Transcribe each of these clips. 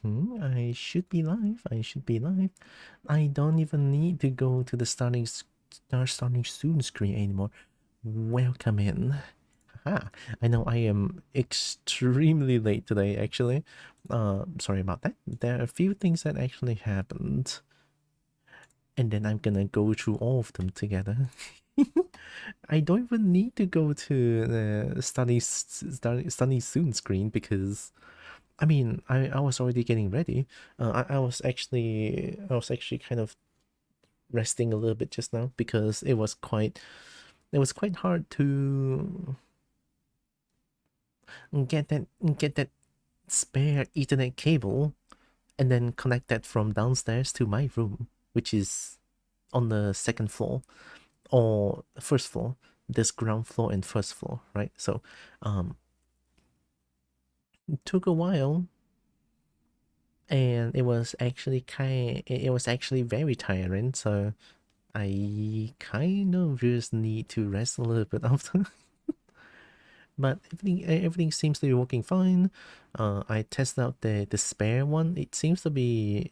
I should be live. I should be live. I don't even need to go to the starting soon screen anymore. Welcome in. Haha. I know I am extremely late today, actually. Sorry about that. There are a few things that actually happened, and then I'm gonna go through all of them together. I don't even need to go to the study soon screen because I mean, I was already getting ready. I was actually kind of resting a little bit just now because it was quite hard to get that spare Ethernet cable and then connect that from downstairs to my room, which is on the second floor or first floor. There's ground floor and first floor, right? So, it took a while and it was actually very tiring, so I kind of just need to rest a little bit after. But everything seems to be working fine. I tested out the spare one. It seems to be,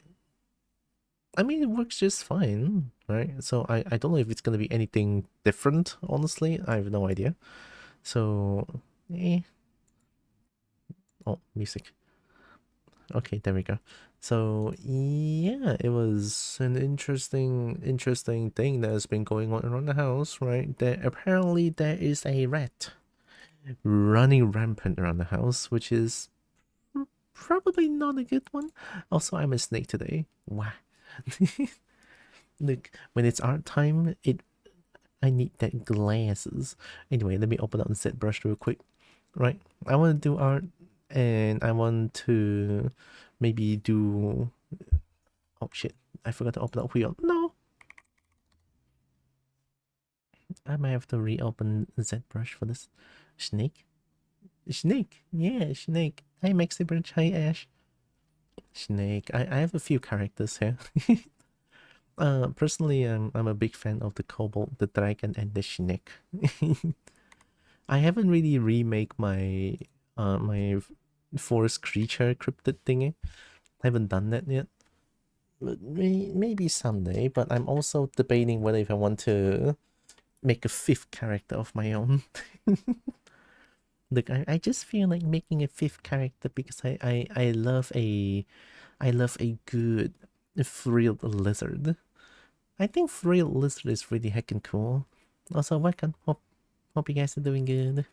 I mean, it works just fine, right? So I don't know if it's gonna be anything different, honestly. I have no idea. So eh. Oh, music. Okay, there we go. So yeah, it was an interesting thing that has been going on around the house, right? That apparently there is a rat running rampant around the house, which is probably not a good one. Also, I'm a snake today. Wow. Look, when it's art time, I need that glasses. Anyway, let me open up the set brush real quick. Right, I want to do art, and I want to maybe do. Oh shit! I forgot to open up wheel. No, I might have to reopen ZBrush for this. Snake, Snake, yeah, Snake. Hi Maxi Bridge. Hi Ash. Snake. I have a few characters here. Personally, I'm a big fan of the Kobold, the Dragon, and the Snake. I haven't really remake my forest creature cryptid thingy. I haven't done that yet. But maybe someday. But I'm also debating whether if I want to make a fifth character of my own. Look, I just feel like making a fifth character because I love a good frilled lizard. I think frilled lizard is really heckin' cool. Also, welcome. Hope you guys are doing good.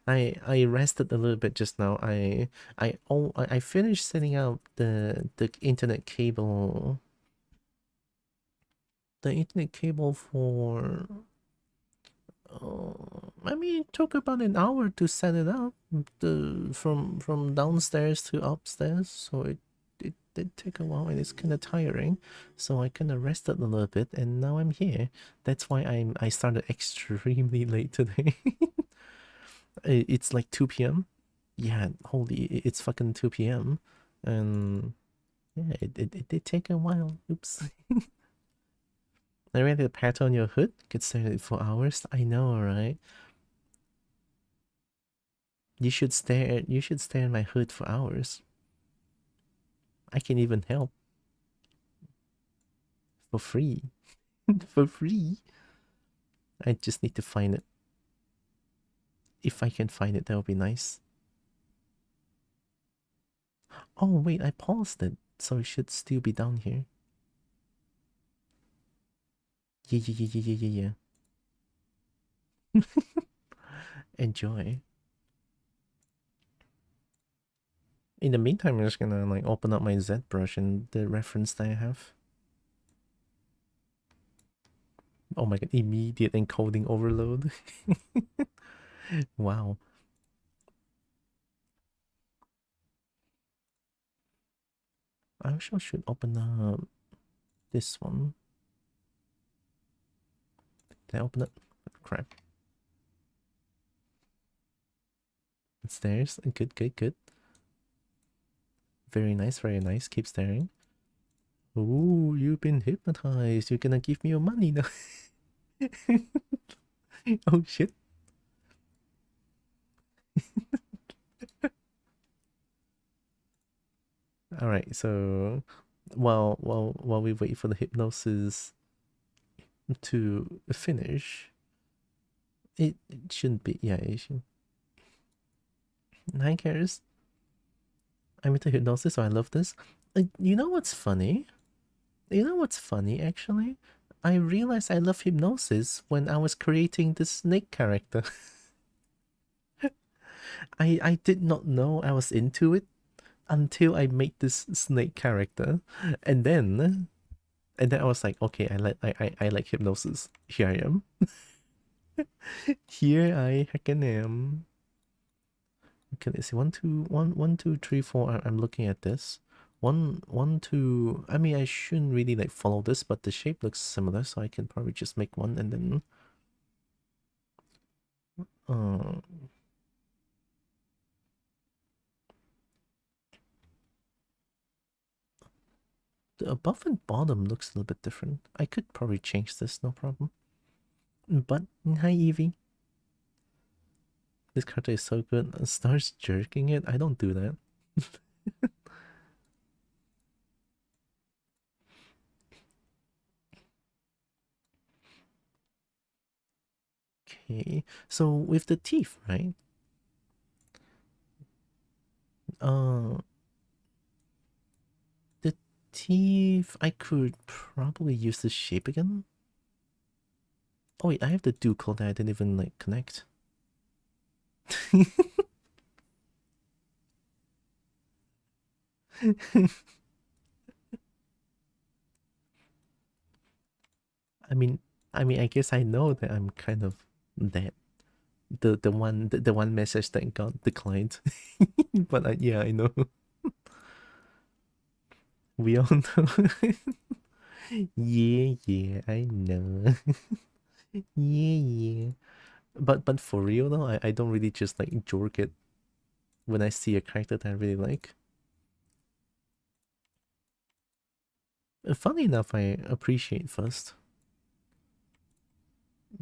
I rested a little bit just now. I finished setting up the internet cable. The internet cable for I mean, it took about an hour to set it up. From downstairs to upstairs, so it did take a while and it's kind of tiring. So I kind of rested a little bit, and now I'm here. That's why I started extremely late today. It's like 2 p.m. Yeah, holy, it's fucking 2 p.m. And yeah, it did take a while. Oops. I read the pattern on your hood. Could stare at it for hours. I know, right? You should stare at my hood for hours. I can even help for free. For free. I just need to find it. If I can find it, that would be nice. Oh wait, I paused it, so it should still be down here. Yeah, yeah, yeah, yeah, yeah, yeah, yeah. Enjoy. In the meantime, I'm just gonna like open up my Z brush and the reference that I have. Oh my god, immediate encoding overload. Wow. I wish I should open up this one. Did I open it? Crap. It's theirs. Good, good, good. Very nice, very nice. Keep staring. Ooh, you've been hypnotized. You're gonna give me your money now. Oh shit. All right, so while we wait for the hypnosis to finish, it shouldn't be. Yeah, it should. 9 cares. I'm into hypnosis, so I love this. You know what's funny? You know what's funny actually? I realized I love hypnosis when I was creating the Snake character. I did not know I was into it until I made this Snake character, and then I was like, okay, I like hypnosis. Here I am. Here I heckin' am. Okay, let's see. One, two, three, four. I'm looking at this. One, two. I mean, I shouldn't really like follow this, but the shape looks similar, so I can probably just make one and then. Uh, the above and bottom looks a little bit different. I could probably change this, no problem. But hi Evie, this character is so good. Starts jerking it. I don't do that. Okay, so with the teeth, right? Uh, the teeth, I could probably use the shape again. Oh wait, I have the do code that I didn't even like connect. I mean, I guess I know that I'm kind of that the one message that got declined. But yeah, I know. We all know. Yeah, yeah, I know. Yeah, yeah. But for real though, I don't really just like jork it when I see a character that I really like. Funny enough, I appreciate first.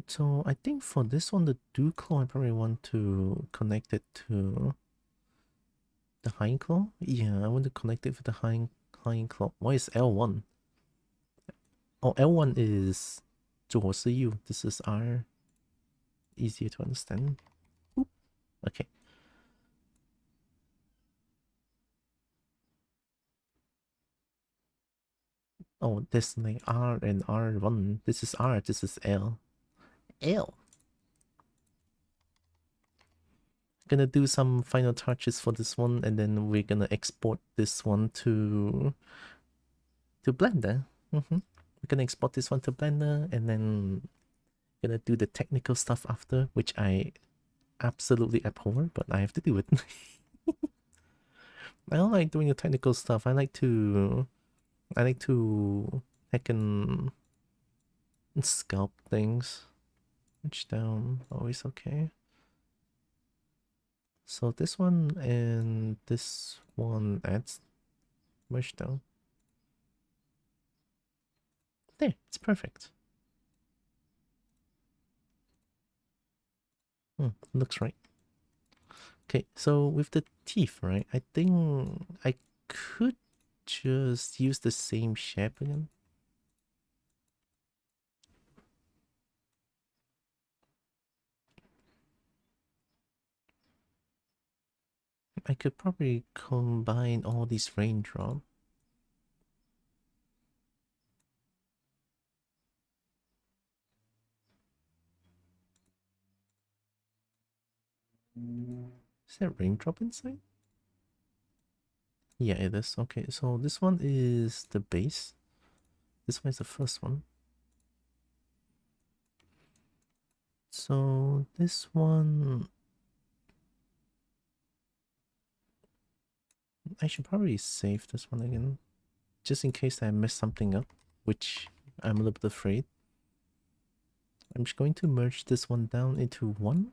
So I think for this one, the dew claw, I probably want to connect it to the hind claw. Yeah, I want to connect it with the hind claw. Why is L1? Oh, L1 is 左是右. This is R. Easier to understand. Oop. Okay. Oh, this like R and R1. This is R. This is L. L. Gonna do some final touches for this one, and then we're gonna export this one to Blender. We're gonna export this one to Blender, and then gonna do the technical stuff after, which I absolutely abhor, but I have to do it. I don't like doing the technical stuff. I like to I can sculpt things. Which down, always okay. So this one and this one adds merge down. There, it's perfect. Looks right. Okay, so with the teeth, right? I think I could just use the same shape again. I could probably combine all these raindrop. Is there raindrop inside? Yeah, it is. Okay, so this one is the base. This one is the first one. So this one, I should probably save this one again, just in case I mess something up, which I'm a little bit afraid. I'm just going to merge this one down into one.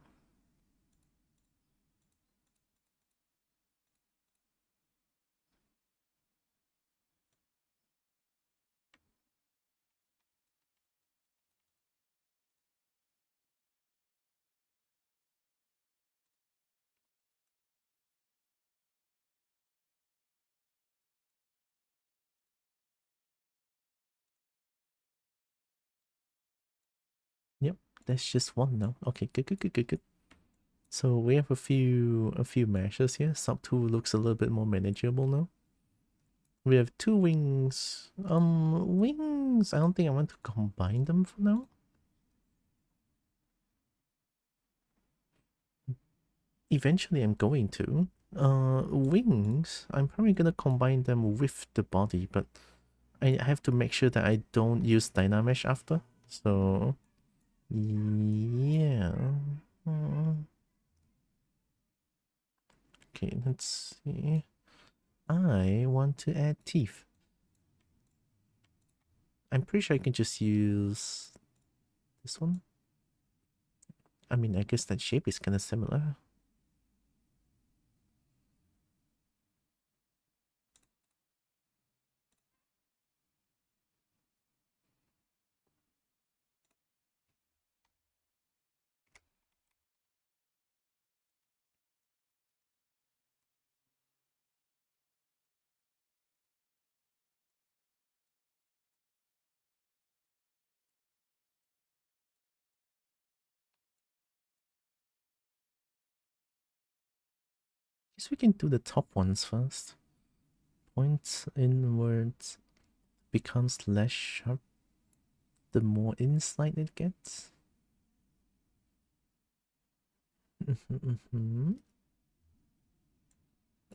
That's just one now. Okay, good, good, good, good, good. So we have a few meshes here. Sub 2 looks a little bit more manageable now. We have two wings. Wings, I don't think I want to combine them for now. Eventually I'm going to. Wings, I'm probably gonna combine them with the body, but I have to make sure that I don't use Dynamesh after. So, yeah. Okay, let's see. I want to add teeth. I'm pretty sure I can just use this one. I mean, I guess that shape is kind of similar. Guess we can do the top ones first. Points inwards becomes less sharp the more inside it gets.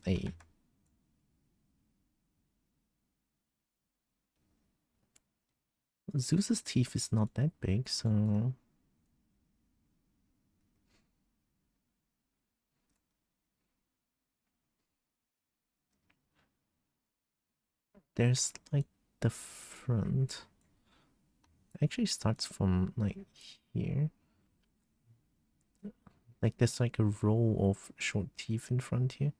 Hey. Zeus's teeth is not that big, so there's like the front. Actually starts from like here. Like there's like a row of short teeth in front here.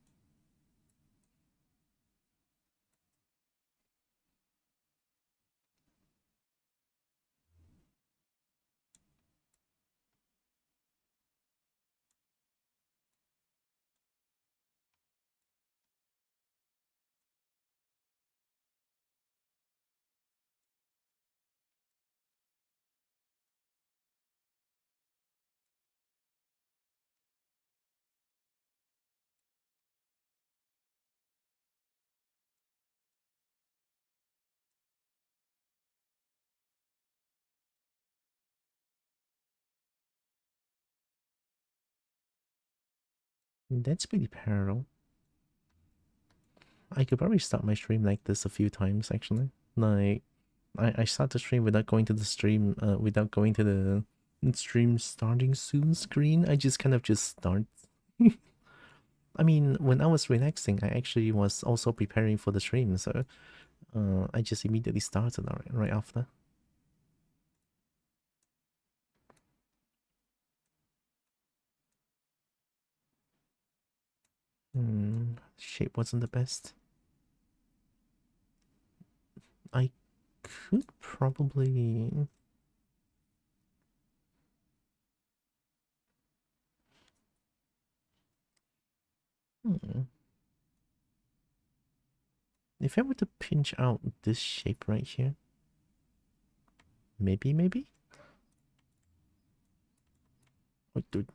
That's pretty parallel. I could probably start my stream like this a few times actually. Like I start the stream without going to the stream without going to the stream starting soon screen. I just kind of just start. I mean, when I was relaxing, I actually was also preparing for the stream, so I just immediately started right after. Shape wasn't the best. I could probably... If I were to pinch out this shape right here, maybe? Oh, dude.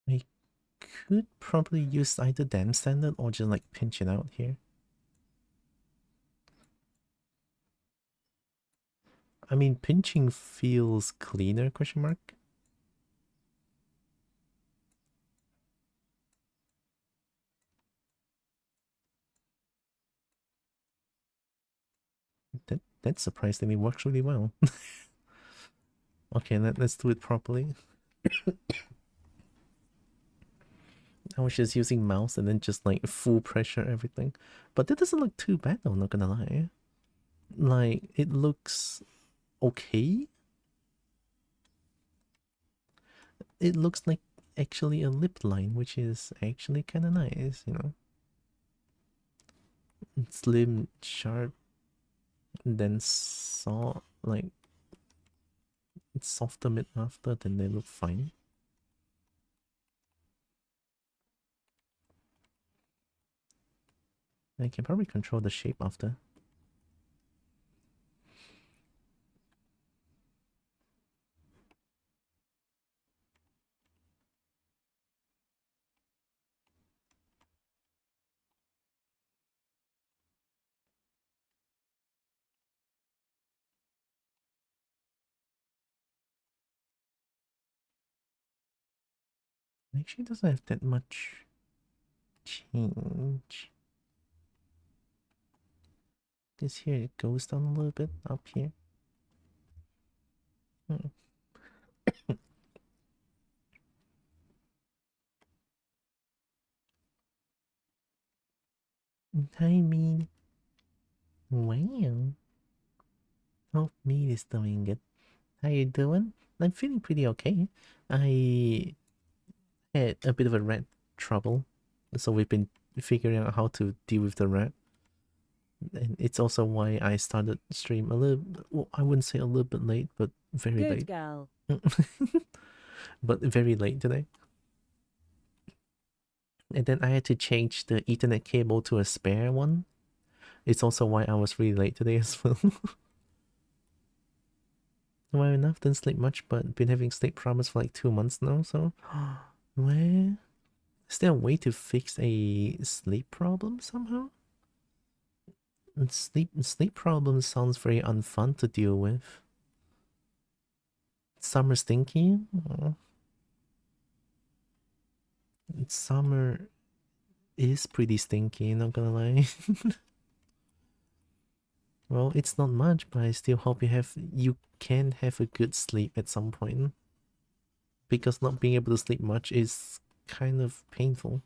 I could probably use either dam standard or just like pinch it out here. I mean, pinching feels cleaner, question mark? That surprisingly works really well. Okay, let's do it properly. I was just using mouse and then just like full pressure everything. But that doesn't look too bad though, not gonna lie. Like, it looks okay. It looks like actually a lip line, which is actually kind of nice, you know? slim, sharp, and then like softer mid after, then they look fine. I can probably control the shape after. Actually doesn't have that much change. This here, it goes down a little bit up here. I mean, wow. Hope me is doing good. How you doing? I'm feeling pretty okay. I had a bit of a rat trouble, so we've been figuring out how to deal with the rat. And it's also why I started stream a little, well, I wouldn't say a little bit late, but very Good late. girl. But very late today. And then I had to change the Ethernet cable to a spare one. It's also why I was really late today as well. Well, enough, didn't sleep much, but been having sleep problems for like 2 months now, so... Where? Is there a way to fix a sleep problem somehow? And sleep problems sounds very unfun to deal with. Summer stinky? Oh. Summer is pretty stinky, not gonna lie. Well, it's not much, but I still hope you can have a good sleep at some point. Because not being able to sleep much is kind of painful.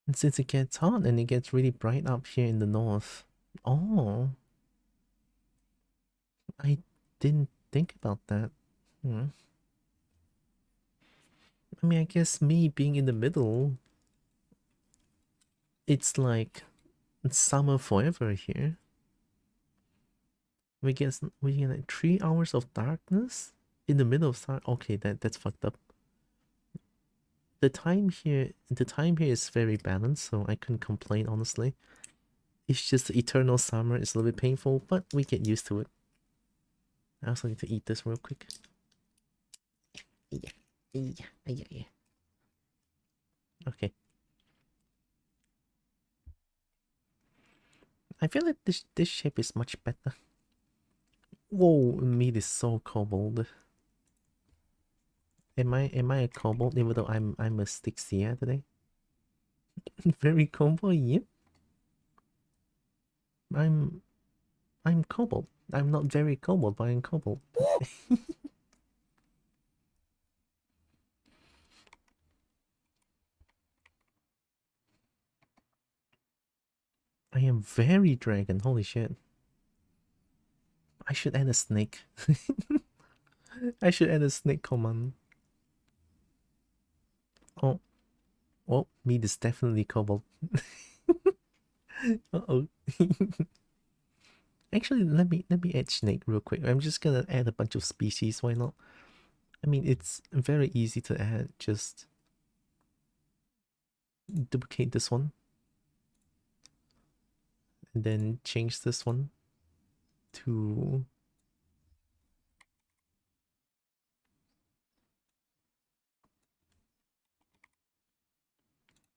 And since it gets hot and it gets really bright up here in the north. Oh, I didn't think about that. Hmm. I mean, I guess me being in the middle, it's like summer forever here. We get like 3 hours of darkness in the middle of summer. Okay, that's fucked up. The time here is very balanced, so I couldn't complain honestly. It's just the eternal summer is a little bit painful, but we get used to it. I also need to eat this real quick. Yeah, yeah. Okay. I feel like this shape is much better. Whoa, meat is so kobold. Am I a kobold even though I'm a Stixia today? Very kobold, yep. I'm I'm kobold. I'm not very kobold, but I'm kobold. I am very dragon, holy shit. I should add a snake. I should add a snake command. Oh, oh, meat is definitely kobold. Uh-oh. Actually, let me add snake real quick. I'm just gonna add a bunch of species, why not? I mean, it's very easy to add, just duplicate this one. And then change this one to...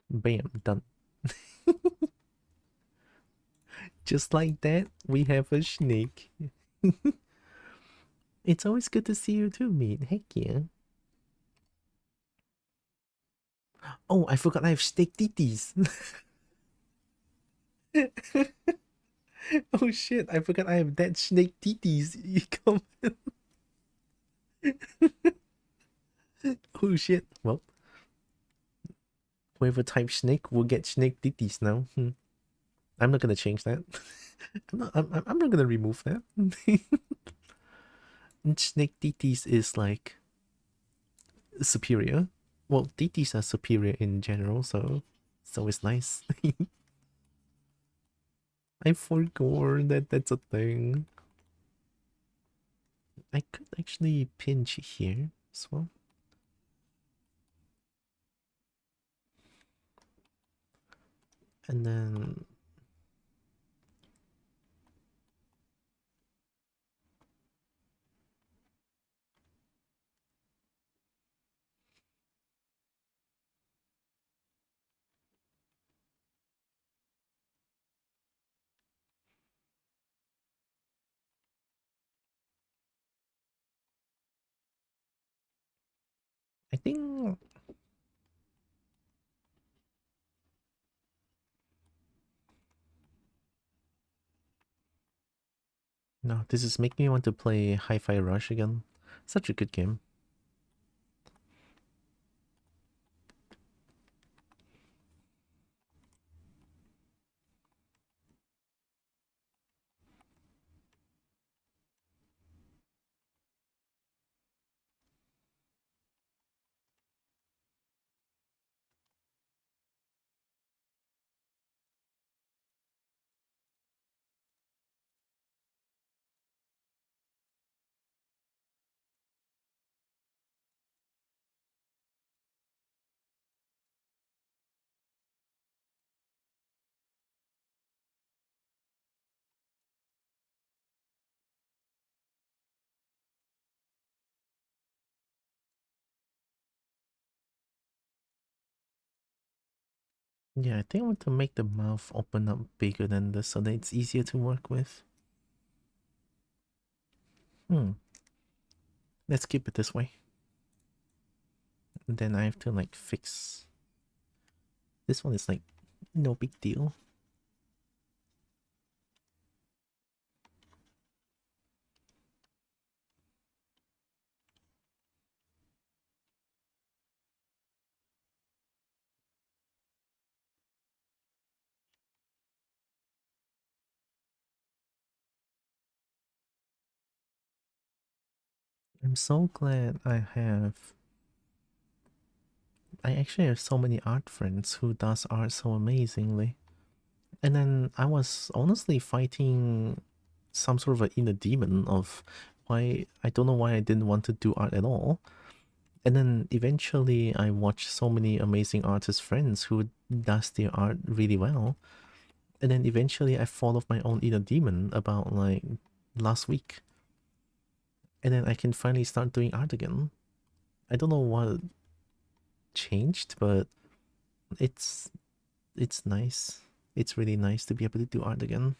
Bam, done. Just like that, we have a snake. It's always good to see you too, mate. Heck yeah. Oh, I forgot I have snake titties. Oh shit, I forgot I have that snake titties. You come. Oh shit. Well, whoever types snake will get snake titties now. I'm not gonna change that. I'm not gonna remove that. Snake DTs is like superior. Well, DTs are superior in general, so it's nice. I forgot that that's a thing. I could actually pinch here as well. And then I think no, this is making me want to play Hi-Fi Rush again. Such a good game. Yeah, I think I want to make the mouth open up bigger than this so that it's easier to work with. Let's keep it this way. And then I have to like fix. This one is like no big deal. I'm so glad I actually have so many art friends who does art so amazingly. And then I was honestly fighting some sort of an inner demon of why I don't know why I didn't want to do art at all. And then eventually I watched so many amazing artist friends who does their art really well. And then eventually I fought off my own inner demon about like last week. And then I can finally start doing art again. I don't know what changed, but it's it's nice. It's really nice to be able to do art again.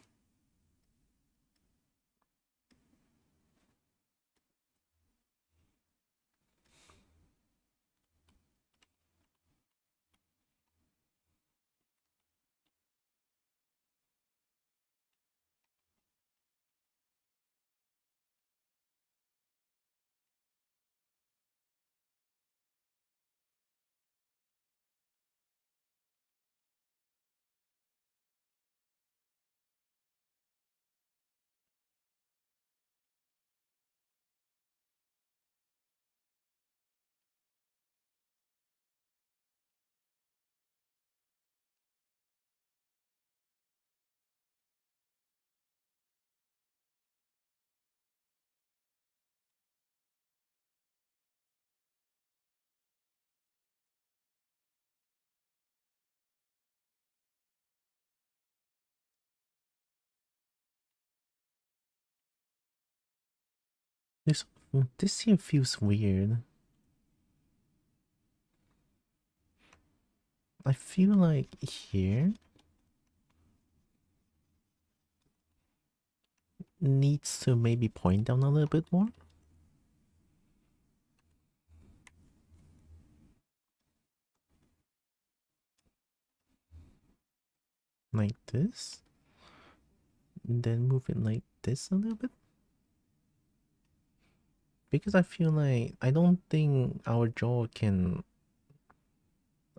This this here feels weird. I feel like here needs to maybe point down a little bit more. Like this. And then move it like this a little bit. Because I feel like I don't think our jaw can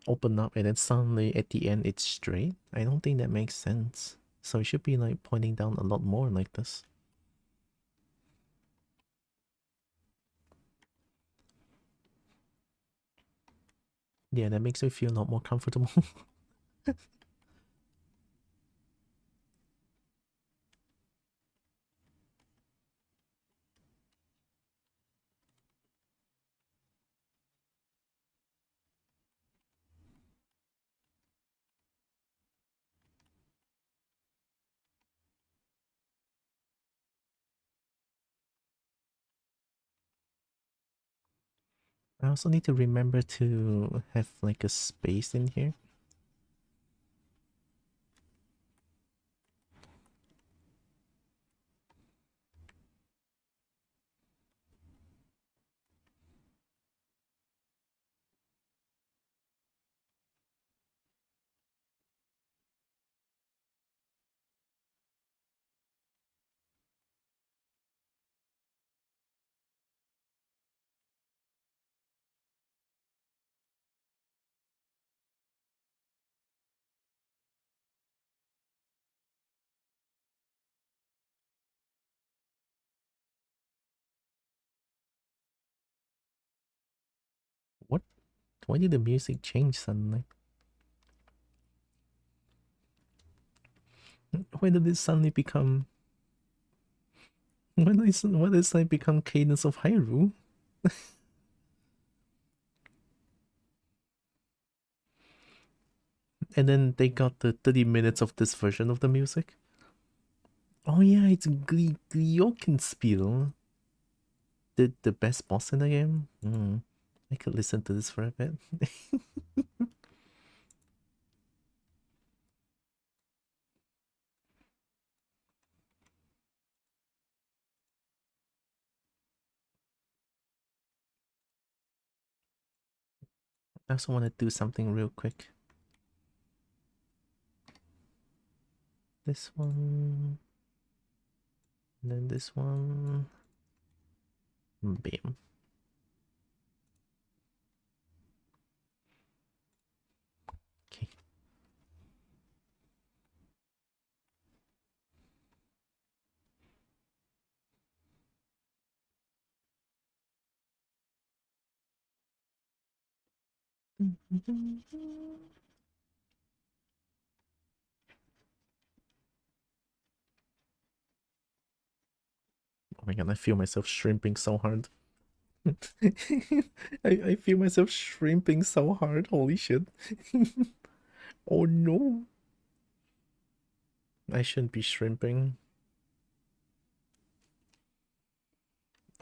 open up and then suddenly at the end it's straight. I don't think that makes sense. So it should be like pointing down a lot more like this. Yeah, that makes me feel a lot more comfortable. I also need to remember to have like a space in here. What? Why did the music change suddenly? Why did it suddenly become... Why did it suddenly become Cadence of Hyrule? And then they got the 30 minutes of this version of the music. Oh yeah, it's Glockenspiel. The best boss in the game. I could listen to this for a bit. I also want to do something real quick. This one. And then this one. Bam. Okay. Oh my god, I feel myself shrimping so hard. I feel myself shrimping so hard. Holy shit. Oh no. I shouldn't be shrimping.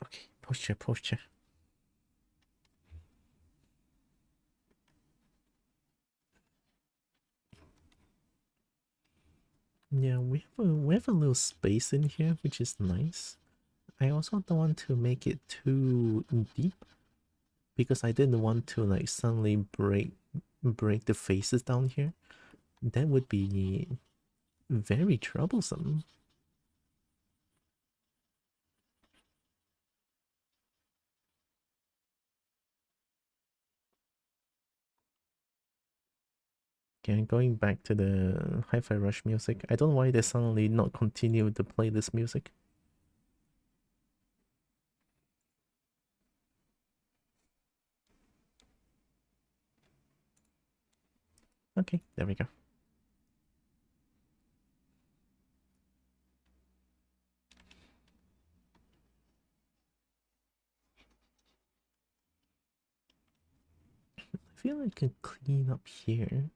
Okay, posture, posture. Yeah, we have a little space in here, which is nice. I also don't want to make it too deep because I didn't want to like suddenly break the faces down here. That would be very troublesome. Okay, going back to the Hi-Fi Rush music. I don't know why they suddenly not continue to play this music. Okay, there we go. I feel I can clean up here.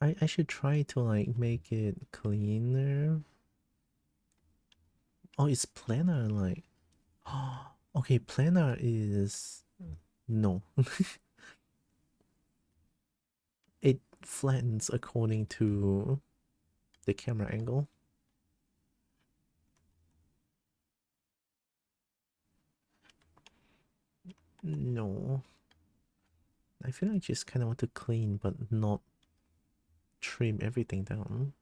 I should try to like make it cleaner. Oh, it's planar like. Okay, planar is no. It flattens according to the camera angle. No. I feel like I just kind of want to clean but not trim everything down.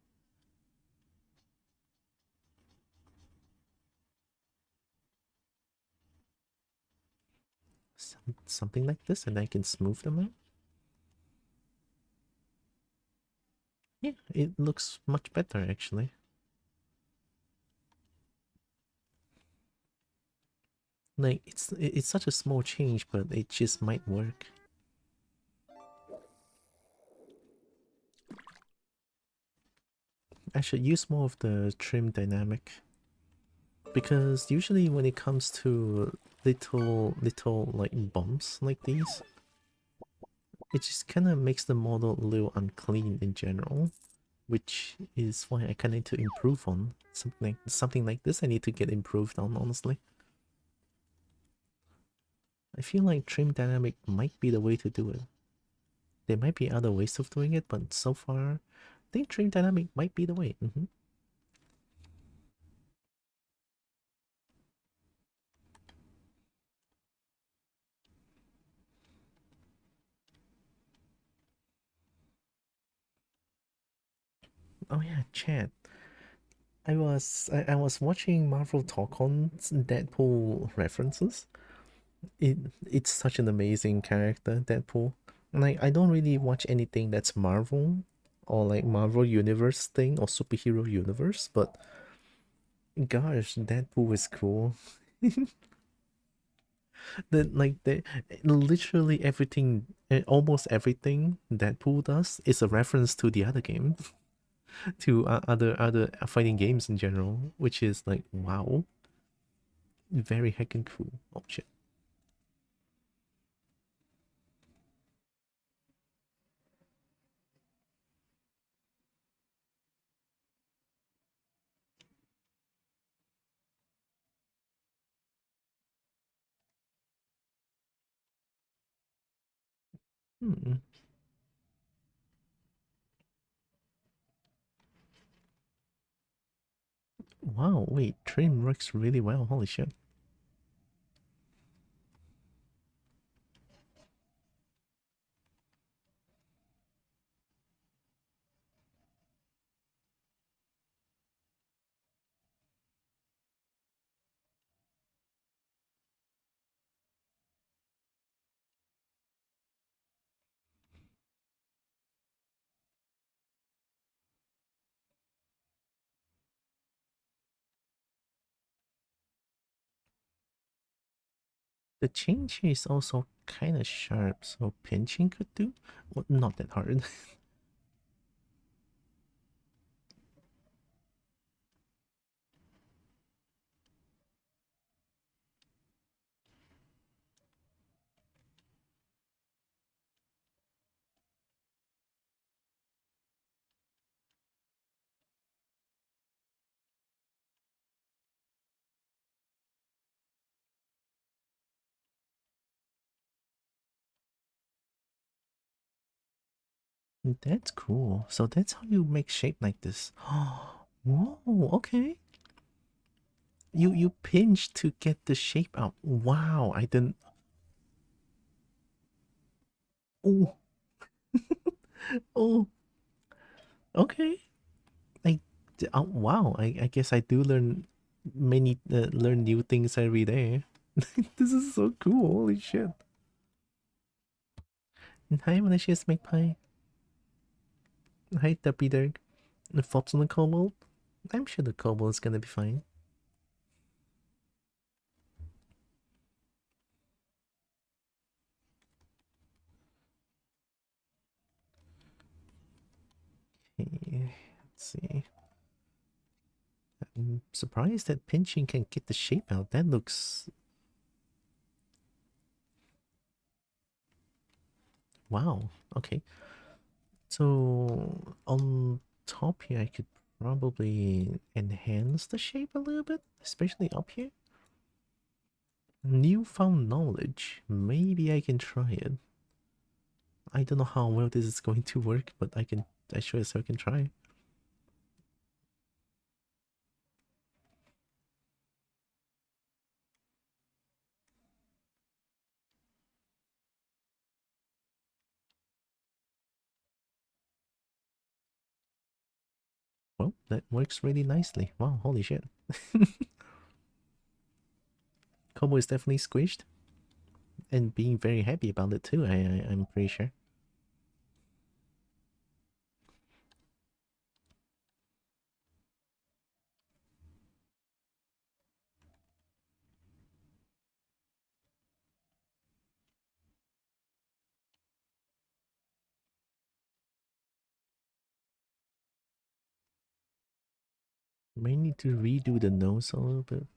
Something like this, and I can smooth them out. Yeah, it looks much better actually. Like it's such a small change, but it just might work. I should use more of the trim dynamic, because usually when it comes to little like bumps like these, it just kind of makes the model a little unclean in general, which is why I kind of need to improve on something like this. I need to get improved on, honestly. I feel like trim dynamic might be the way to do it. There might be other ways of doing it, but so far, I think trim dynamic might be the way. Oh yeah, chat. I was watching Marvel talk on Deadpool references. It it's such an amazing character, Deadpool. And I don't really watch anything that's Marvel or like Marvel Universe thing or superhero universe, but gosh, Deadpool is cool. The literally everything, almost everything Deadpool does is a reference to the other game, to other fighting games in general, which is like wow, very heckin' cool. Oh shit. Hmm. Wow, wait, trim works really well. Holy shit. The change is also kind of sharp, so pinching could do. Well, not that hard. That's cool. So that's how you make shape like this. Whoa, okay. You pinch to get the shape out. Wow, I didn't. Oh, oh, okay. Oh, wow. I guess I do learn new things every day. This is so cool. Holy shit. Hi, malicious magpie. Hi, Duppy Dirk. The thoughts on the kobold? I'm sure the kobold is gonna be fine. Okay, let's see. I'm surprised that pinching can get the shape out. That looks... Wow. Okay. So on top here, I could probably enhance the shape a little bit, especially up here. Newfound knowledge. Maybe I can try it. I don't know how well this is going to work, but I sure as hell can try. Well, that works really nicely. Wow, holy shit. Kobo is definitely squished and being very happy about it too, I'm pretty sure. May need to redo the nose a little bit.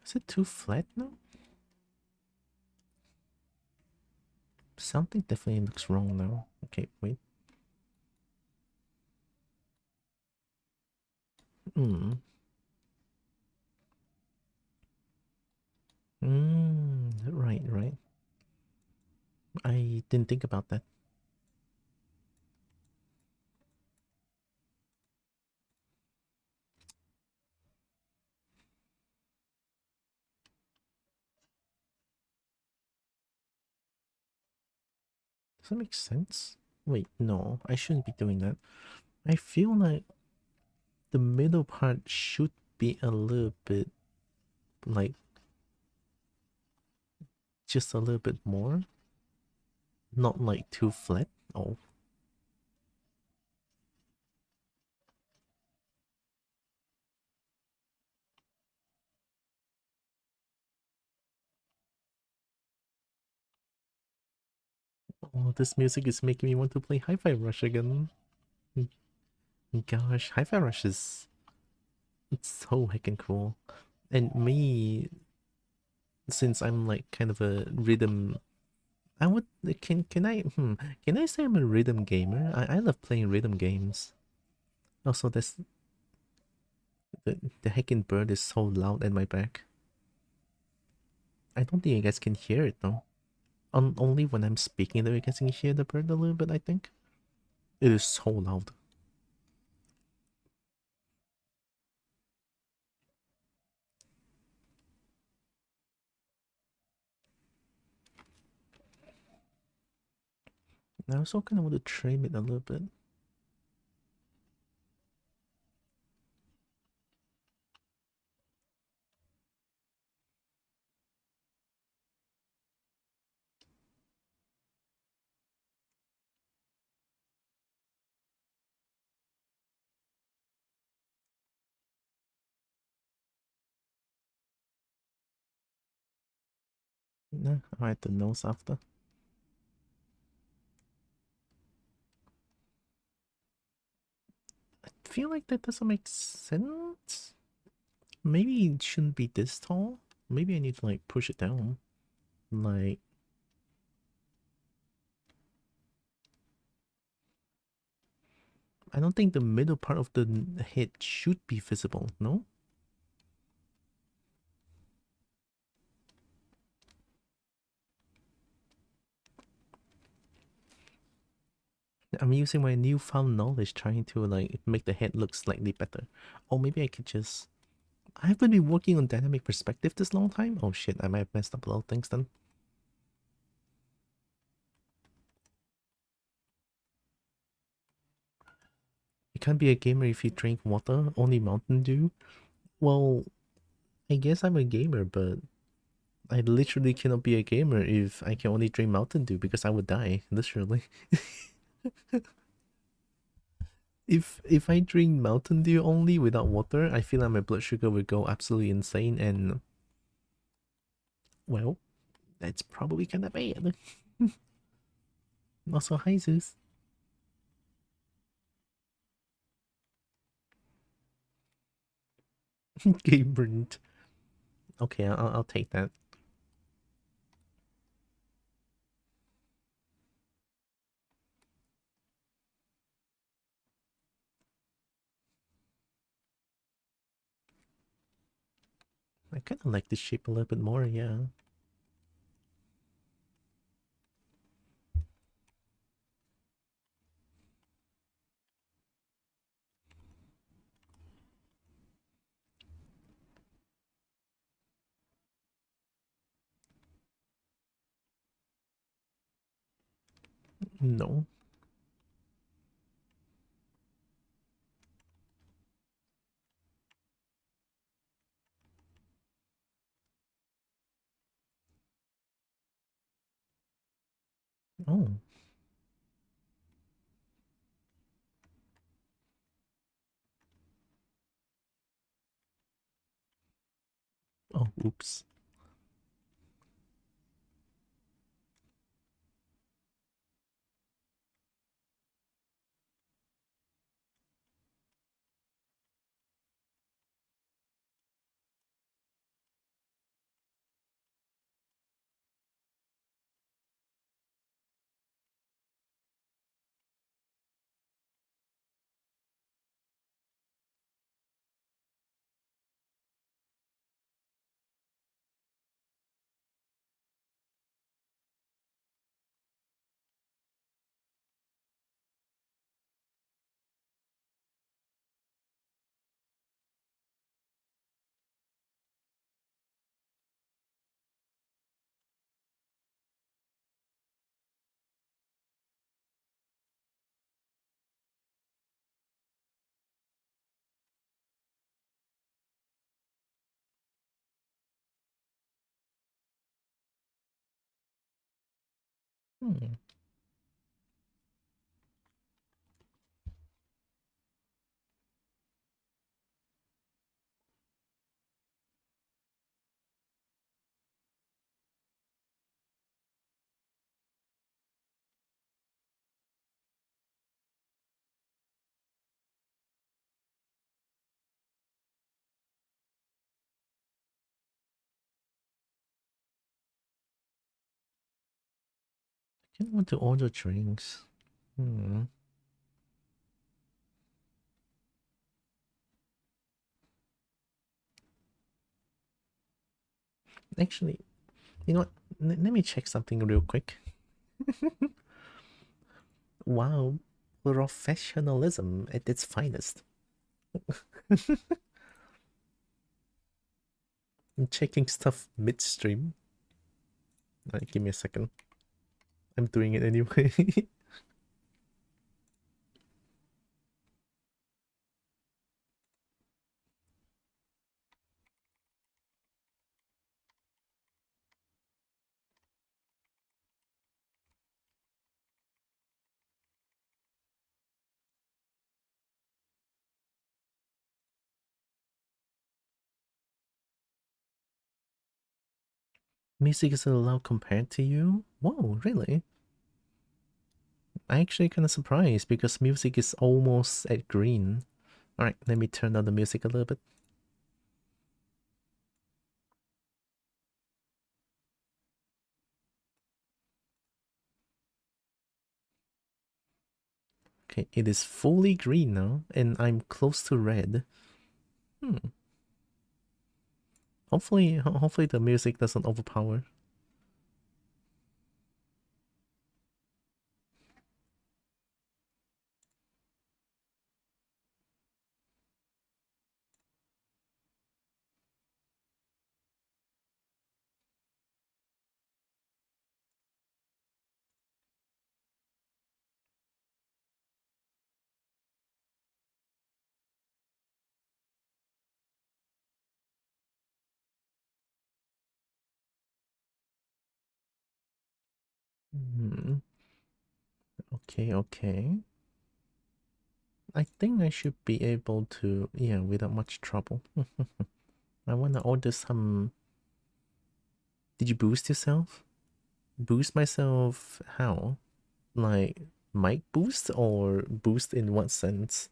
Is it too flat now? Something definitely looks wrong now. Okay, wait. Hmm. Right, right. I didn't think about that. Does that make sense? Wait, no, I shouldn't be doing that. I feel like the middle part should be a little bit like just a little bit more, not like too flat. Oh, oh, this music is making me want to play Hi-Fi Rush again. Gosh, Hi-Fi Rush is it's so heckin' cool. And me, since I'm like kind of a rhythm, I would can I say I'm a rhythm gamer? I love playing rhythm games. Also, the heckin' bird is so loud at my back. I don't think you guys can hear it though. Only when I'm speaking that you guys can hear the bird a little bit, I think. It is so loud. I also kind of want to trim it a little bit. No, I'll add the nose after. I feel like that doesn't make sense. Maybe it shouldn't be this tall. Maybe I need to like push it down. Like, I don't think the middle part of the head should be visible, no? I'm using my newfound knowledge trying to like make the head look slightly better. Or maybe I could just... I haven't been working on dynamic perspective this long time. Oh shit, I might have messed up a lot of things then. You can't be a gamer if you drink water, only Mountain Dew. Well, I guess I'm a gamer, but I literally cannot be a gamer if I can only drink Mountain Dew because I would die, literally. If I drink Mountain Dew only without water, I feel like my blood sugar would go absolutely insane and well, that's probably kind of bad. Also, hi Zeus. Game burnt. Okay, I'll take that. I kind of like this shape a little bit more, yeah. No. Oh. Oh, oops. Hmm. I don't want to order drinks. Hmm. Actually, you know what? Let me check something real quick. Wow, professionalism at its finest. I'm checking stuff midstream. Alright, give me a second. I'm doing it anyway. Music is allowed compared to you? Whoa, really? I actually kind of surprised because music is almost at green. Alright, let me turn down the music a little bit. Okay, it is fully green now, and I'm close to red. Hmm. Hopefully the music doesn't overpower. Hmm. Okay, okay. I think I should be able to, yeah, without much trouble. I want to order some. Did you boost yourself? Boost myself how? Like mic boost or boost in what sense?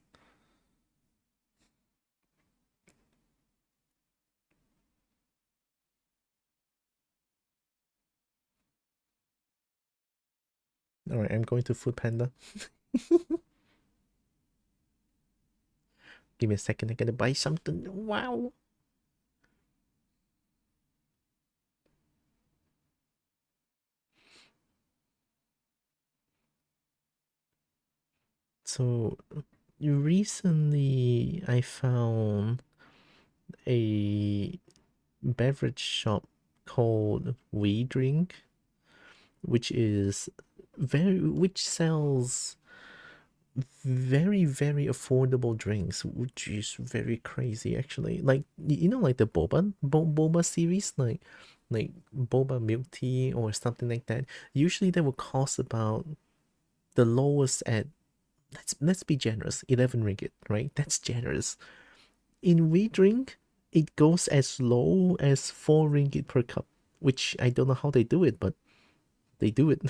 Alright, I'm going to Food Panda. Give me a second, I gotta buy something. Wow. So recently I found a beverage shop called We Drink, which is which sells very affordable drinks, which is very crazy actually. Like you know, like the boba series, like boba milk tea or something like that. Usually they will cost about the lowest at, let's be generous, 11 ringgit, right? That's generous. In We Drink, it goes as low as 4 ringgit per cup, which I don't know how they do it, but they do it.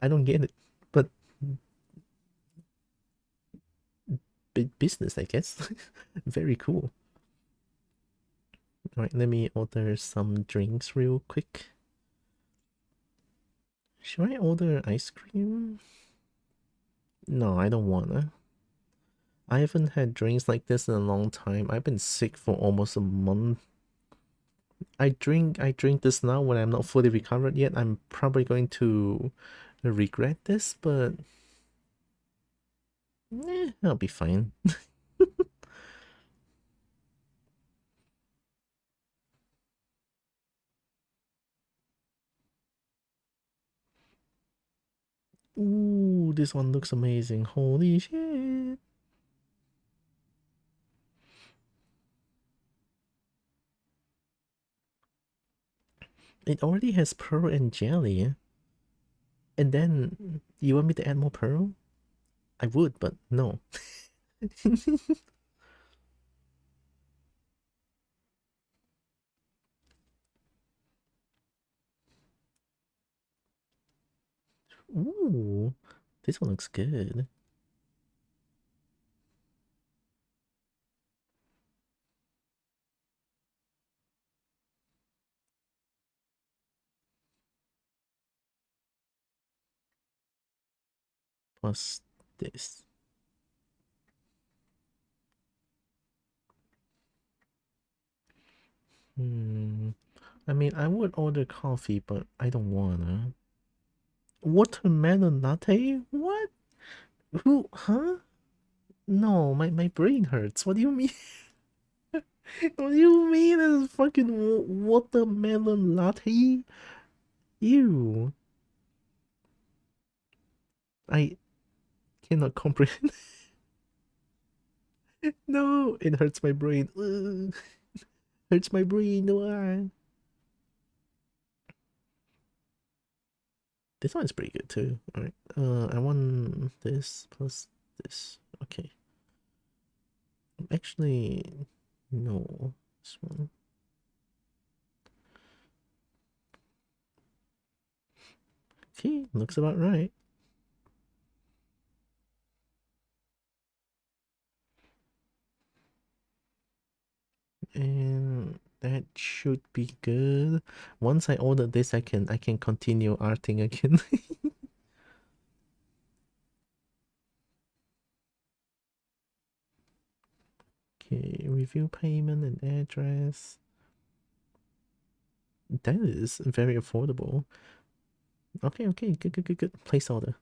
I don't get it, but big business, I guess. Very cool. All right, let me order some drinks real quick. Should I order ice cream? No, I don't wanna. I haven't had drinks like this in a long time. I've been sick for almost a month. I drink this now when I'm not fully recovered yet. I'm probably going to regret this, but I'll be fine. Ooh, this one looks amazing. Holy shit. It already has pearl and jelly. And then you want me to add more pearl? I would, but no. Ooh, this one looks good. Plus this. Hmm. I mean, I would order coffee, but I don't wanna. Watermelon latte? What? Who? Huh? No, my brain hurts. What do you mean? What do you mean it's fucking watermelon latte? Ew. I cannot comprehend. No, it hurts my brain. Ugh, hurts my brain. Why? This one's pretty good too. Alright. I want this plus this. Okay. Actually, no. This one. Okay, looks about right. And that should be good. Once I order this, I can continue arting again. Okay, review payment and address. That is very affordable. Okay, okay, good, good, good, good. Place order.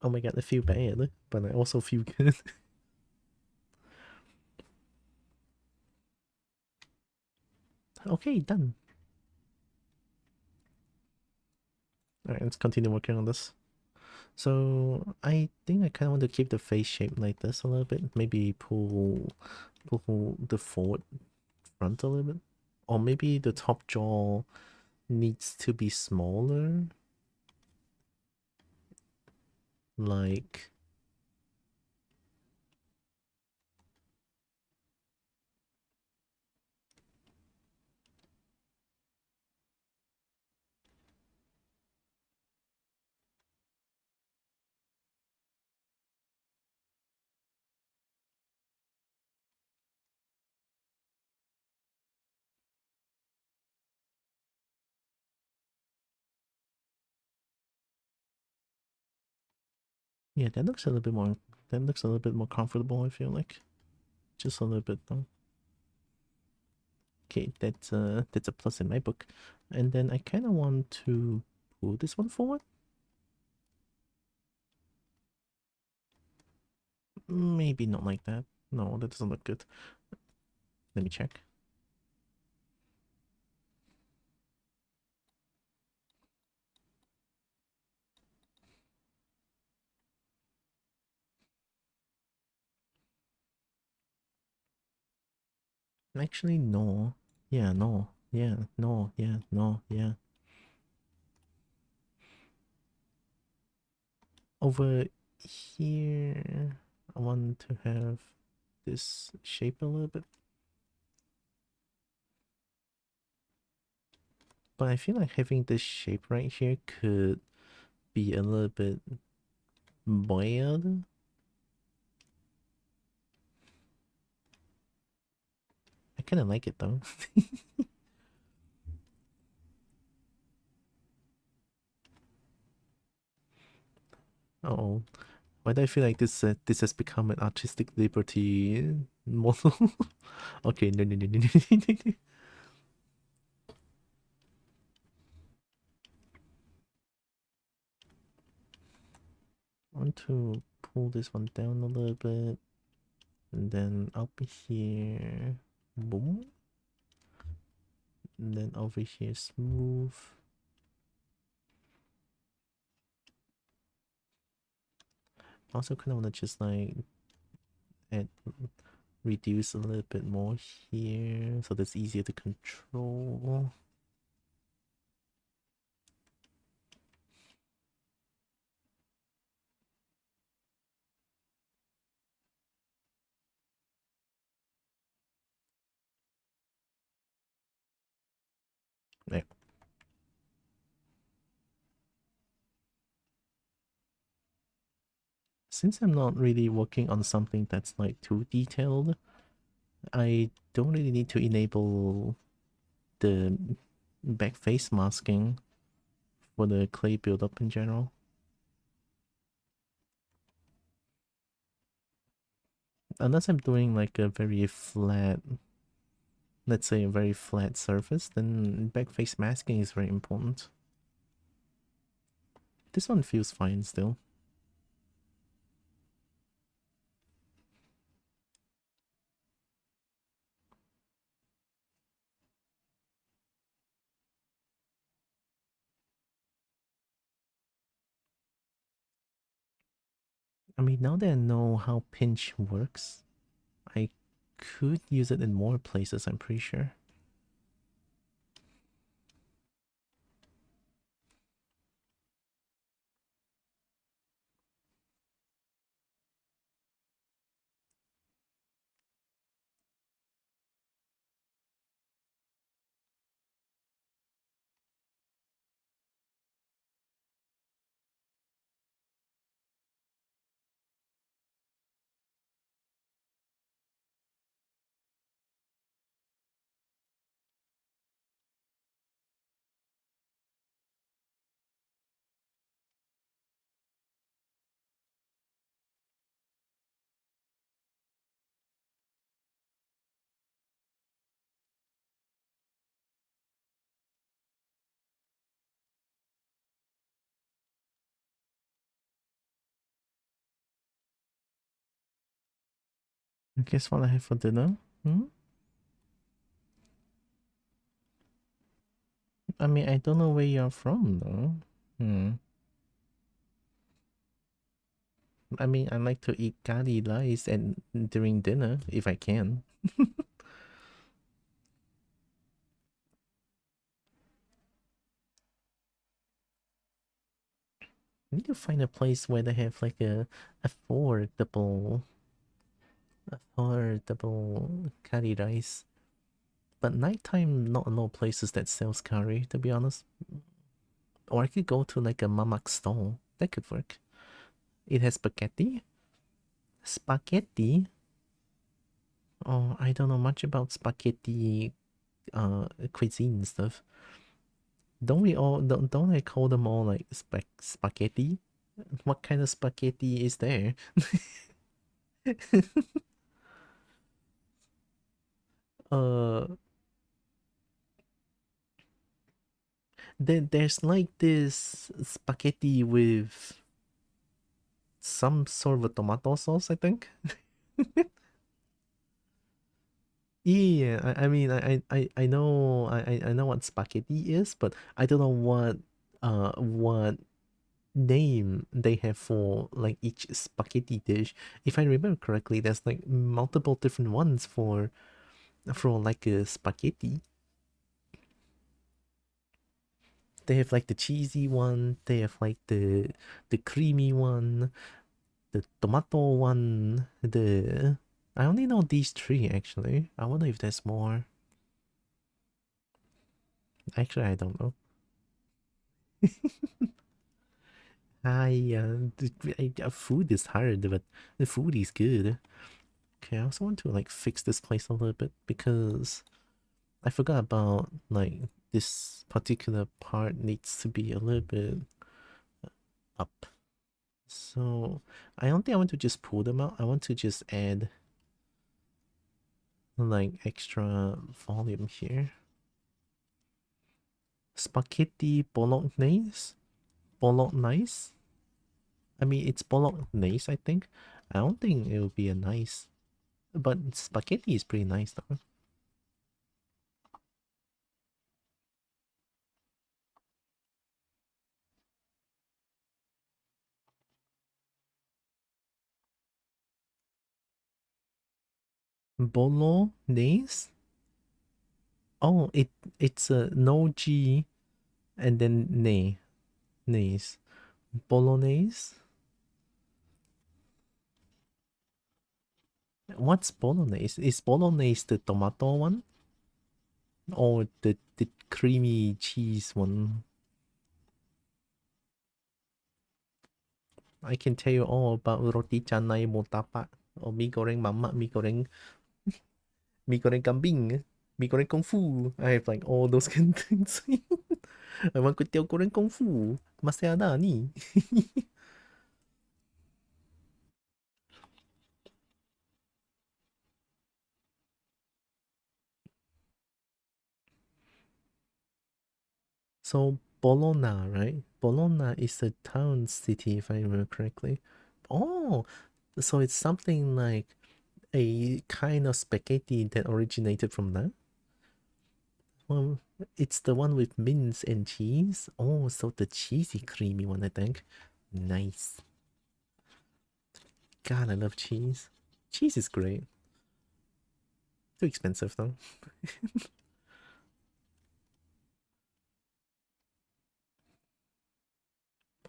Oh my god, I feel bad, but I also feel good. Okay, done. Alright, let's continue working on this. So I think I kind of want to keep the face shape like this a little bit. Maybe pull the forward front a little bit, or maybe the top jaw needs to be smaller. Like, yeah, that looks a little bit more. That looks a little bit more comfortable. I feel like just a little bit though. Okay, that's a plus in my book. And then I kind of want to pull this one forward. Maybe not like that. No, that doesn't look good. Let me check. Actually, no. Yeah, no. Yeah, no. Yeah, no. Yeah. Over here, I want to have this shape a little bit. But I feel like having this shape right here could be a little bit weird. I kind of like it though. Oh, why do I feel like this has become an artistic liberty model? Okay, no, no, no, no, no, no, no. I want to pull this one down a little bit, and then up here, boom, and then over here, smooth. I also kind of want to just like add, reduce a little bit more here, so that's easier to control. since I'm not really working on something that's like too detailed, I don't really need to enable the back face masking for the clay buildup in general. Unless I'm doing like a very flat, let's say a very flat surface, then back face masking is very important. This one feels fine still. I mean, now that I know how pinch works, I could use it in more places, I'm pretty sure. Guess what I have for dinner? Hmm? I mean, I don't know where you're from though. Hmm. I mean, I like to eat curry rice and during dinner if I can. I need to find a place where they have like a affordable, affordable curry rice. But nighttime, not a lot of places that sells curry, to be honest. Or I could go to like a mamak stall. That could work. It has spaghetti. Spaghetti? Oh, I don't know much about spaghetti cuisine stuff. Don't I call them all like spaghetti? What kind of spaghetti is there? uh there's like this spaghetti with some sort of a tomato sauce, I think. Yeah, I mean I know I know what spaghetti is, but I don't know what name they have for like each spaghetti dish. If I remember correctly, there's like multiple different ones for like a spaghetti. They have like the cheesy one, they have like the creamy one, the tomato one, the I only know these three actually. I wonder if there's more. Actually, I don't know. Food is hard, but the food is good. Okay, I also want to like fix this place a little bit because I forgot about like this particular part needs to be a little bit up. So I don't think I want to just pull them out. I want to just add like extra volume here. Spaghetti bolognese? Bolognese? I mean, it's bolognese, I think. I don't think it would be a nice, but spaghetti is pretty nice though. Bolognese? Oh, it's a no G and then nays. Bolognese? What's bolognese? Is bolognese the tomato one or the creamy cheese one? I can tell you all about roti canai murtabak or mie goreng mamak, mie goreng kambing, mie goreng kung fu. I have like all those kind of things. I want kway teow goreng kung fu. Masih ada ni. So Bologna, right? Bologna is a town city, if I remember correctly. Oh, so it's something like a kind of spaghetti that originated from there. Well, it's the one with mince and cheese. Oh, so the cheesy, creamy one, I think. Nice. God, I love cheese. Cheese is great. Too expensive though.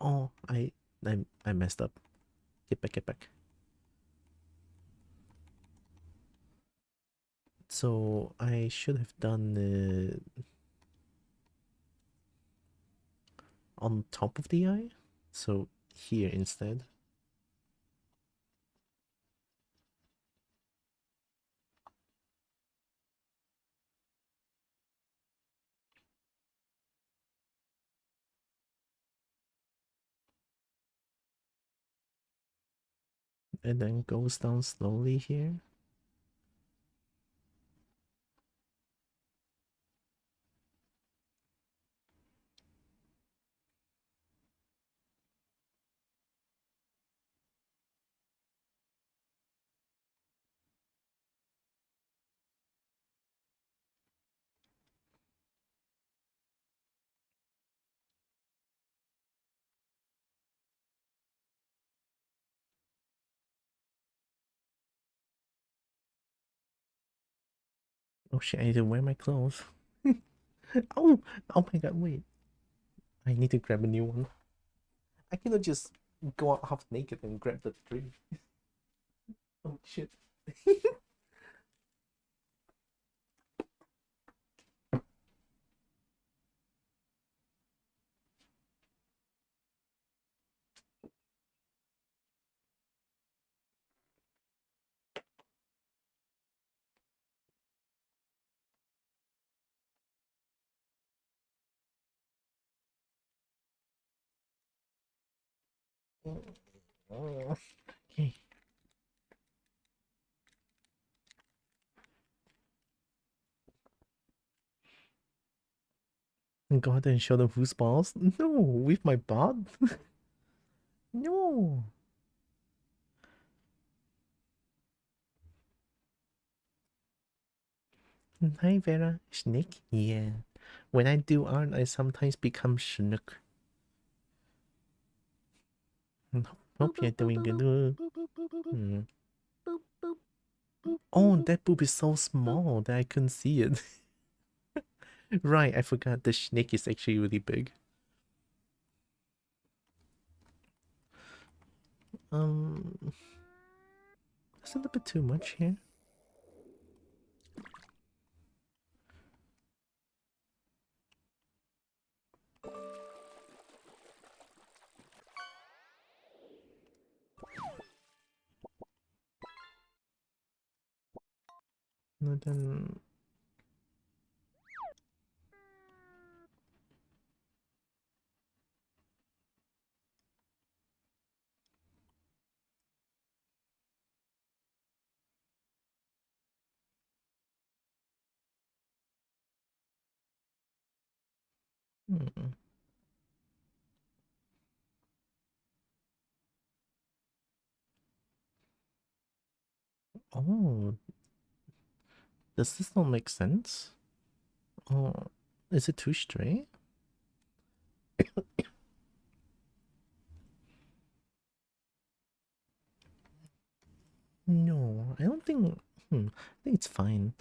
Oh, I messed up. Get back, get back. So I should have done on top of the eye. So here instead. And then goes down slowly here. Oh shit, I need to wear my clothes. Oh, oh my god, wait. I need to grab a new one. I cannot just go out half naked and grab the tree. Oh shit. Okay. Go ahead and show them whose balls. No, with my butt. No. Hi Vera. Snek? Yeah. When I do art, I sometimes become Snook. Hope you're doing good. Hmm. Oh, that boob is so small that I couldn't see it. Right, I forgot the snake is actually really big. That's a little bit too much here. And then hmm. Oh, does this not make sense? Oh, is it too straight? No, I don't think. I think it's fine.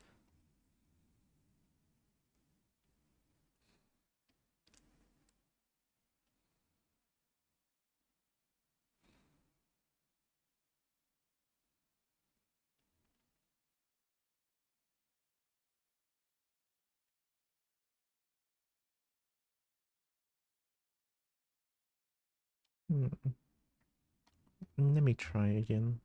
Hmm. Let me try again.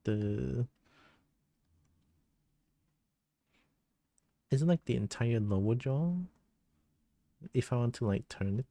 Is it like the entire lower jaw? If I want to like turn it.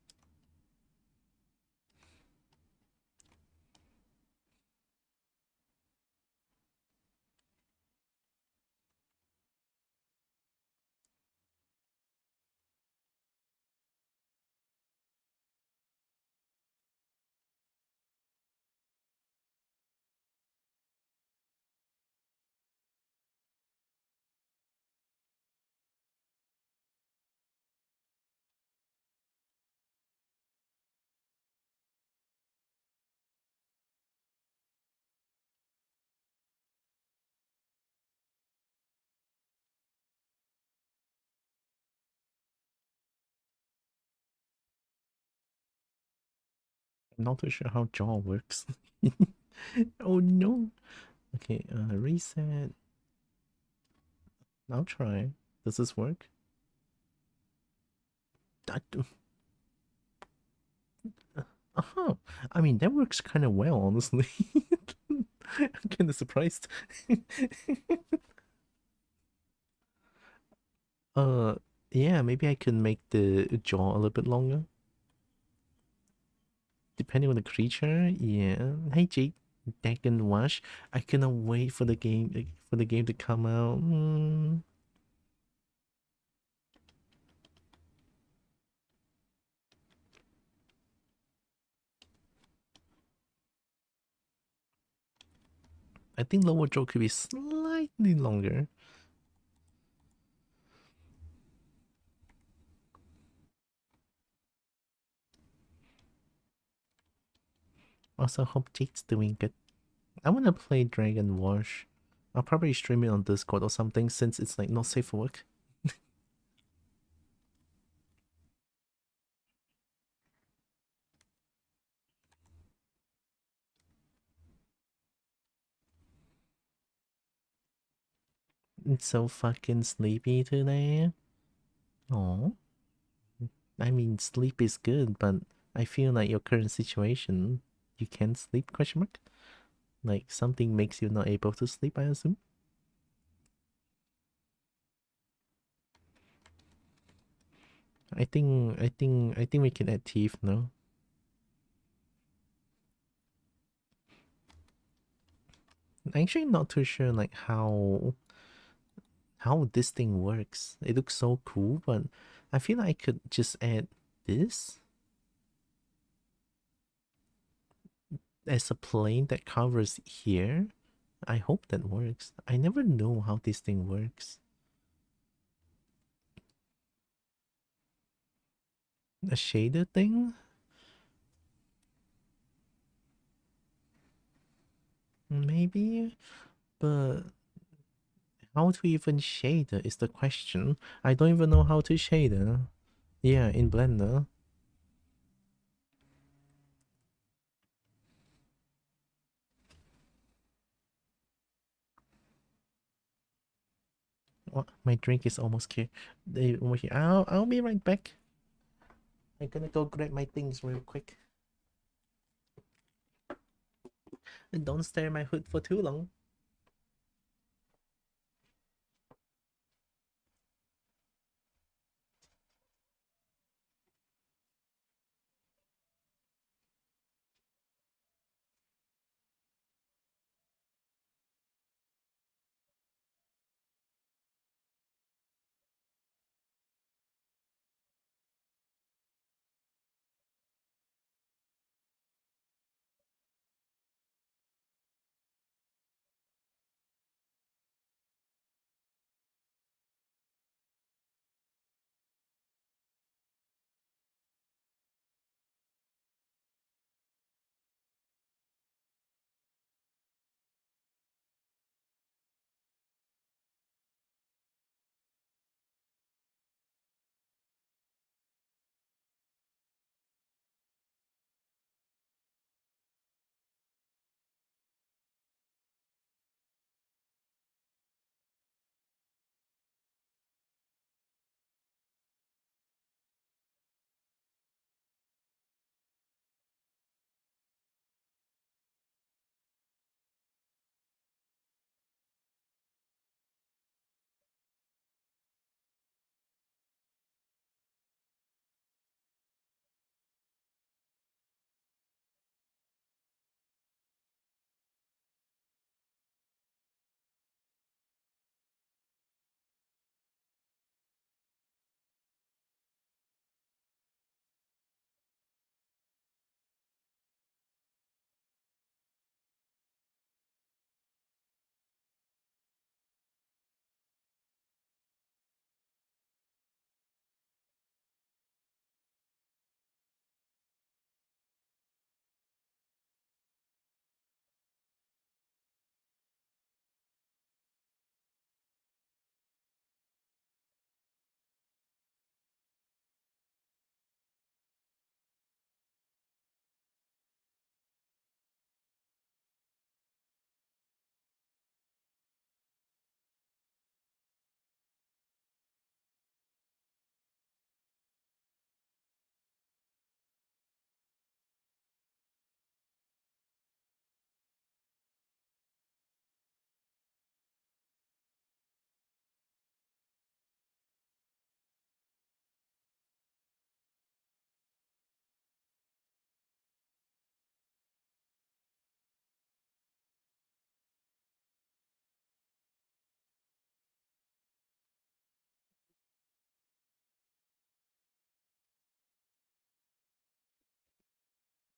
I'm not too sure how jaw works. Oh no. Okay, reset. I'll try. Does this work? That, uh-huh. I mean, that works kind of well, honestly. I'm kind of surprised. uh, yeah, maybe I can make the jaw a little bit longer. Depending on the creature, yeah. Hey, Jake, Deck and Wash. I cannot wait for the game to come out. I think lower jaw could be slightly longer. Also, hope Jake's doing good. I want to play Dragon Wash. I'll probably stream it on Discord or something since it's like not safe for work. It's so fucking sleepy today. Oh, I mean sleep is good, but I feel like your current situation, you can't sleep? Question mark. Like something makes you not able to sleep, I assume. I think we can add teeth now. I'm actually not too sure like how this thing works. It looks so cool, but I feel like I could just add this as a plane that covers here. I hope that works. I never know how this thing works. A shader thing? Maybe? But how to even shader is the question. I don't even know how to shader. Yeah, in Blender. What? My drink is almost here. Over here. I'll be right back. I'm gonna go grab my things real quick. And don't stare at my hood for too long.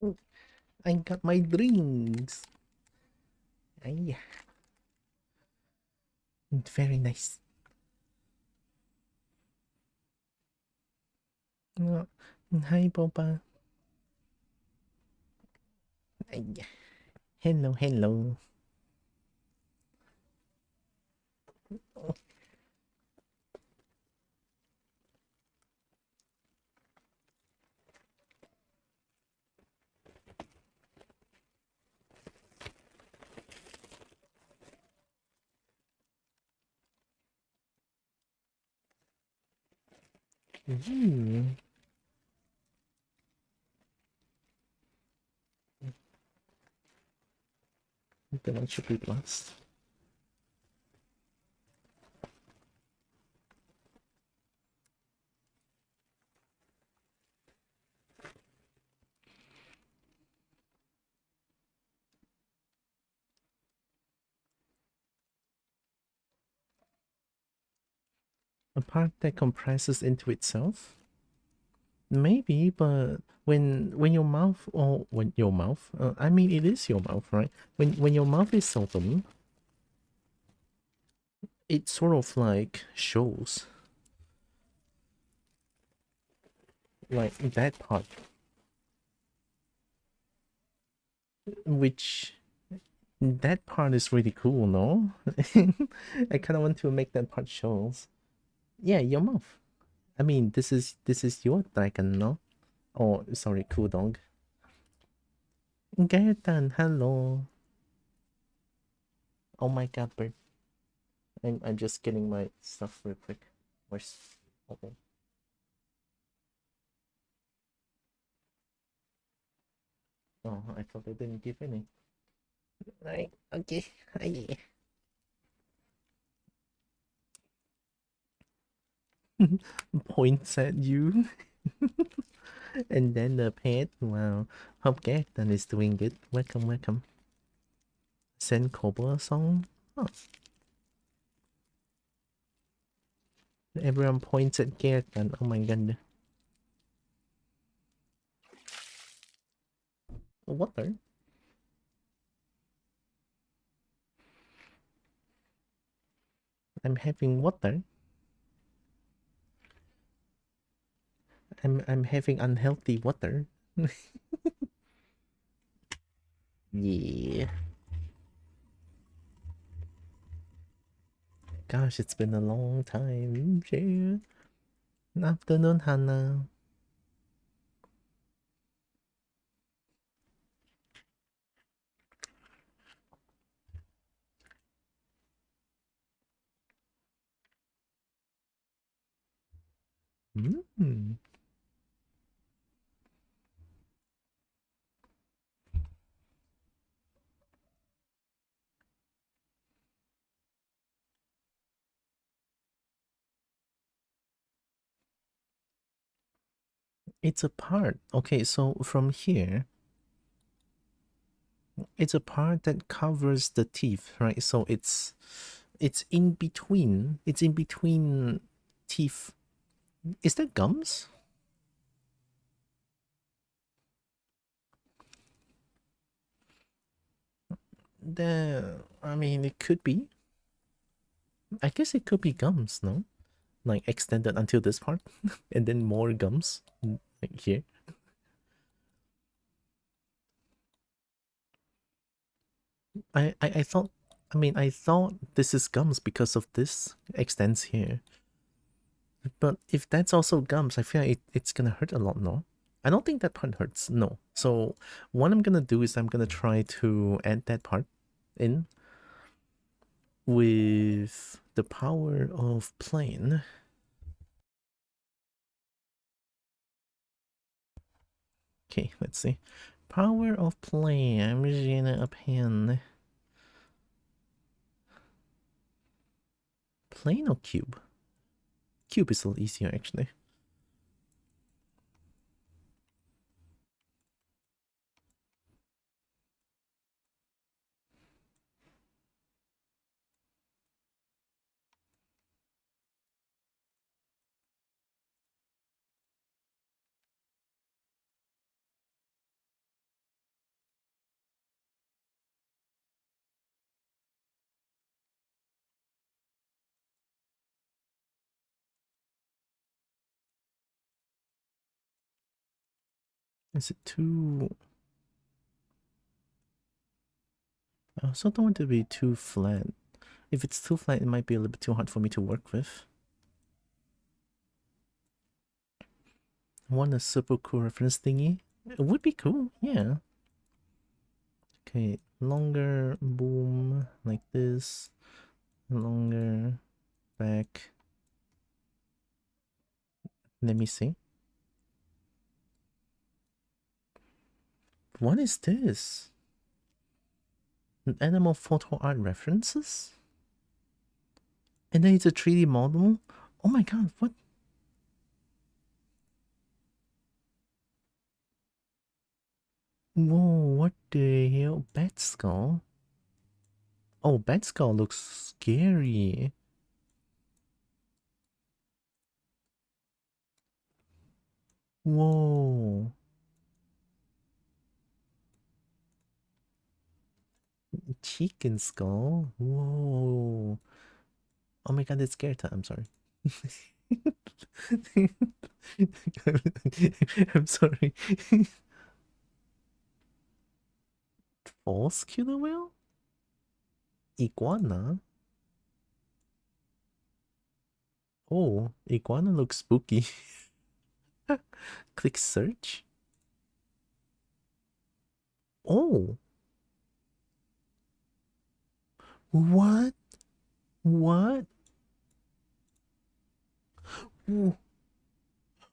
I got my drinks. Ay, very nice. Uh, Hi, Boba. Ay, hello, hello. Ooh, the one should be last. A part that compresses into itself? Maybe, but when your mouth or when your mouth, I mean it is your mouth, right? When your mouth is open, it sort of like shows like that part, which that part is really cool, no? I kind of want to make that part shows. Yeah, your mouth. I mean, this is your dragon, no? Oh, sorry, cool dog. Gaetan, hello. Oh my god, bird. I'm just getting my stuff real quick. Where's okay. Oh, I thought they didn't give any. Right, okay. Hi. Points at you. And then the pet. Wow. Hope Gaetan is doing good. Welcome, welcome. Send Cobra song. Oh, everyone points at Gaetan. Oh my god. Water. I'm having water. I'm having unhealthy water. Yeah. Gosh, it's been a long time. Yeah. Afternoon, Hannah. Mm. It's a part. Okay, so from here, it's a part that covers the teeth, right? So it's in between. It's in between teeth. Is that gums? I mean, it could be. I guess it could be gums, no? Like extended until this part, and then more gums like here. I thought. I mean, I thought this is gums because of this extends here. But if that's also gums, I feel like it's gonna hurt a lot, no? I don't think that part hurts, no. So what I'm gonna do is I'm gonna try to add that part in with the power of plane. Okay, let's see. Power of plane. I'm just gonna append plane or cube? Cube is a little easier actually. Is it too... I also don't want it to be too flat. If it's too flat, it might be a little bit too hard for me to work with. I want a super cool reference thingy. It would be cool, yeah. Okay, longer boom like this. Longer back. Let me see. What is this? An animal photo art references? And then it's a 3D model? Oh my god, what? Whoa, what the hell? Bat skull? Oh, bat skull looks scary. Whoa. Chicken skull? Whoa. Oh my god, it's scary time. I'm sorry. I'm sorry. False killer whale? Iguana? Oh, iguana looks spooky. Click search. Oh, what? What?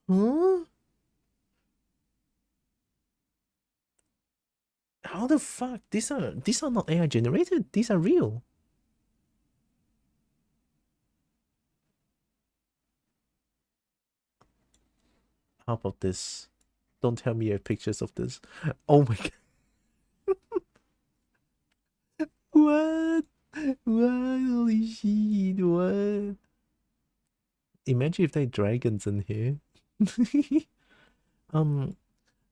Huh? How the fuck? These are not AI generated. These are real. How about this? Don't tell me you have pictures of this. Oh my god. What? What? Holy shit. What? Imagine if there are dragons in here. um,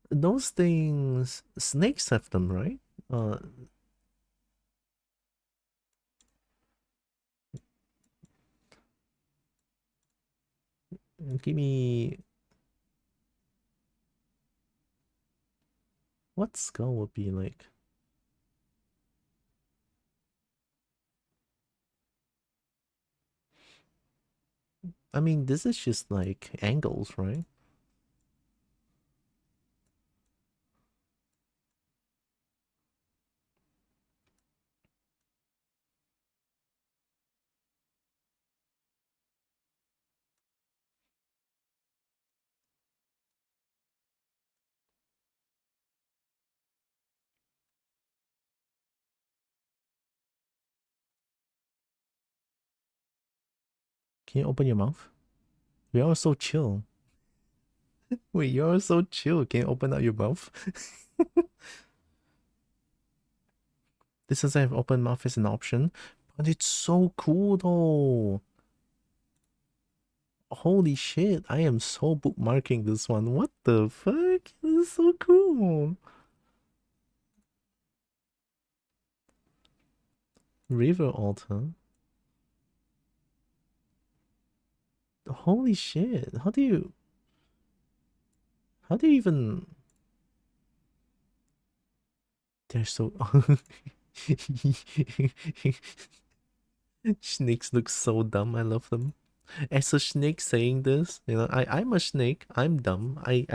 those things, snakes have them, right? Give me... What skull would be like? I mean, this is just like angles, right? Can you open your mouth? You're so chill. Wait, you're so chill. Can you open up your mouth? This doesn't have open mouth as an option, but it's so cool though. Holy shit, I am so bookmarking this one. What the fuck? This is so cool. River altar. Holy shit. How do you even... They're so... Snakes look so dumb. I love them. As a snake saying this, I'm a snake. I'm dumb. I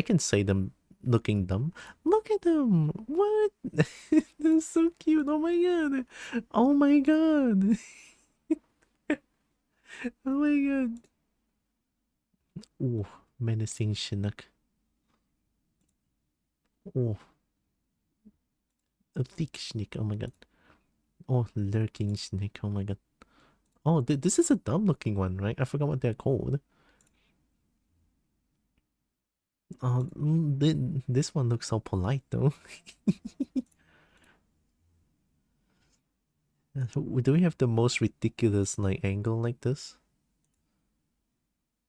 can say them looking dumb. Look at them. What? They're so cute. Oh my god. Oh my god. Oh my god. Oh, menacing Chinook. Oh, a thick snake. Oh my god. Oh, lurking snake. Oh my god. Oh, this is a dumb looking one, right? I forgot what they're called. Oh, this one looks so polite though. Do we have the most ridiculous like angle like this?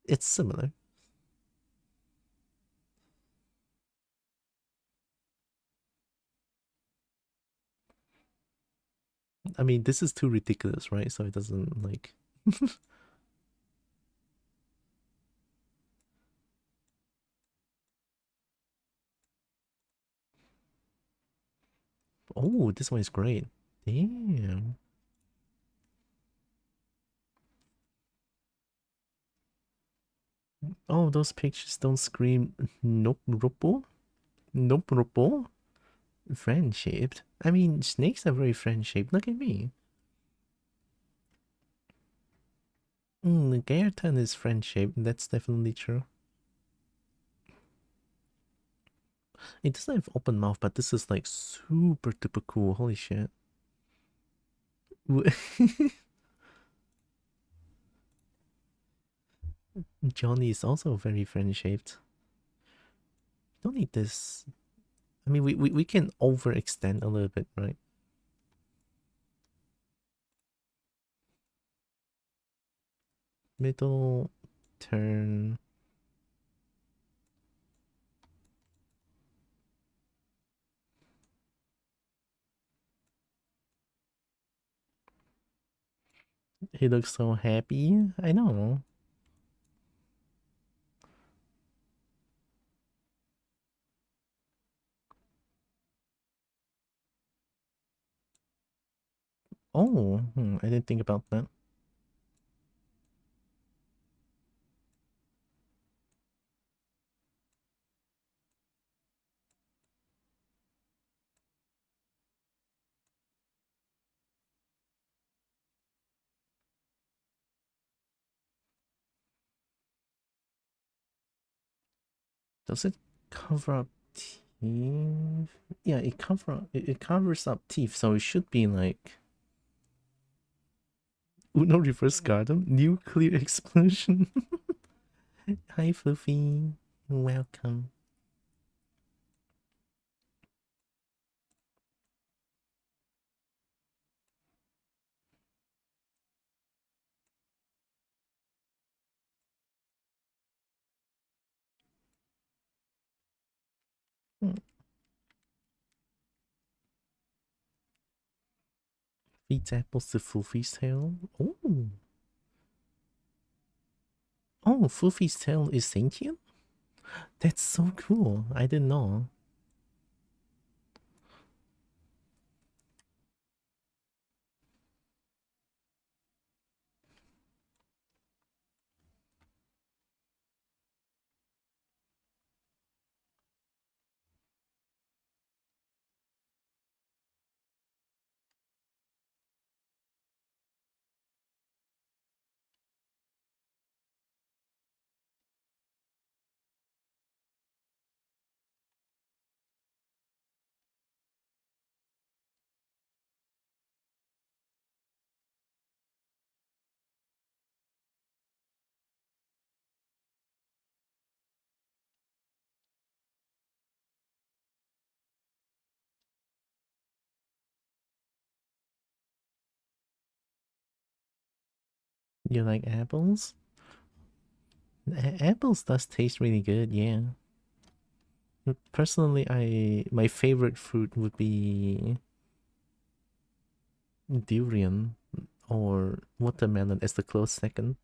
It's similar. I mean, this is too ridiculous, right? So it doesn't like... Oh, this one is great. Damn. Oh, those pictures don't scream nope rupo? Nope rupo? Friend-shaped? I mean, snakes are very friend-shaped. Look at me. The Gaertan is friend-shaped. That's definitely true. It doesn't have open mouth, but this is like super duper cool. Holy shit. Johnny is also very friend-shaped. Don't need this. I mean, we can overextend a little bit, right? Middle turn. He looks so happy. I know. Oh, I didn't think about that. Does it cover up teeth? Yeah, it covers up teeth, so it should be like Uno reverse garden nuclear explosion. Hi, Fluffy. Welcome. Hmm. Feeds apples to Fluffy's tail. Oh, Fluffy's tail is sentient. That's so cool. I didn't know. You like apples? Apples does taste really good, yeah. Personally, my favorite fruit would be durian or watermelon as the close second.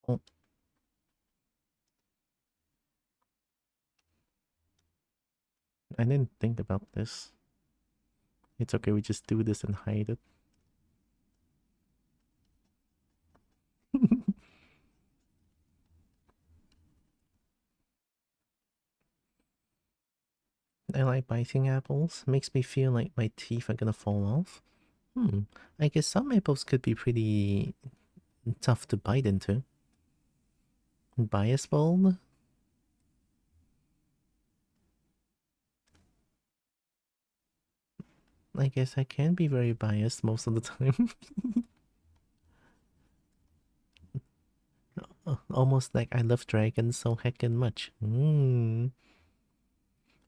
Oh, I didn't think about this. It's okay, we just do this and hide it. I like biting apples. Makes me feel like my teeth are gonna fall off. I guess some apples could be pretty tough to bite into. Bias bulb? I guess I can be very biased most of the time. Almost like I love dragons so heckin' much.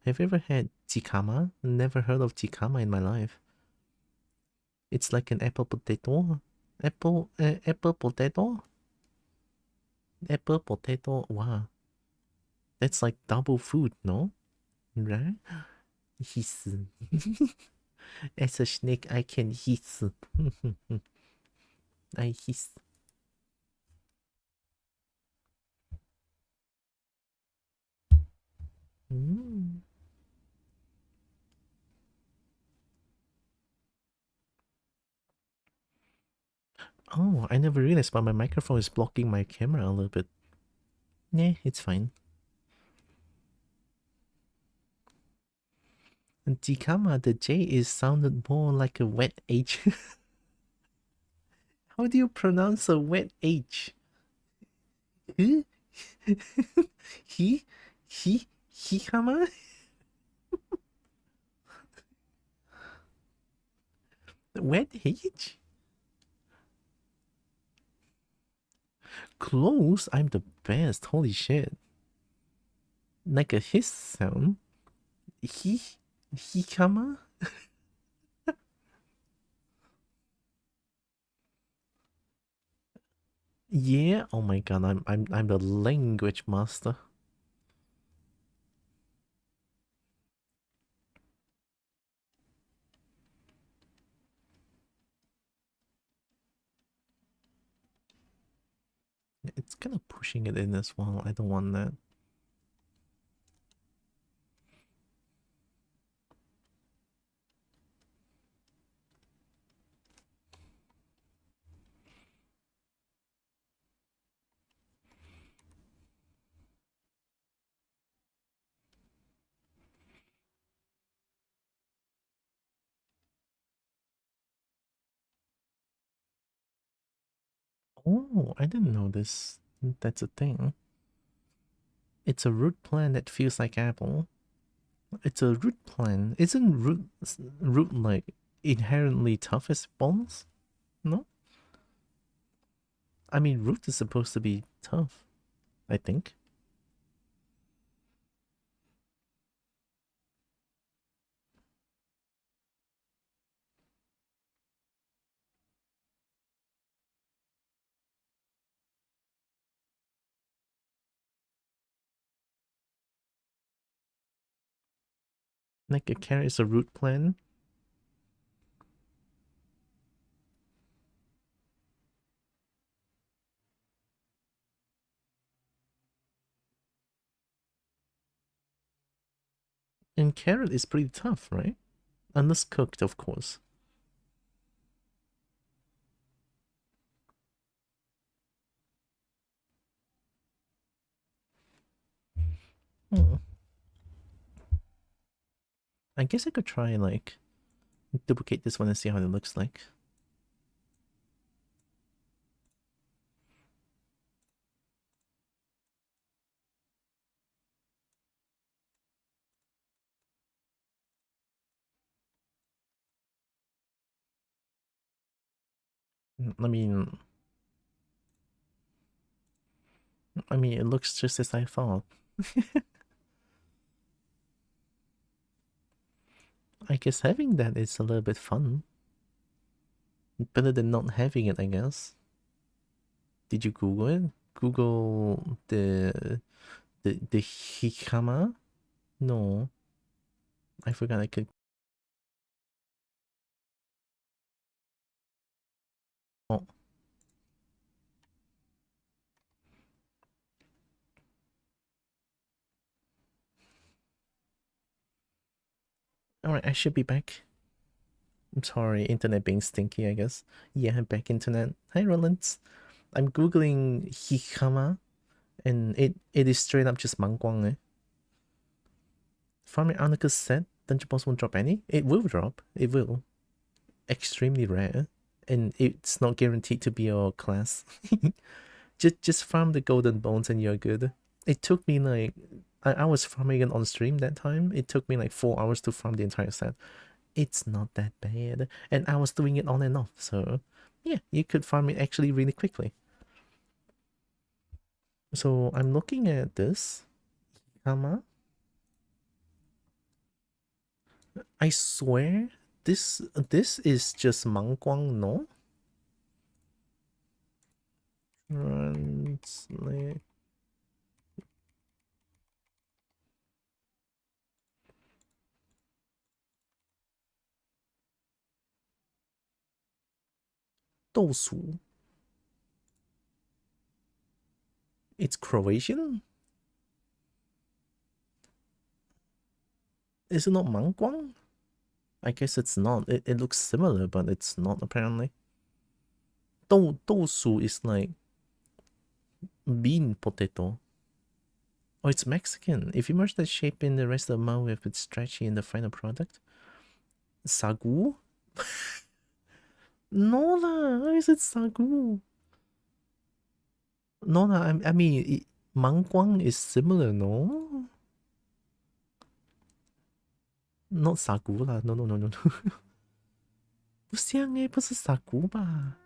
Have you ever had jikama? Never heard of jikama in my life. It's like an apple potato. Apple potato? Apple potato. Wow. That's like double food, no? Right? Hiss. As a snake, I can hiss. I hiss. Mm. Oh, I never realized, but my microphone is blocking my camera a little bit. Nah, it's fine. And jikama, the J is sounded more like a wet H. How do you pronounce a wet H? Huh? He? Hikama? Wet H? Close? I'm the best. Holy shit. Like a hiss sound. Hikama? Yeah. Oh my god, I'm the language master. It's kind of pushing it in as well. I don't want that. Oh, I didn't know this. That's a thing. It's a root plant that feels like apple. It's a root plant. Isn't root like inherently tough as bones? No? I mean, root is supposed to be tough, I think. Like a carrot is a root plant. And carrot is pretty tough, right? Unless cooked, of course. Hmm. I guess I could try like duplicate this one and see how it looks like. I mean, it looks just as I thought. I guess having that is a little bit fun. Better than not having it, I guess. Did you Google it? Google the hikama? No, I forgot I could. Oh, all right. I should be back. I'm sorry, internet being stinky. I guess. Yeah, I'm back. Internet. Hi, Rollins. I'm googling hikama, and it is straight up just mangguang. Farming Arnicus said, Dungeon Boss won't drop any. It will drop. It will. Extremely rare, and it's not guaranteed to be your class. just farm the golden bones and you're good. It took me like I was farming it on stream that time. It took me like 4 hours to farm the entire set. It's not that bad, and I was doing it on and off. So yeah, you could farm it actually really quickly. So I'm looking at this. Hikama. I swear, this is just mangguang, no? Translate. 豆薯. It's Croatian? Is it not mangguang? I guess it's not. It looks similar, but it's not apparently. 豆薯 is like bean potato. Oh, it's Mexican. If you merge the shape in the rest of the mouth, if it's stretchy in the final product. Sagu? No lah, how is it sagu? No lah, I mean, mangguang is similar, no? Not sagu lah, no no no no no. 不像诶，不是 sagu 吧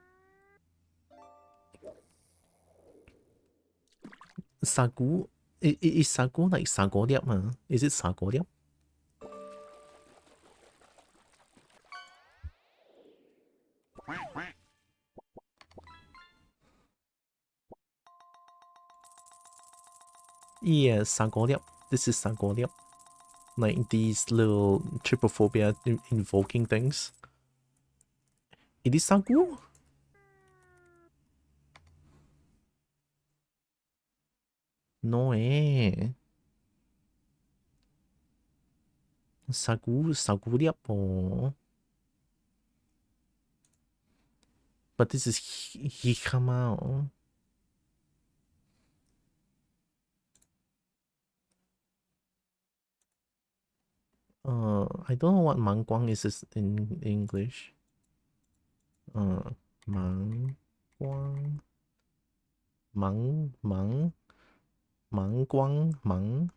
？sagu is sagu like sago liap Is it sago liap? Yeah, sago liap. This is sago liap. Like these little trypophobia invoking things. It is sagu? No eh. Sagu liap oh. But this is hikama oh. I don't know what mangguang is in English. Mangguang, mangguang, mangguang,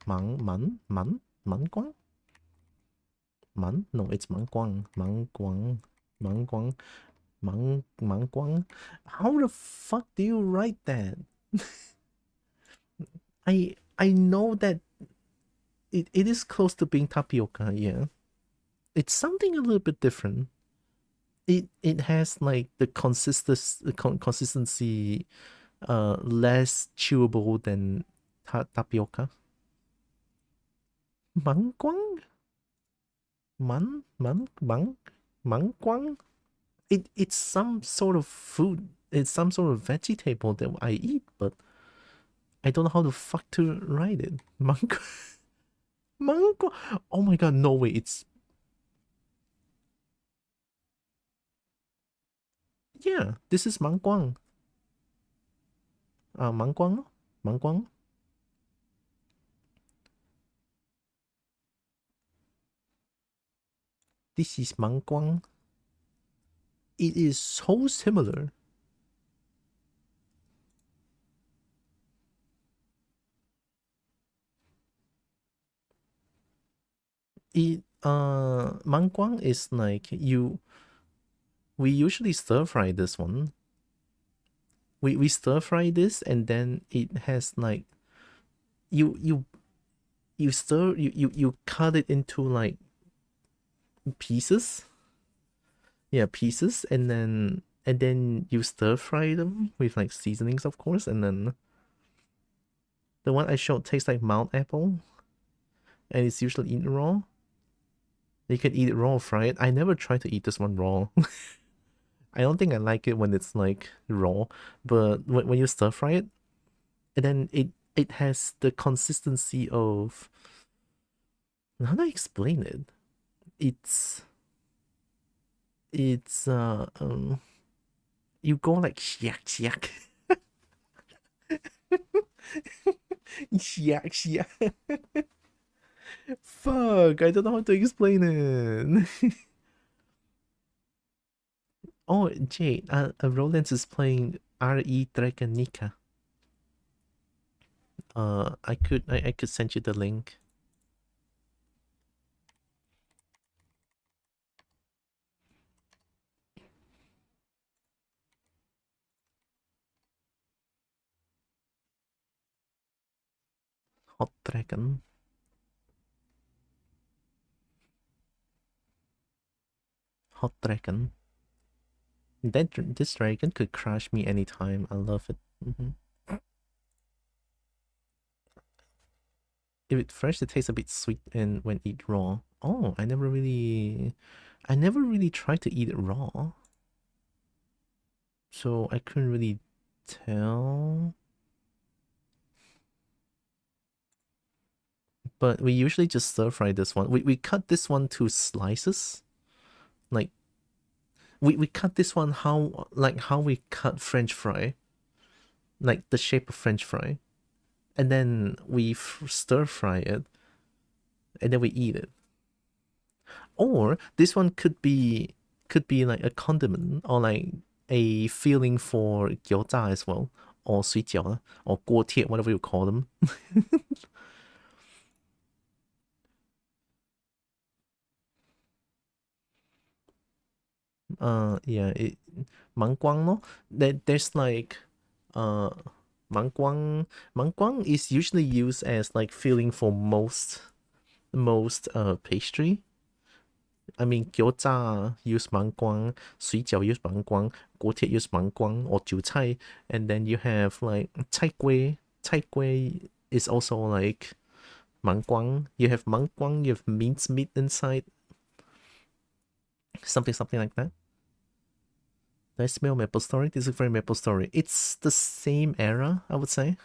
no, it's mangguang. How the fuck do you write that? I know that it is close to being tapioca, yeah. It's something a little bit different. It has like the consistency less chewable than tapioca. Mangguang? Mangguang? It's some sort of food. It's some sort of vegetable that I eat, but I don't know how the fuck to write it. Mangguang? Oh my god, no way, it's... Yeah, this is mangguang. Mangguang? Mangguang? This is mangguang. It is so similar. Mangguang is like we usually stir fry this one. We stir fry this and then it has like you stir you cut it into like pieces. Yeah, pieces, and then you stir fry them with like seasonings, of course, and then the one I showed tastes like Mount Apple, and it's usually eaten raw. You can eat it raw or fry it. I never tried to eat this one raw. I don't think I like it when it's like raw, but when you stir fry it, and then it has the consistency of... How do I explain it? It's you go like yak yak. Yak yak. Fuck, I don't know how to explain it. Oh, Jade, Rollins is playing RE Draganica. I could send you the link. Hot Dragon. hot dragon. This dragon could crush me anytime. I love it. If it fresh, it tastes a bit sweet, and when eat raw. Oh, I never really tried to eat it raw, so I couldn't really tell. But we usually just stir fry this one. We cut this one to slices, like we cut this one how we cut French fry, like the shape of French fry, and then we stir fry it, and then we eat it. Or this one could be like a condiment or like a filling for gyoza as well, or 水饺 or 锅贴, whatever you call them. Yeah, mangguang, no? There's like uh mangguang is usually used as like filling for most pastry. I mean, gyoza use 芒光, 水饺 use 芒光, 锅贴 use 芒光 or 韭菜, and then you have like 菜龟. 菜龟 is also like 芒光. You have 芒光, you have minced meat inside, something like that. Do I smell Maple Story? This is very Maple Story. It's the same era, I would say.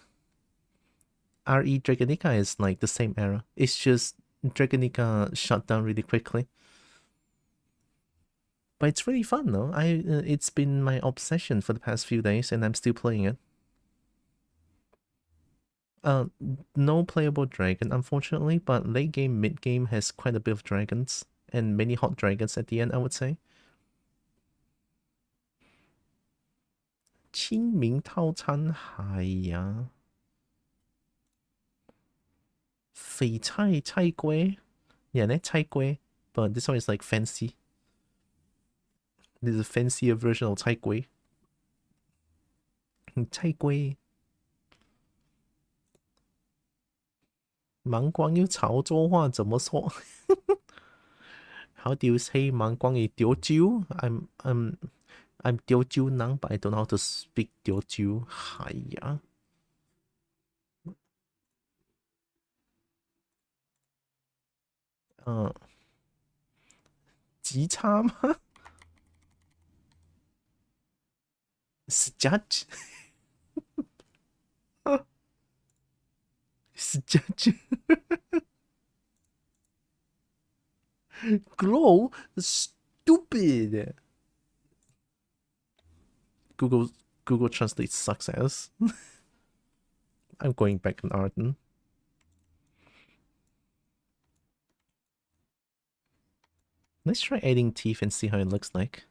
RE Draganica is like the same era. It's just Draganica shut down really quickly. But it's really fun though. It's been my obsession for the past few days, and I'm still playing it. Uh, no playable dragon, unfortunately, but late game, mid game has quite a bit of dragons, and many hot dragons at the end, I would say. 清明套餐海呀，翡菜龟, yeah, that 菜龟, but this one is like fancy. This is a fancier version of 菜龟. 菜龟 芒光要潮州话怎么说 How do you say 芒光 is Teochew? I'm Teochew Nang, but I don't know how to speak Teochew. 哎呀，极差吗？Judge judge glow stupid. Google Google Translate sucks ass. I'm going back on Arden. Let's try adding teeth and see how it looks like.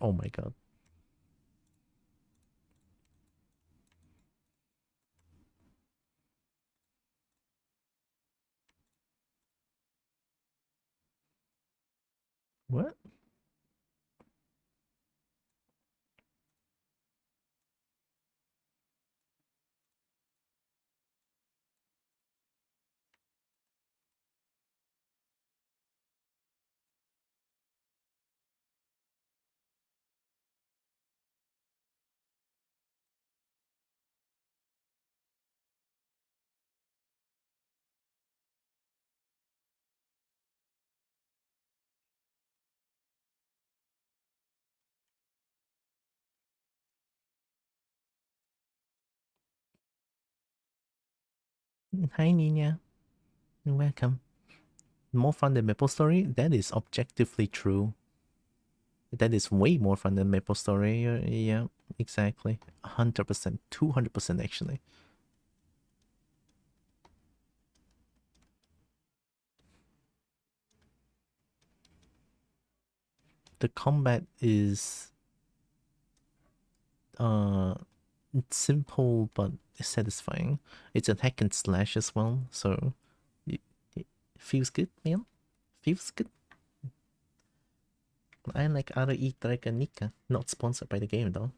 Oh my god. What? Hi Nina. Welcome. More fun than Maple Story? That is objectively true. That is way more fun than Maple Story. Yeah, exactly. 100%, 200% actually. The combat is simple but satisfying. It's a hack and slash as well, so it feels good, man. Feels good. I like RE Draganica. Not sponsored by the game though.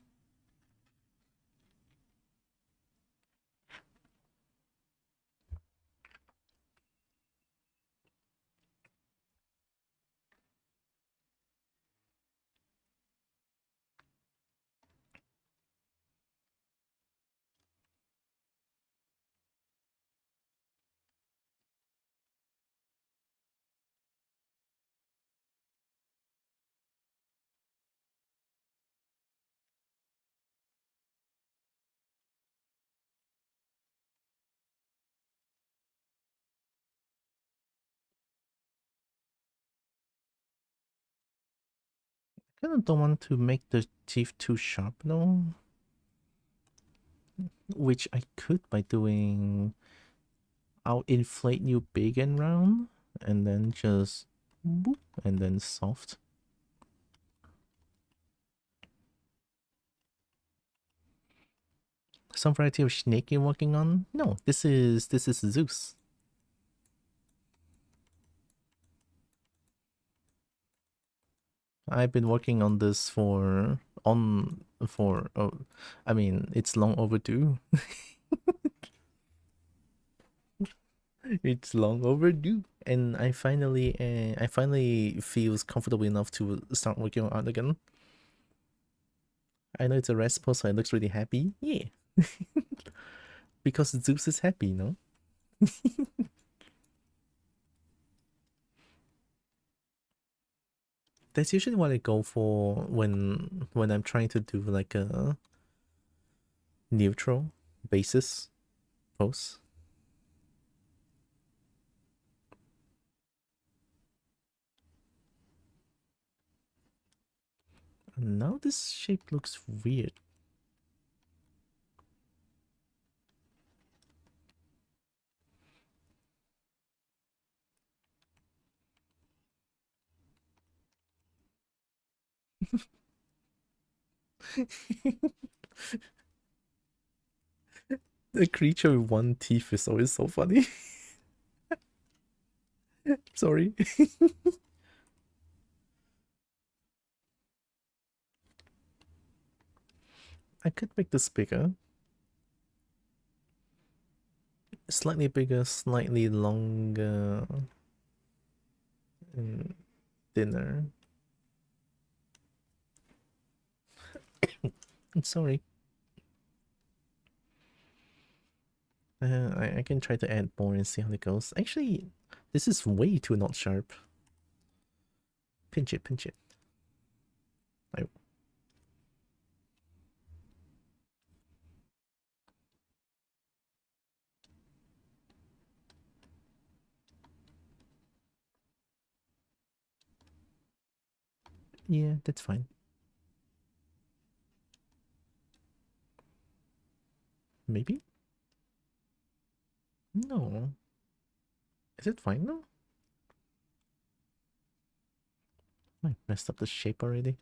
kind of don't want to make the teeth too sharp though. Which I could by doing... I'll inflate you big and round, and then just... boop, and then soft. Some variety of Snek you're working on? No, this is Zeus. I've been working on this for oh, I mean, it's long overdue. It's long overdue, and I finally feels comfortable enough to start working on art again. I know it's a rest pose, so it looks really happy. Yeah, because Zeus is happy, no? That's usually what I go for when I'm trying to do like a neutral basis pose. Now this shape looks weird. The creature with one teeth is always so funny. Sorry. I could make this bigger. Slightly bigger, slightly longer, and thinner. I'm sorry. I can try to add more and see how it goes. Actually, this is way too not sharp. Pinch it, pinch it. I... Yeah, that's fine. Maybe? No. Is it fine now? I messed up the shape already.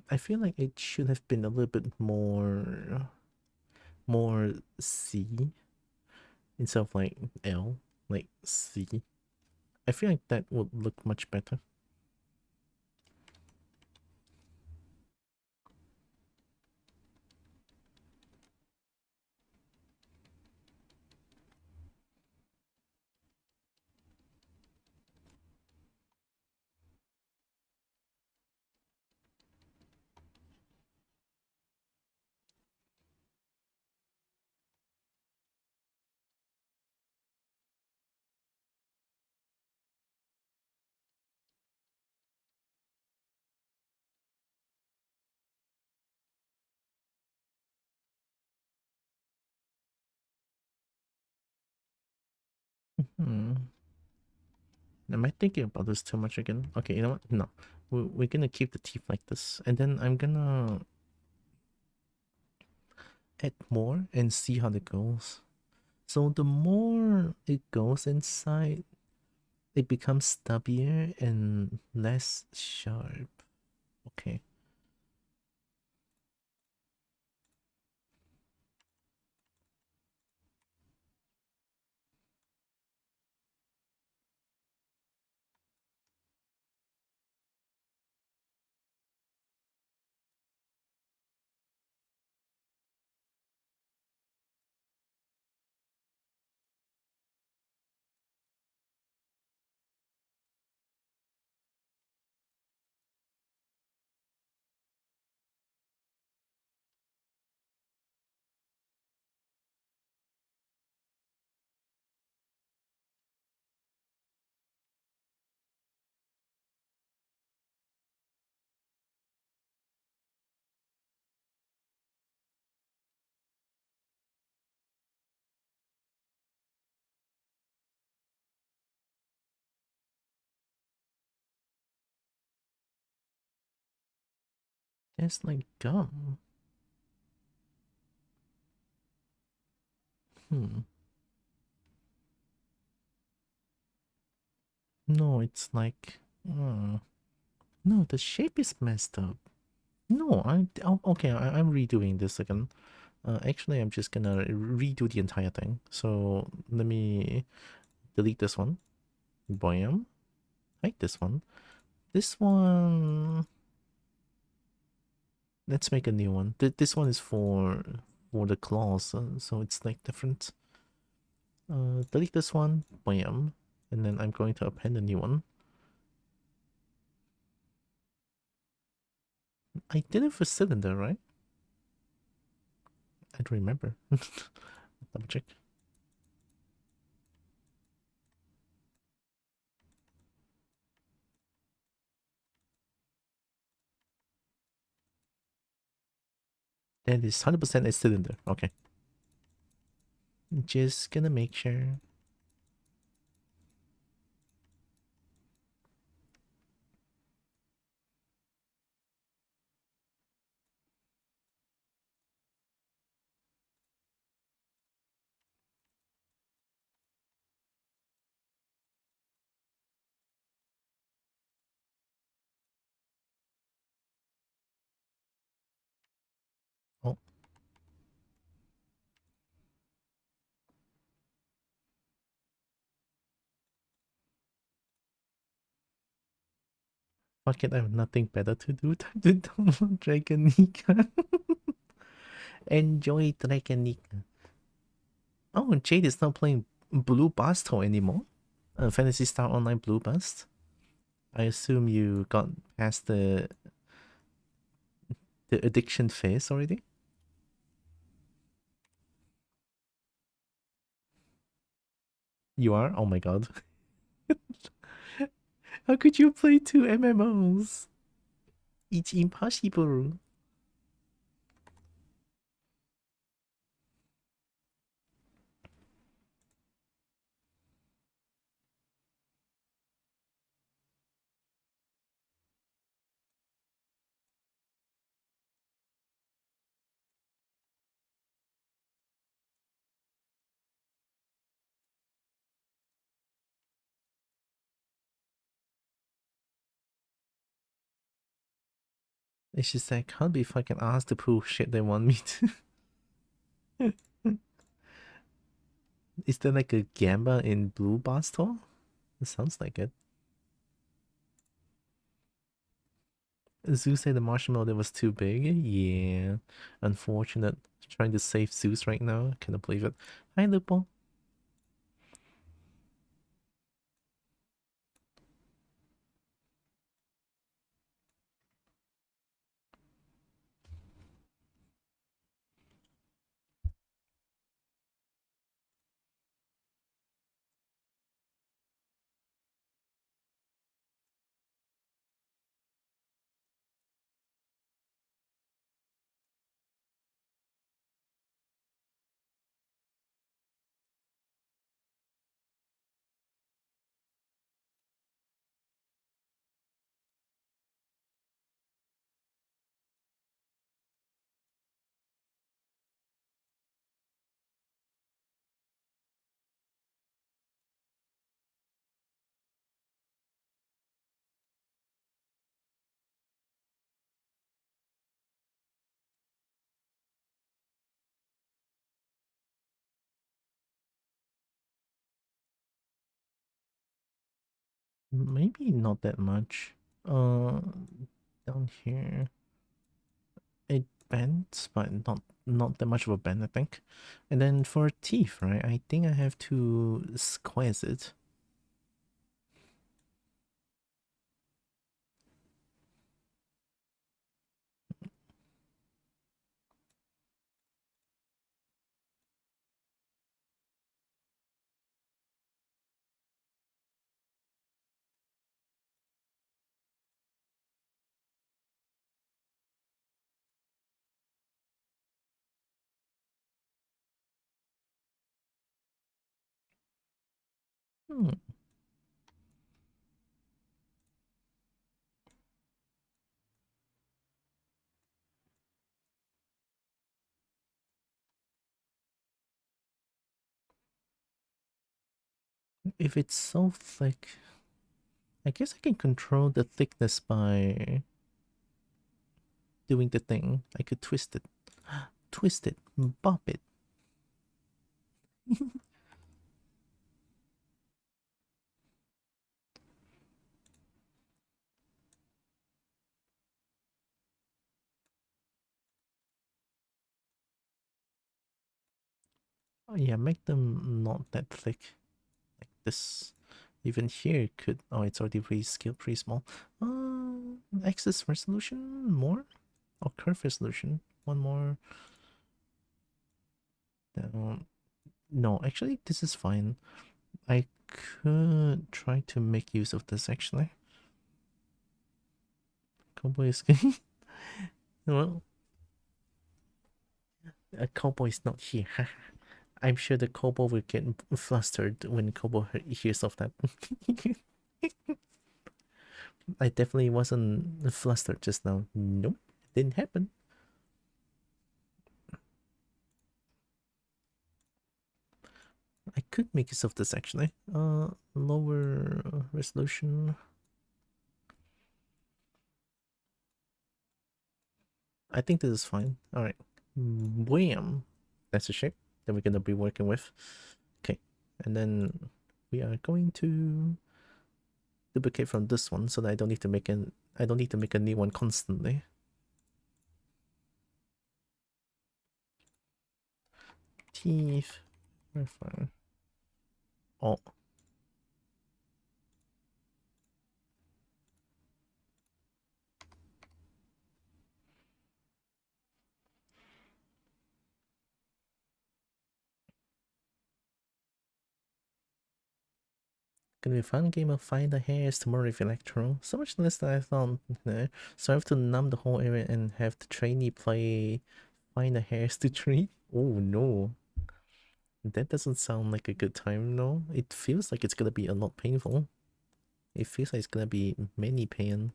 I feel like it should have been a little bit more C instead of like L, like C. I feel like that would look much better. Hmm. Am I thinking about this too much again? Okay, you know what? No. We're gonna keep the teeth like this. And then I'm gonna add more and see how it goes. So the more it goes inside, it becomes stubbier and less sharp. Okay. Tastes like gum. Hmm. No, it's like... no, the shape is messed up. No, okay, I'm redoing this again. Actually, I'm just gonna redo the entire thing. So let me delete this one. Bam. Hide this one. This one... Let's make a new one. This one is for the claws, so it's like different. Delete this one. Bam. And then I'm going to append a new one. I did it for cylinder, right? I don't remember. Double check. That is 100% a cylinder. Okay. Just gonna make sure. Oh, fuck it. I have nothing better to do. Time to download Dragonica. Enjoy Dragonica. Oh, Jade is not playing Blue Basto anymore. Fantasy Star Online Blue Bust. I assume you got past the addiction phase already. You are? Oh my god. How could you play two MMOs? It's impossible. It's just I can't be fucking asked to pull shit they want me to. Is there like a Gamba in Blue Boston? It sounds like it. Zeus said the marshmallow that was too big. Yeah. Unfortunate. Trying to save Zeus right now. Cannot believe it. Hi, Lupo. Maybe not that much. Uh, Down here. It bends, but not that much of a bend, I think. And then for teeth, right? I think I have to squeeze it. Hmm. If it's so thick, I guess I can control the thickness by doing the thing. I could twist it, bop it. Oh yeah, make them not that thick. Like this. Even here could, oh, it's already scaled pretty small. Axis resolution more? Or curve resolution? One more. Down. No, actually, this is fine. I could try to make use of this actually. Cowboy is well, a cowboy is not here. I'm sure the cowboy will get flustered when cowboy hears of that. I definitely wasn't flustered just now. Nope, it didn't happen. I could make use of this actually. Lower resolution. I think this is fine. All right. Wham. That's the shape that we're gonna be working with. Okay, and then we are going to duplicate from this one so that I don't need to make a new one constantly. Teeth. Very fine. Oh, gonna be a fun game of find the hairs tomorrow with Electro. So much less than I thought. So I have to numb the whole area and have the trainee play find the hairs to treat. Oh no. That doesn't sound like a good time, no. It feels like it's gonna be a lot painful. It feels like it's gonna be many pain.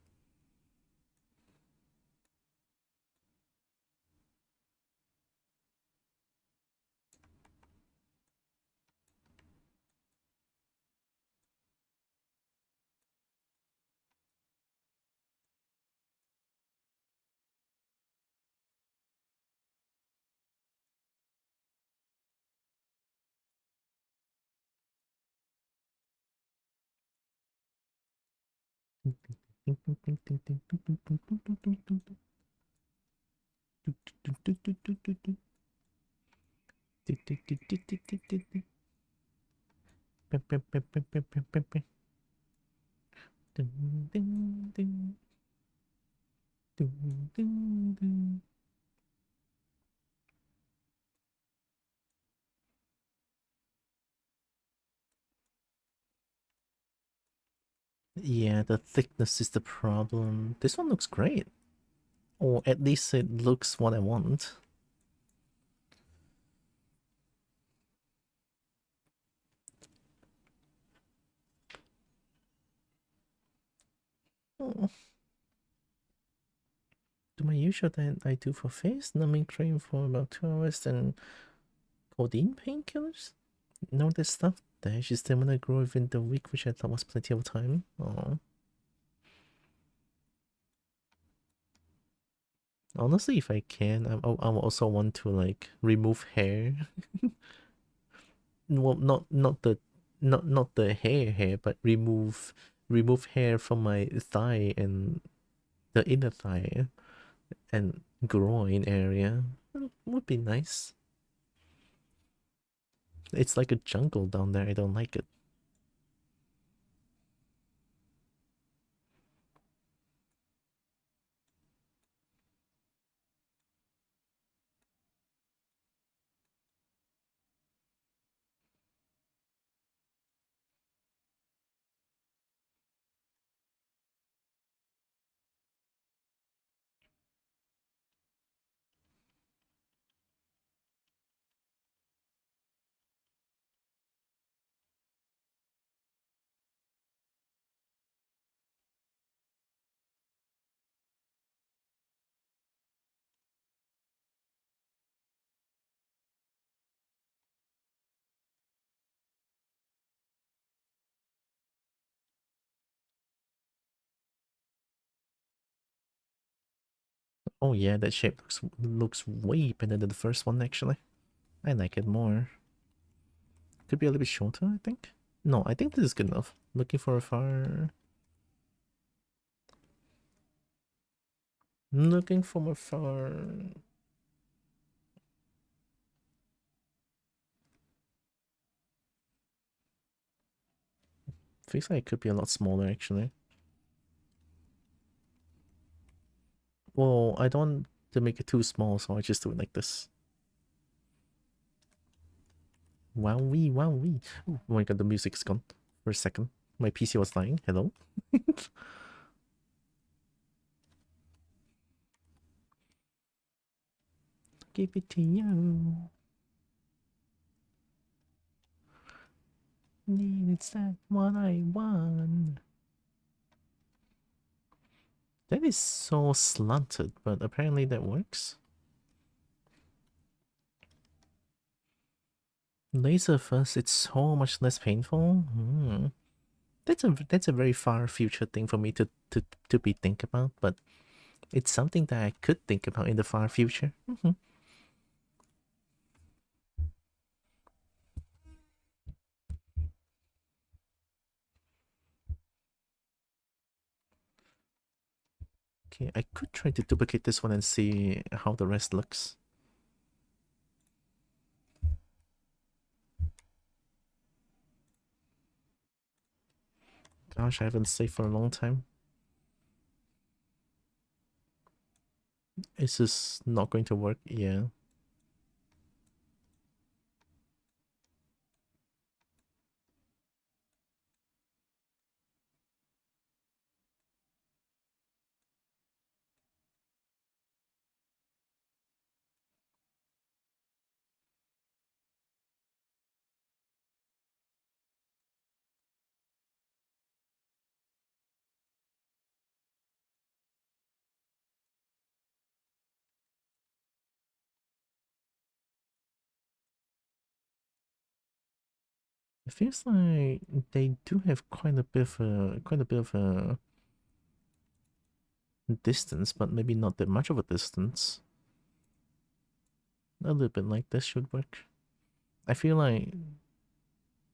Yeah, the thickness is the problem. This one looks great. Or at least it looks what I want. Oh, do my usual that I do for face, numbing cream for about 2 hours, then codeine painkillers? No, this stuff there. She's still gonna grow within the week, which I thought was plenty of time. Oh. Honestly, if I can, I also want to like remove hair. Well, not the hair, but remove hair from my thigh and the inner thigh and groin area. Would be nice. It's like a jungle down there. I don't like it. Oh yeah, that shape looks way better than the first one actually. I like it more. Could be a little bit shorter, I think. No, I think this is good enough. Looking for a far. Looking for a far. Feels like it could be a lot smaller actually. Well, I don't want to make it too small, so I just do it like this. Wowee, wowee. Oh my god, the music's gone for a second. My PC was dying. Hello? Give it to you. It's that what I want. That is so slanted, but apparently that works. Laser first, it's so much less painful. That's a very far future thing for me to be think about, but it's something that I could think about in the far future. Okay, I could try to duplicate this one and see how the rest looks. Gosh, I haven't saved for a long time. Is this not going to work? Yeah. It feels like they do have quite a bit of a distance, but maybe not that much of a distance. A little bit like this should work. I feel like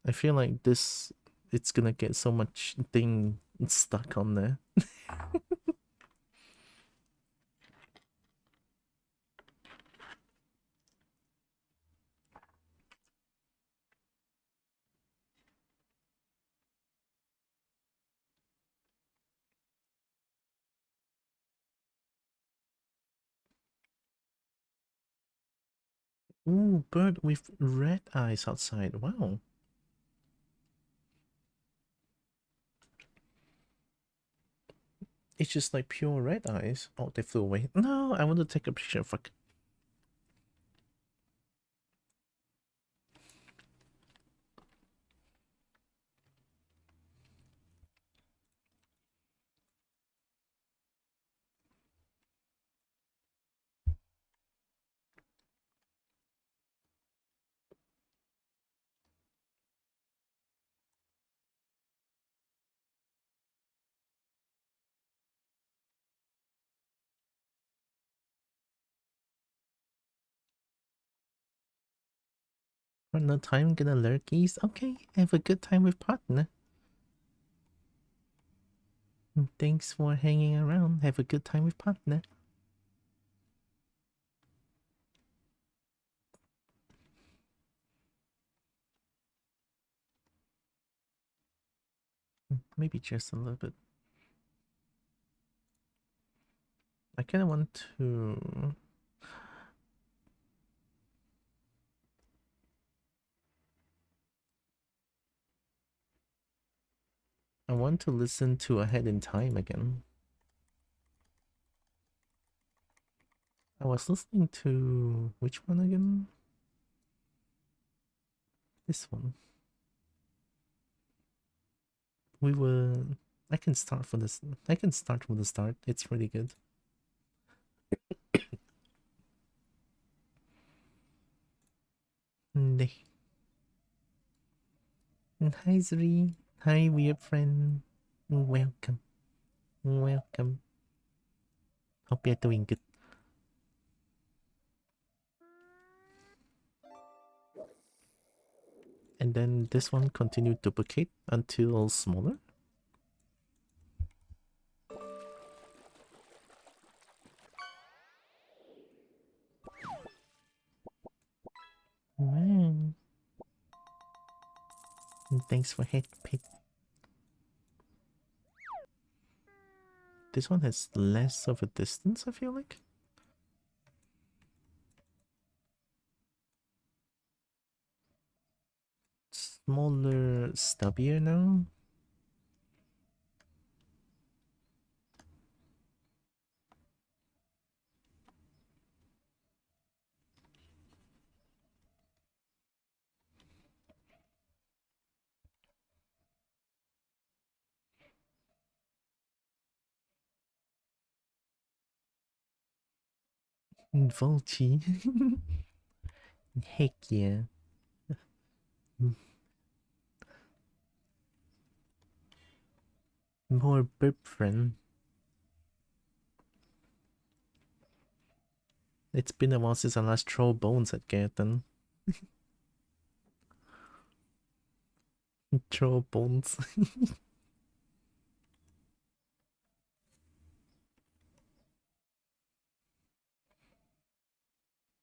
I feel like this it's gonna get so much thing stuck on there. Ooh, bird with red eyes outside. Wow. It's just like pure red eyes. Oh, they flew away. No, I want to take a picture. Fuck. Run the time, gonna lurkies. Okay, have a good time with partner. Thanks for hanging around. Have a good time with partner. Maybe just a little bit. I kind of want to. I want to listen to Ahead in Time again. I was listening to which one again? This one. We were. I can start from this. I can start from the start. It's really good. Nay. Hi Zuri. Hi weird friend. Welcome. Welcome. Hope you're doing good. And then this one continue duplicate until smaller. Man. And thanks for head pick. This one has less of a distance, I feel like. Smaller, stubbier now. Volchi. Heck yeah. More burp friend. It's been a while since I last throw bones at Gaten. Throw bones.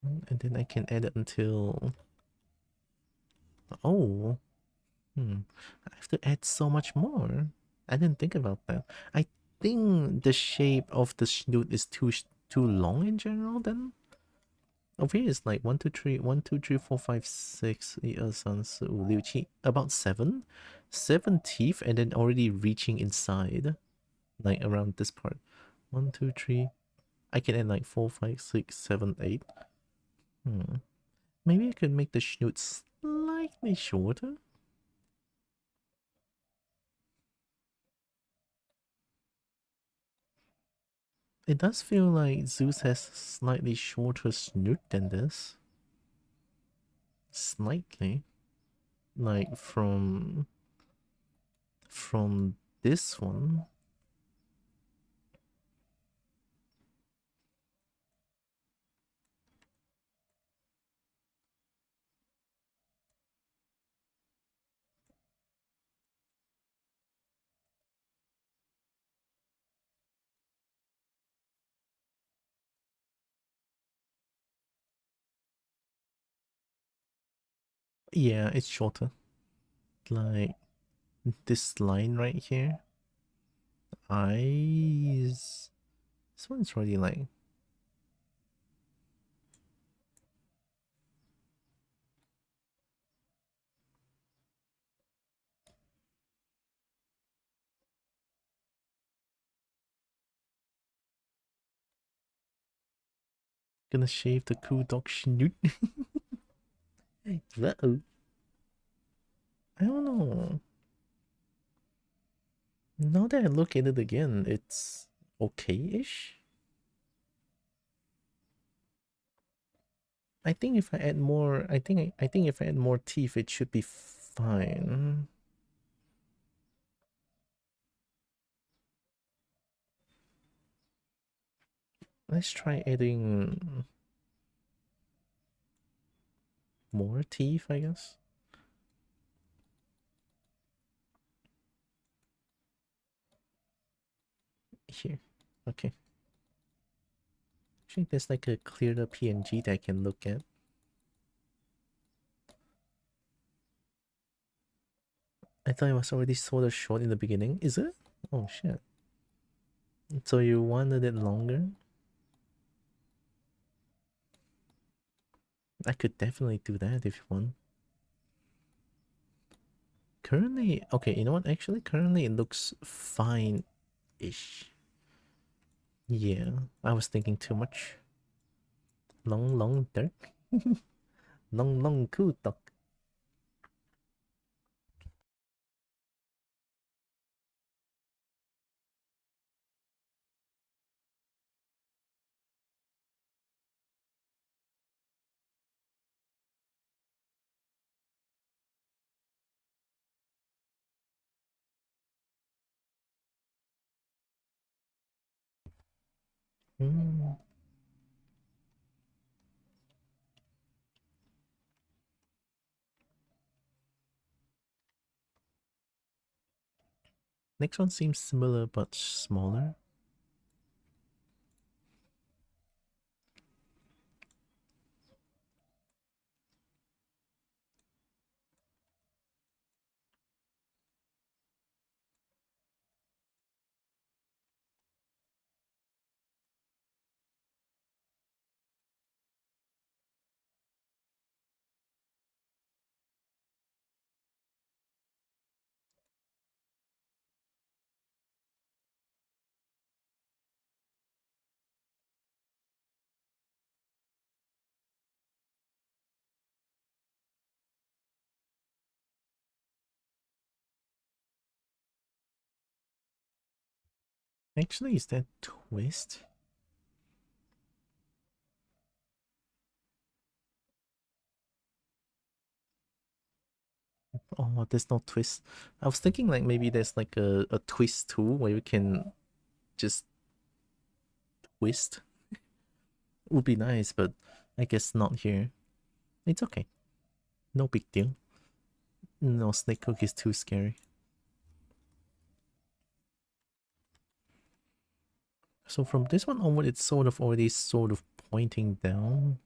And then I can add it until... Oh. I have to add so much more. I didn't think about that. I think the shape of the snoot is too long in general then. Over here is like 1, 2, 3, 1, 2, 3, 4, 5, 6, 1, 2, 3, 4, 5, 6, about 7. 7 teeth and then already reaching inside. Like around this part. 1, 2, 3. I can add like 4, 5, 6, 7, 8. Maybe I could make the snoot slightly shorter. It does feel like Zeus has slightly shorter snoot than this. Slightly. Like from this one. Yeah, it's shorter. Like this line right here. Eyes. This one's already like... Gonna shave the cool dog snoot. Uh-oh. I don't know. Now that I look at it again, it's okay-ish. I think if I add more, I think if I add more teeth, it should be fine. Let's try adding more teeth, I guess. Here. Okay. I think there's like a cleared up PNG that I can look at. I thought it was already sort of short in the beginning. Is it? Oh shit. So you wanted it longer? I could definitely do that if you want. Currently, okay, you know what? Actually, currently it looks fine-ish. Yeah, I was thinking too much. Long, long dark. Long, long cool talk. Mm. Next one seems similar but smaller. Actually, is that twist? Oh, there's no twist. I was thinking like maybe there's like a twist tool where you can just twist. Would be nice, but I guess not here. It's okay. No big deal. No, snake cookie is too scary. So from this one onward, it's sort of already sort of pointing down.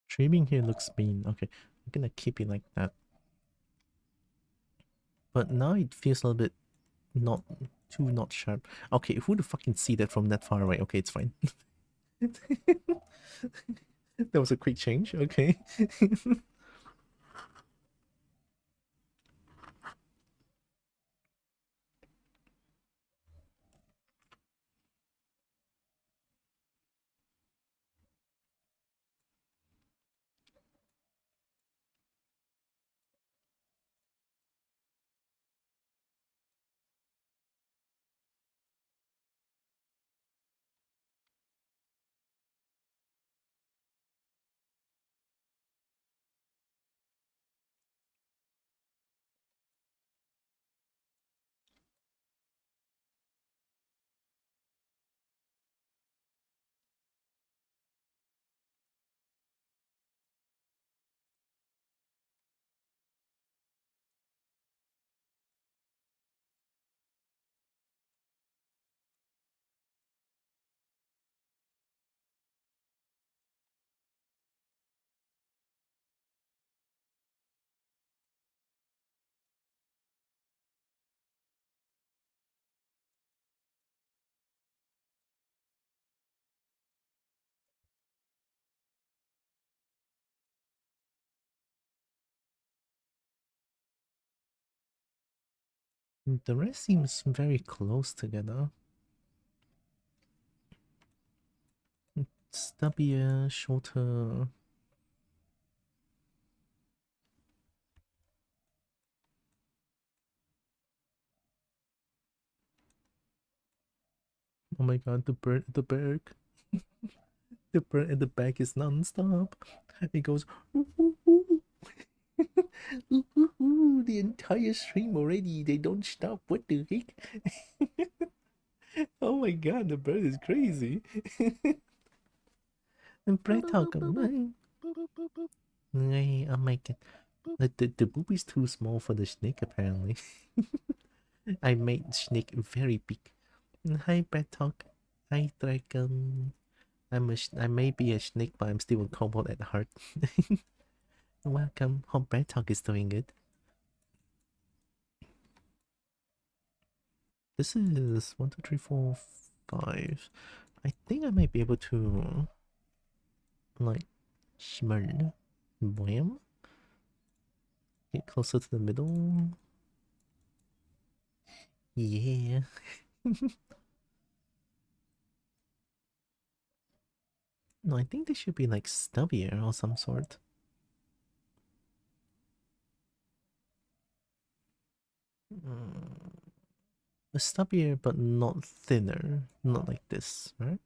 Trimming here looks mean. Okay, I'm gonna keep it like that. But now it feels a little bit not not sharp. Okay, who the fucking see that from that far away? Okay, it's fine. That was a quick change. Okay. The rest seems very close together. Stubbier, shorter. Oh my god, the bird at the back. The bird at the back is non-stop. It goes ooh, ooh, ooh. Ooh, ooh, ooh, the entire stream already. They don't stop. What the heck? Oh my god, the bird is crazy. And Bright Talk. Oh my god. The boob is too small for the snake apparently. I made snake very big. Hi Bright Talk. Hi Dragon. I may be a snake, but I'm still a kobold at heart. Welcome. Hope Bright Talk is doing good. This is 1, 2, 3, 4, 5. I think I might be able to like smell. Blam. Get closer to the middle. Yeah. No, I think they should be like stubbier or some sort. Mm, stubbier, but not thinner. Not like this, right?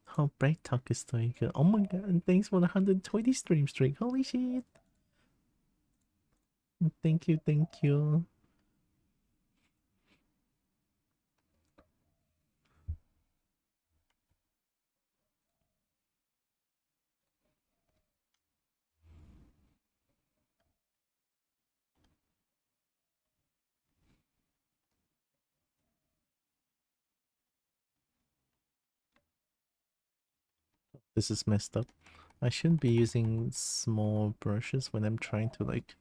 How Break Talk is doing good. Oh my god, and thanks for the 120 stream streak. Holy shit. Thank you, thank you. This is messed up. I shouldn't be using small brushes when I'm trying to like...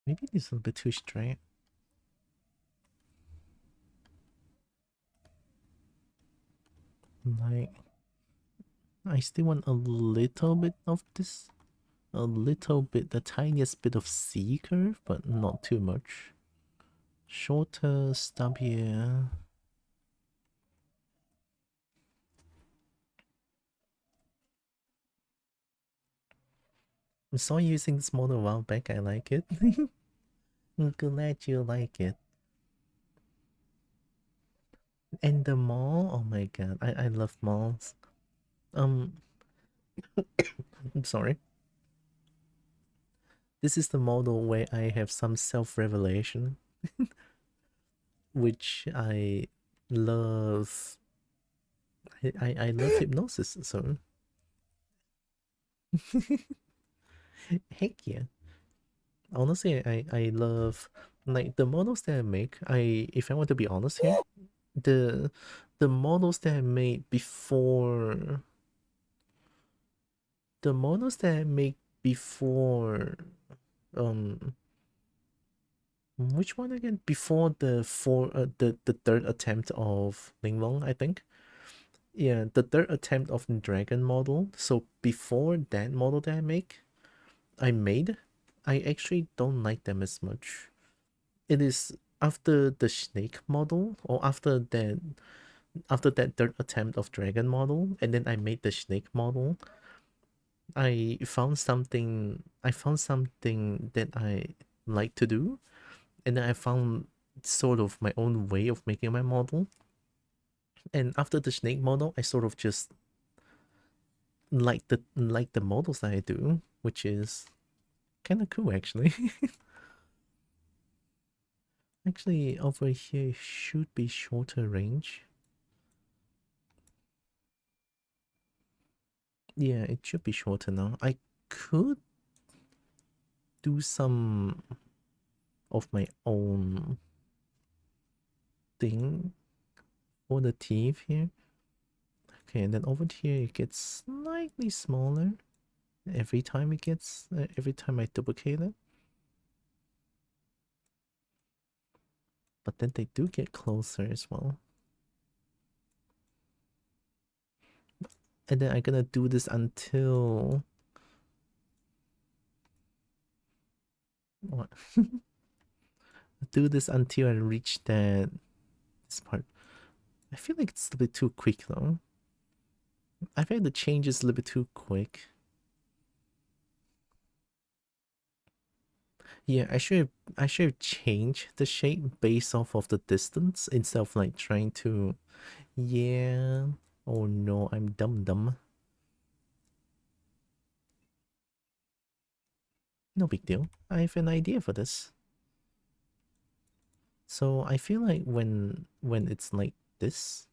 Maybe this is a little bit too straight. Like, I still want a little bit of this. A little bit, the tiniest bit of C curve, but not too much. Shorter, stubbier. I saw you using this model a while back. I like it. I'm glad you like it. And the mall, oh my god, I love malls. Um, I'm sorry. This is the model where I have some self-revelation, which I love. I love hypnosis, so heck yeah. Honestly, I love like the models that I make. If I want to be honest here, the the models that I made before the models that I make before um which one again? Before the third attempt of Linglong, I think. Yeah, the third attempt of the dragon model. So before that model that I made, I actually don't like them as much. It is after the snake model or after that third attempt of dragon model, and then I made the snake model. I found something that I like to do, and then I found sort of my own way of making my model. And after the snake model, I sort of just like the models that I do, which is kind of cool actually. Actually, over here should be shorter range. Yeah, it should be shorter now. I could do some of my own thing for the teeth here. Okay, and then over here it gets slightly smaller every time I duplicate it. But then they do get closer as well. And then I'm gonna do this until what? Do this until I reach this part. I feel like it's a bit too quick though. I feel like the change is a little bit too quick. Yeah, I should have changed the shape based off of the distance instead of like trying to. Yeah. Oh no, I'm dumb. No big deal. I have an idea for this. So I feel like when it's like this.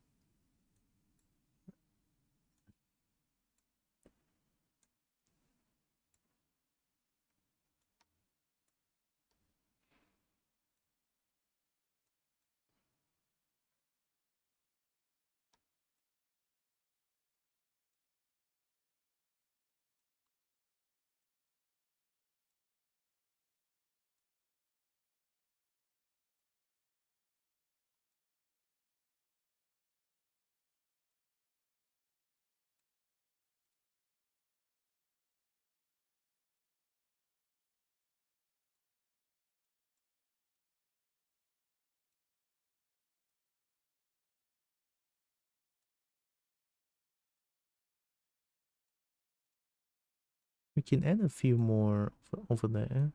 We can add a few more over there.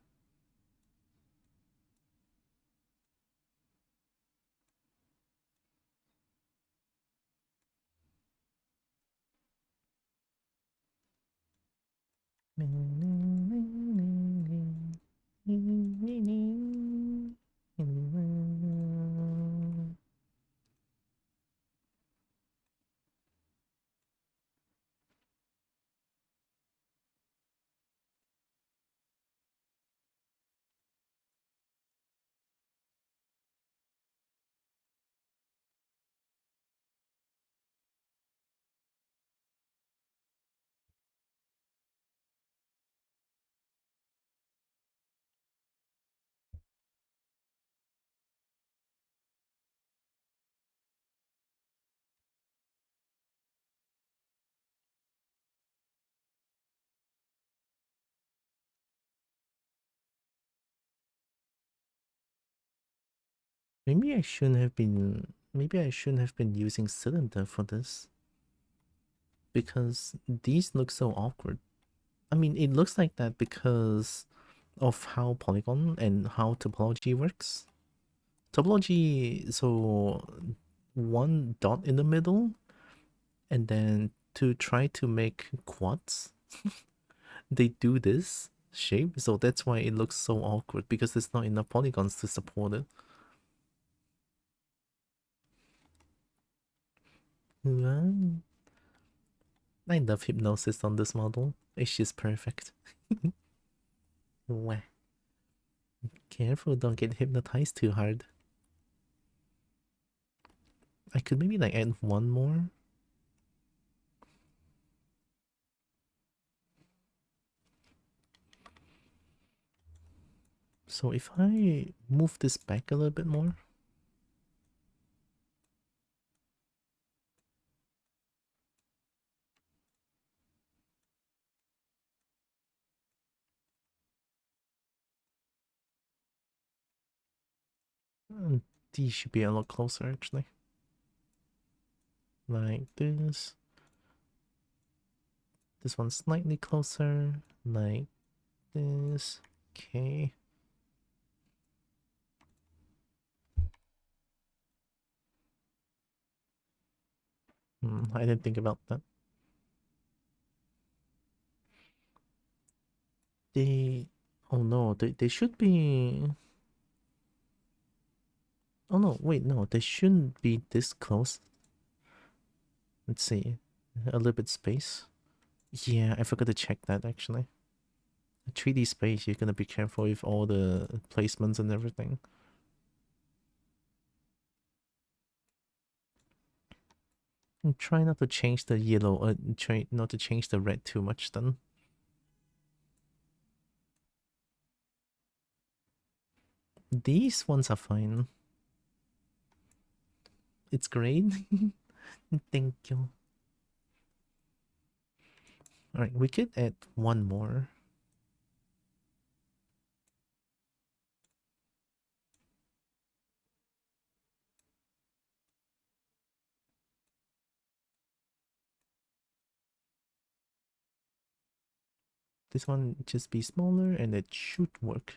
Maybe I shouldn't have been. Maybe I shouldn't have been using cylinder for this, because these look so awkward. I mean, it looks like that because of how polygon and how topology works. Topology, so one dot in the middle, and then to try to make quads, they do this shape. So that's why it looks so awkward, because there's not enough polygons to support it. Wow. I love hypnosis on this model. It's just perfect. Wah. Careful, don't get hypnotized too hard. I could maybe like add one more. So if I move this back a little bit more. These should be a lot closer actually. Like this. This one's slightly closer. Like this. Okay. I didn't think about that. They... Oh no, they should be... Oh no, wait, no, they shouldn't be this close. Let's see. A little bit space. Yeah, I forgot to check that actually. 3D space, you're gonna be careful with all the placements and everything. And try not to change the yellow, try not to change the red too much then. These ones are fine. It's great. Thank you. Alright, we could add one more. This one just be smaller and it should work.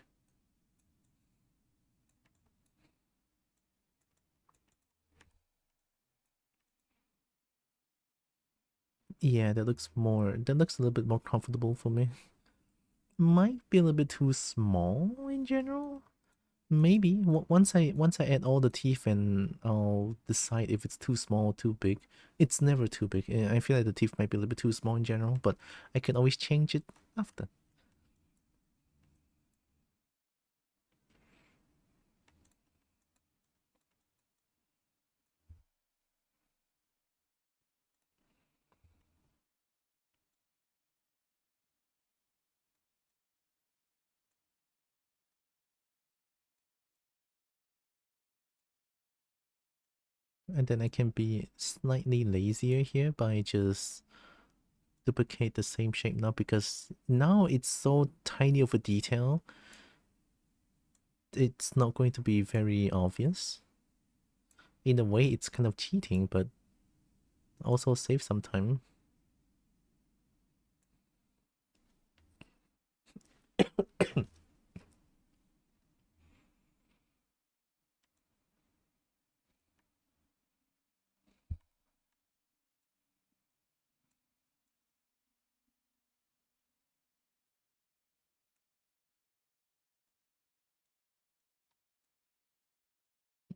Yeah, that looks a little bit more comfortable for me. Might be a little bit too small in general, Maybe once I add all the teeth and I'll decide if it's too small or too big. It's never too big. I feel like the teeth might be a little bit too small in general, but I can always change it after. And then I can be slightly lazier here by just duplicate the same shape now, because now it's so tiny of a detail. It's not going to be very obvious. In a way, it's kind of cheating, but also save some time.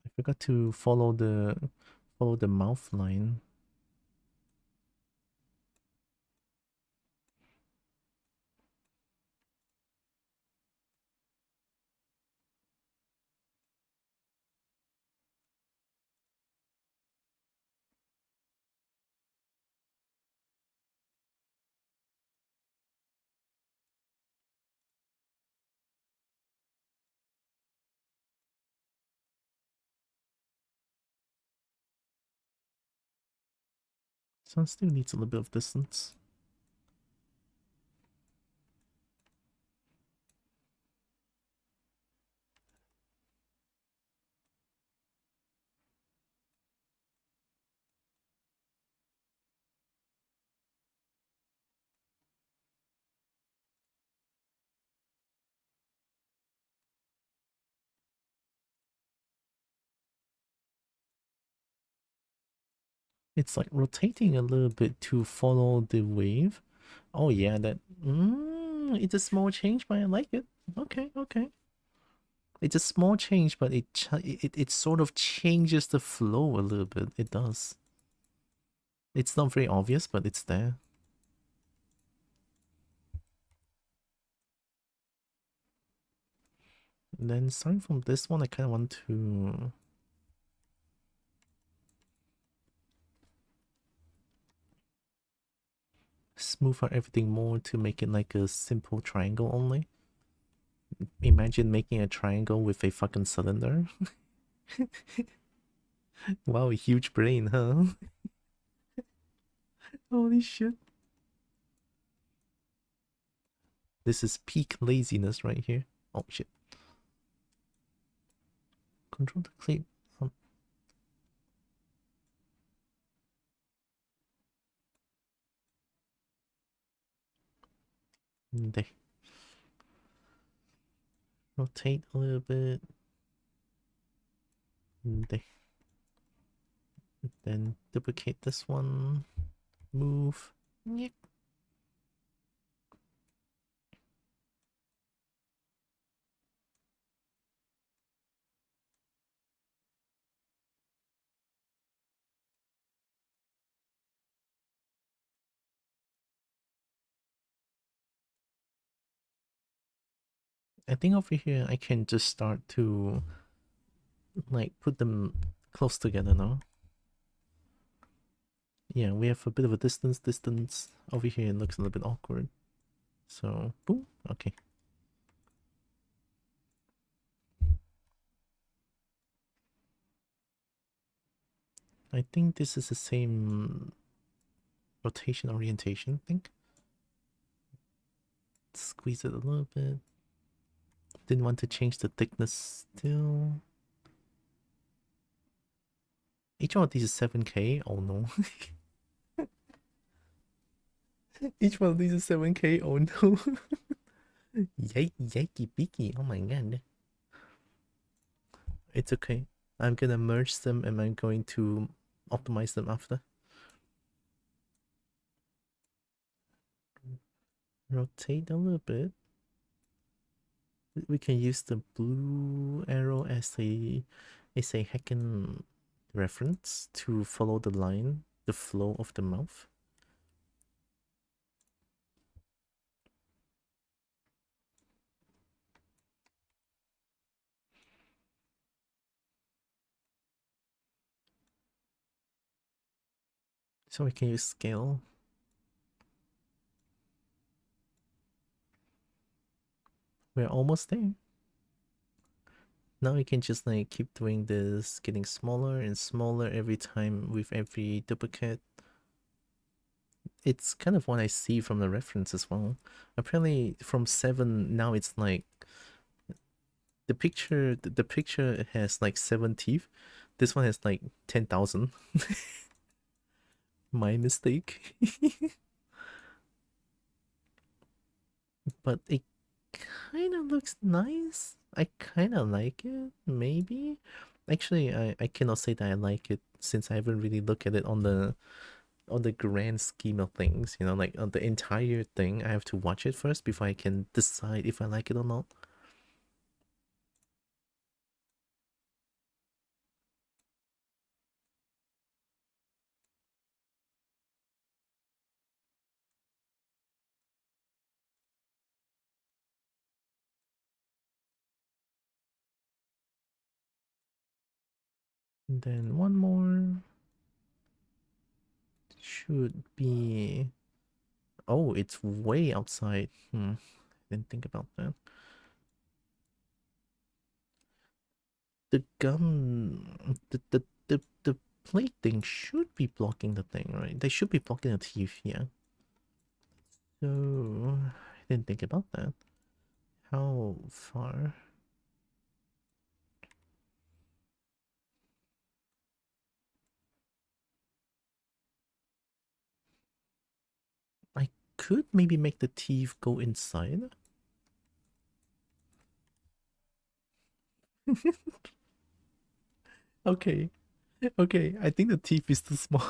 I forgot to follow the mouth line. So it still needs a little bit of distance. It's like rotating a little bit to follow the wave. Oh yeah, that. It's a small change, but I like it. Okay, okay. It's a small change, but it sort of changes the flow a little bit. It does. It's not very obvious, but it's there. And then starting from this one, I kind of want to smooth out everything more to make it like a simple triangle only. Imagine making a triangle with a fucking cylinder. Wow, huge brain, huh? Holy shit. This is peak laziness right here. Oh shit. Control the clip. There. Rotate a little bit. There. Then duplicate this one. Move. Yep. I think over here I can just start to like put them close together now. Yeah, we have a bit of a distance. Over here it looks a little bit awkward. So, boom. Okay. I think this is the same rotation orientation, I think. Squeeze it a little bit. Didn't want to change the thickness still. Each one of these is 7K. Oh no. Each one of these is 7K. Oh no. Yikey beaky. Oh my god. It's okay. I'm gonna merge them and I'm going to optimize them after. Rotate a little bit. We can use the blue arrow as a heckin' reference to follow the line, the flow of the mouth. So we can use scale. We're almost there. Now we can just like keep doing this, getting smaller and smaller every time with every duplicate. It's kind of what I see from the reference as well. Apparently from 7 now it's like the picture has like 7 teeth. This one has like 10,000. My mistake. But it kind of looks nice. I kind of like it, maybe. Actually, I cannot say that I like it since I haven't really looked at it on the grand scheme of things. You know, like on the entire thing, I have to watch it first before I can decide if I like it or not. And then one more should be. Oh, it's way outside. Didn't think about that. The gum, the plate thing should be blocking the thing, right? They should be blocking the teeth, yeah. So I didn't think about that. How far? I could maybe make the teeth go inside. Okay. Okay, I think the teeth is too small.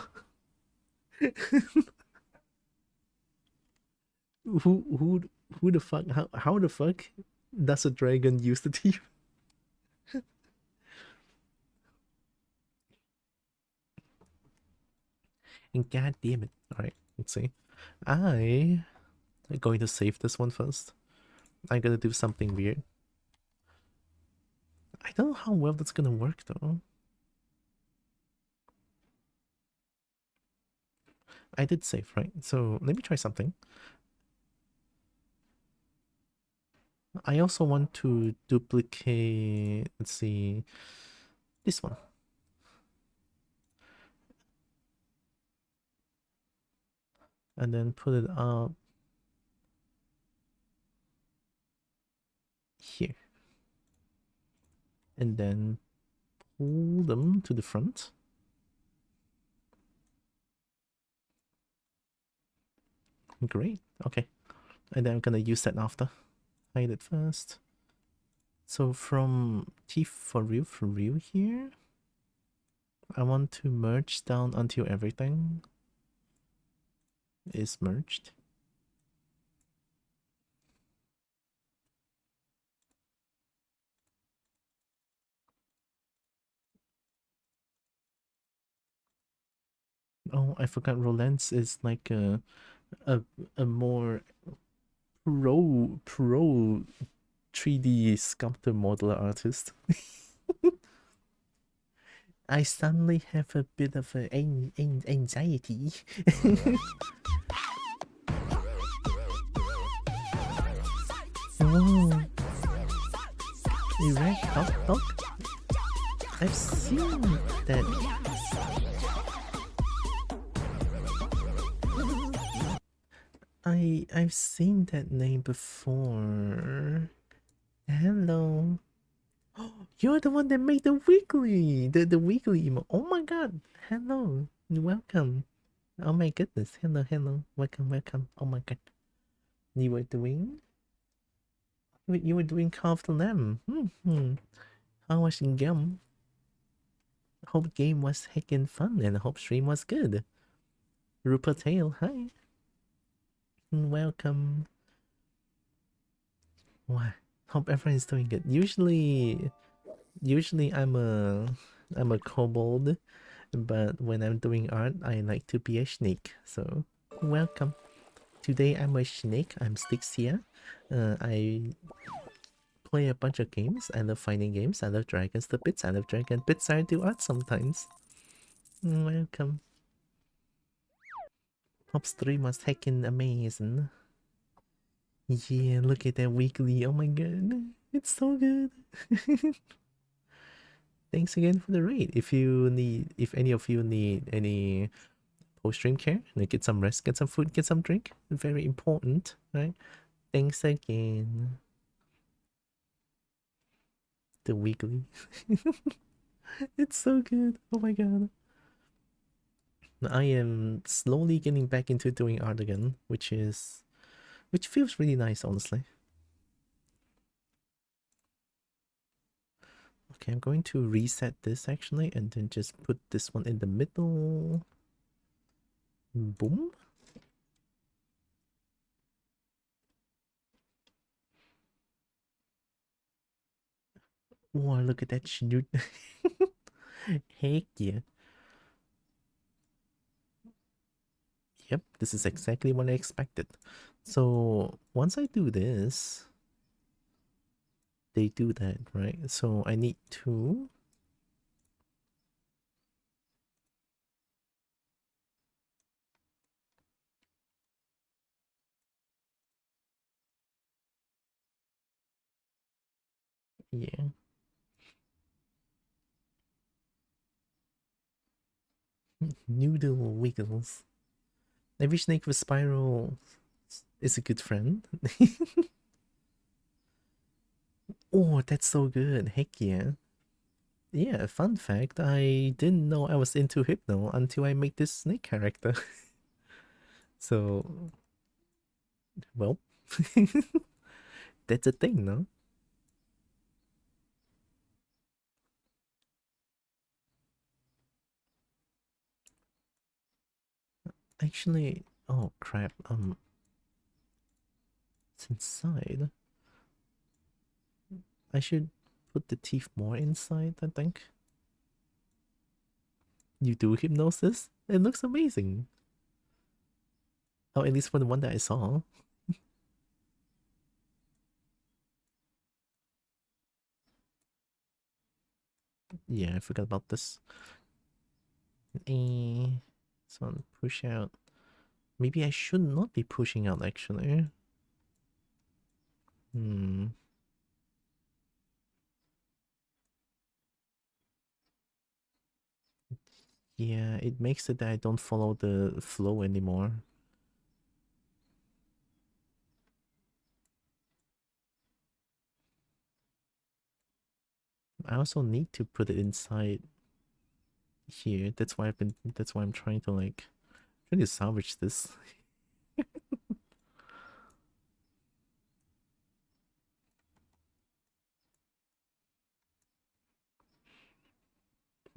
Who the fuck how the fuck does a dragon use the teeth? And god damn it. Alright, let's see. I'm going to save this one first. I'm gonna do something weird. I don't know how well that's gonna work though. I did save, right? So let me try something. I also want to duplicate, let's see, this one. And then put it up here. And then pull them to the front. Great, okay. And then I'm gonna use that after. Hide it first. So from teeth for real here, I want to merge down until everything is merged. Oh, I forgot Roland's is like a a more pro 3D sculptor modeler artist. I suddenly have a bit of anxiety. Oh, erect hot dog? I've seen that. I've seen that name before. Hello. You're the one that made the weekly, the weekly emo. Oh my god. Hello. Welcome. Oh my goodness. Hello. Welcome. Oh my god. You were doing? You were doing carved lamb. How was gum? Hope game was heckin' fun and hope stream was good. Rupert Tail, hi. Welcome. What? Hope everyone's doing good. Usually I'm a kobold, but when I'm doing art, I like to be a snake. So welcome. Today I'm a snake. I'm Stixia. I play a bunch of games. I love fighting games. I love dragons to bits. I love dragon bits. I do art sometimes. Welcome. Hope stream was heckin' amazing. Yeah, look at that weekly. Oh my god. It's so good. Thanks again for the raid. If any of you need any post-stream care, like get some rest, get some food, get some drink. Very important, right? Thanks again. The weekly. It's so good. Oh my god. I am slowly getting back into doing art again, which feels really nice, honestly. Okay, I'm going to reset this actually, and then just put this one in the middle. Boom. Oh, look at that snoot. Heck yeah. Yep, this is exactly what I expected. So once I do this, they do that, right? So I need to... Yeah. Noodle wiggles. Every snake with spiral is a good friend. Oh, that's so good. Heck yeah. Yeah, fun fact, I didn't know I was into Hypno until I made this snake character. So, well, that's a thing, no? Actually, oh crap, it's inside. I should put the teeth more inside, I think. You do hypnosis? It looks amazing. Oh, at least for the one that I saw. Yeah, I forgot about this. So push out. Maybe I should not be pushing out actually. Hmm. Yeah, it makes it that I don't follow the flow anymore. I also need to put it inside here. That's why I'm trying to like trying to salvage this.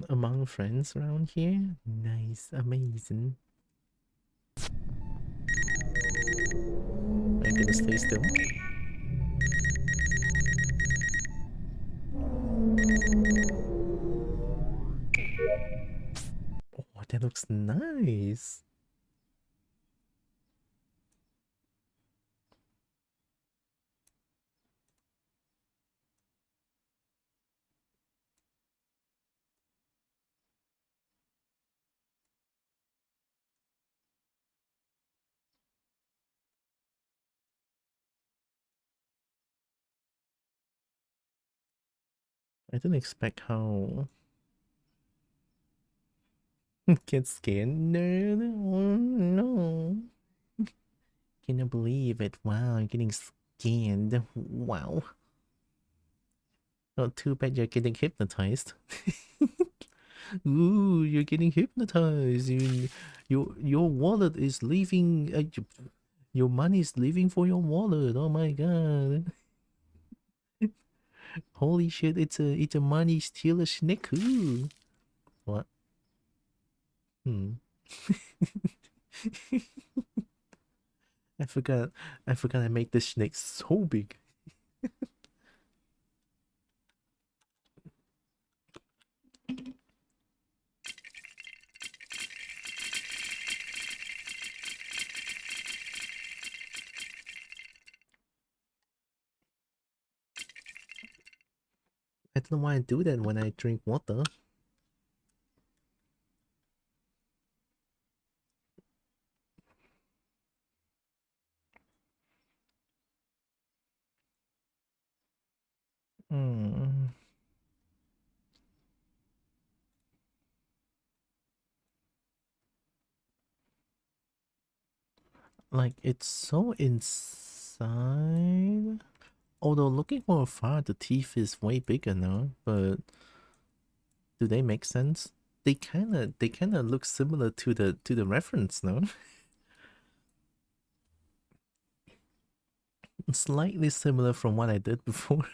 Among friends around here. Nice, amazing. I'm gonna stay still. Oh, that looks nice. I didn't expect how get scared. No, no, no. Can you believe it? Wow, I'm getting scanned. Wow. Not too bad you're getting hypnotized. Ooh, you're getting hypnotized. Your wallet is leaving. Your money is leaving for your wallet. Oh my god. Holy shit! It's a money stealer snake. Ooh. What? Hmm. I forgot. I forgot I made this snake so big. I don't know why I do that when I drink water. Hmm. Like, it's so inside. Although looking from afar, the teeth is way bigger now, but do they make sense? They kinda look similar to the reference, no? Slightly similar from what I did before.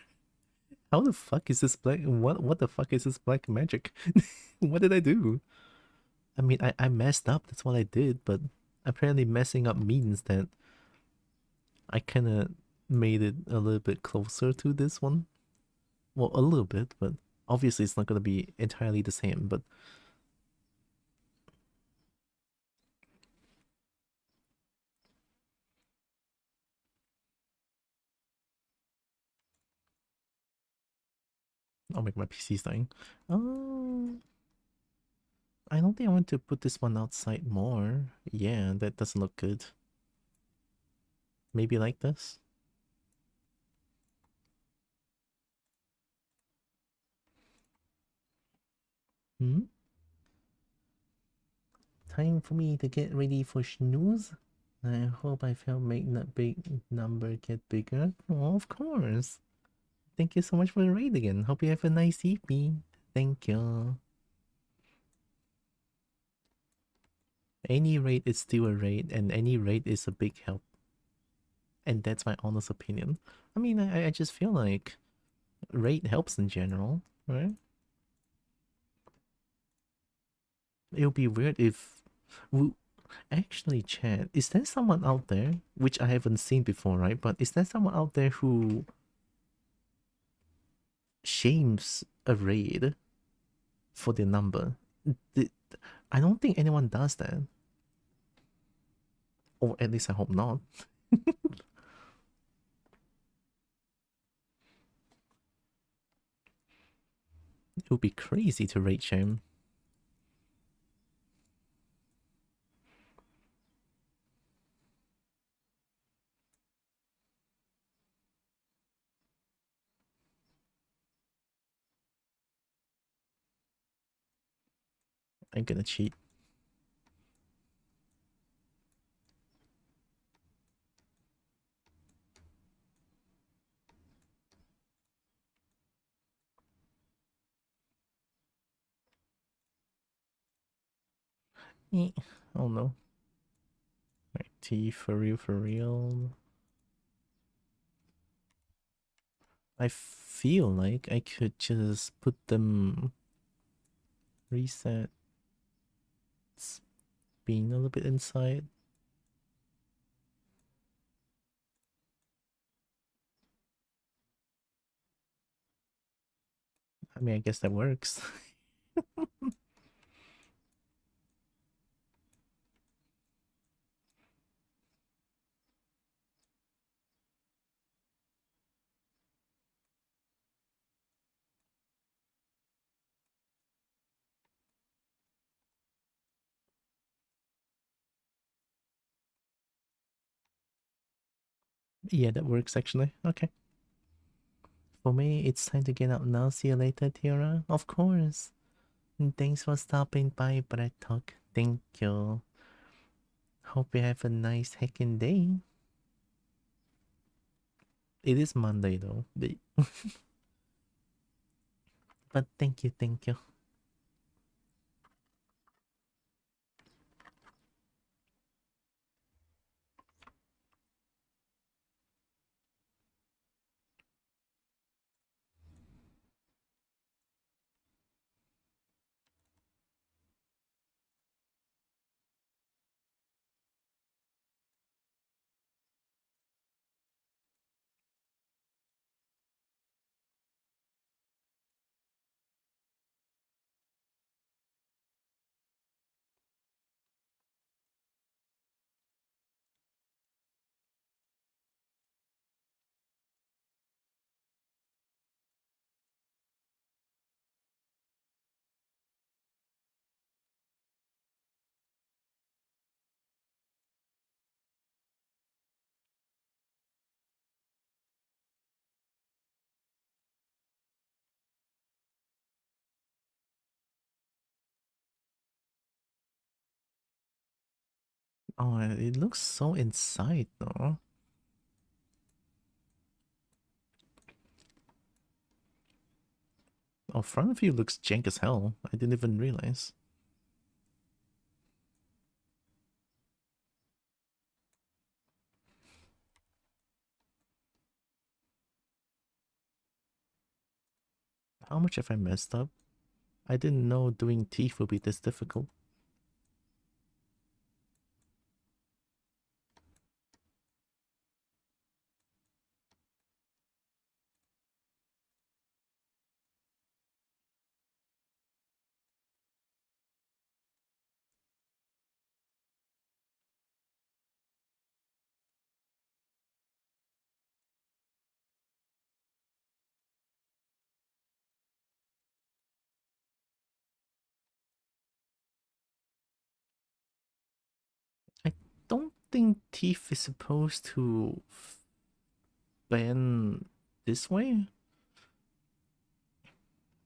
How the fuck is this black? What the fuck is this black magic? What did I do? I mean, I messed up. That's what I did. But apparently, messing up means that I kind of made it a little bit closer to this one. Well, a little bit, but obviously, it's not gonna be entirely the same. But I'll make my PC dying. Oh, I don't think I want to put this one outside more. Yeah, that doesn't look good. Maybe like this. Hmm. Time for me to get ready for snooze. I hope I felt make that big number get bigger. Oh, of course. Thank you so much for the raid again. Hope you have a nice evening. Thank you. Any raid is still a raid, and any raid is a big help. And that's my honest opinion. I mean, I just feel like raid helps in general, right? It would be weird if... Actually, Chad, is there someone out there, which I haven't seen before, right? But is there someone out there who shames a raid for the number? The- I don't think anyone does that. Or at least I hope not. It would be crazy to rate shame. I'm gonna cheat. Eh, oh no. Right, T for real, for real. I feel like I could just put them reset spin a little bit inside. I mean, I guess that works. Yeah, that works actually. Okay. For me, it's time to get up now. See you later, Tira. Of course. And thanks for stopping by, Bread Talk. Thank you. Hope you have a nice heckin' day. It is Monday though. But thank you, thank you. Oh, it looks so inside though. Oh, front of you looks jank as hell. I didn't even realize. How much have I messed up? I didn't know doing teeth would be this difficult. I don't think teeth is supposed to bend this way.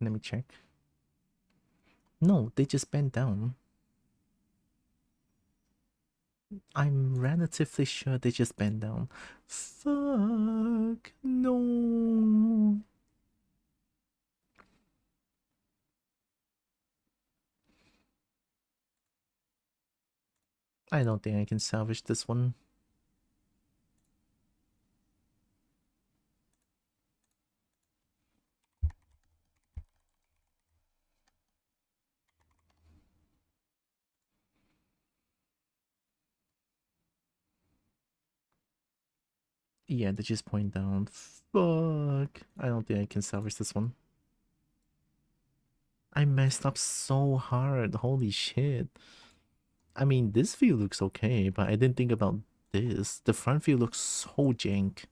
Let me check. No, they just bend down. I'm relatively sure they just bend down. Fuck. No. I don't think I can salvage this one. Yeah, they just point down. Fuck. I don't think I can salvage this one. I messed up so hard. Holy shit. I mean, this view looks okay, but I didn't think about this. The front view looks so jank.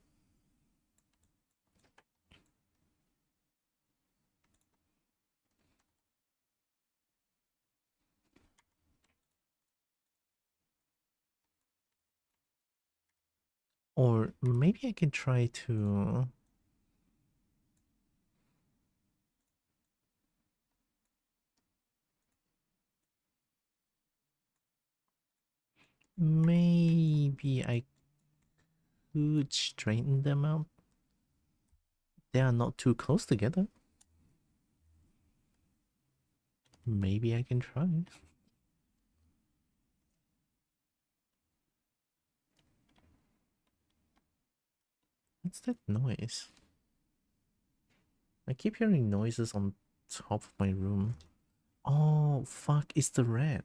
Or maybe I can try to... Maybe I could straighten them out. They are not too close together. Maybe I can try. What's that noise? I keep hearing noises on top of my room. Oh, fuck, it's the rat.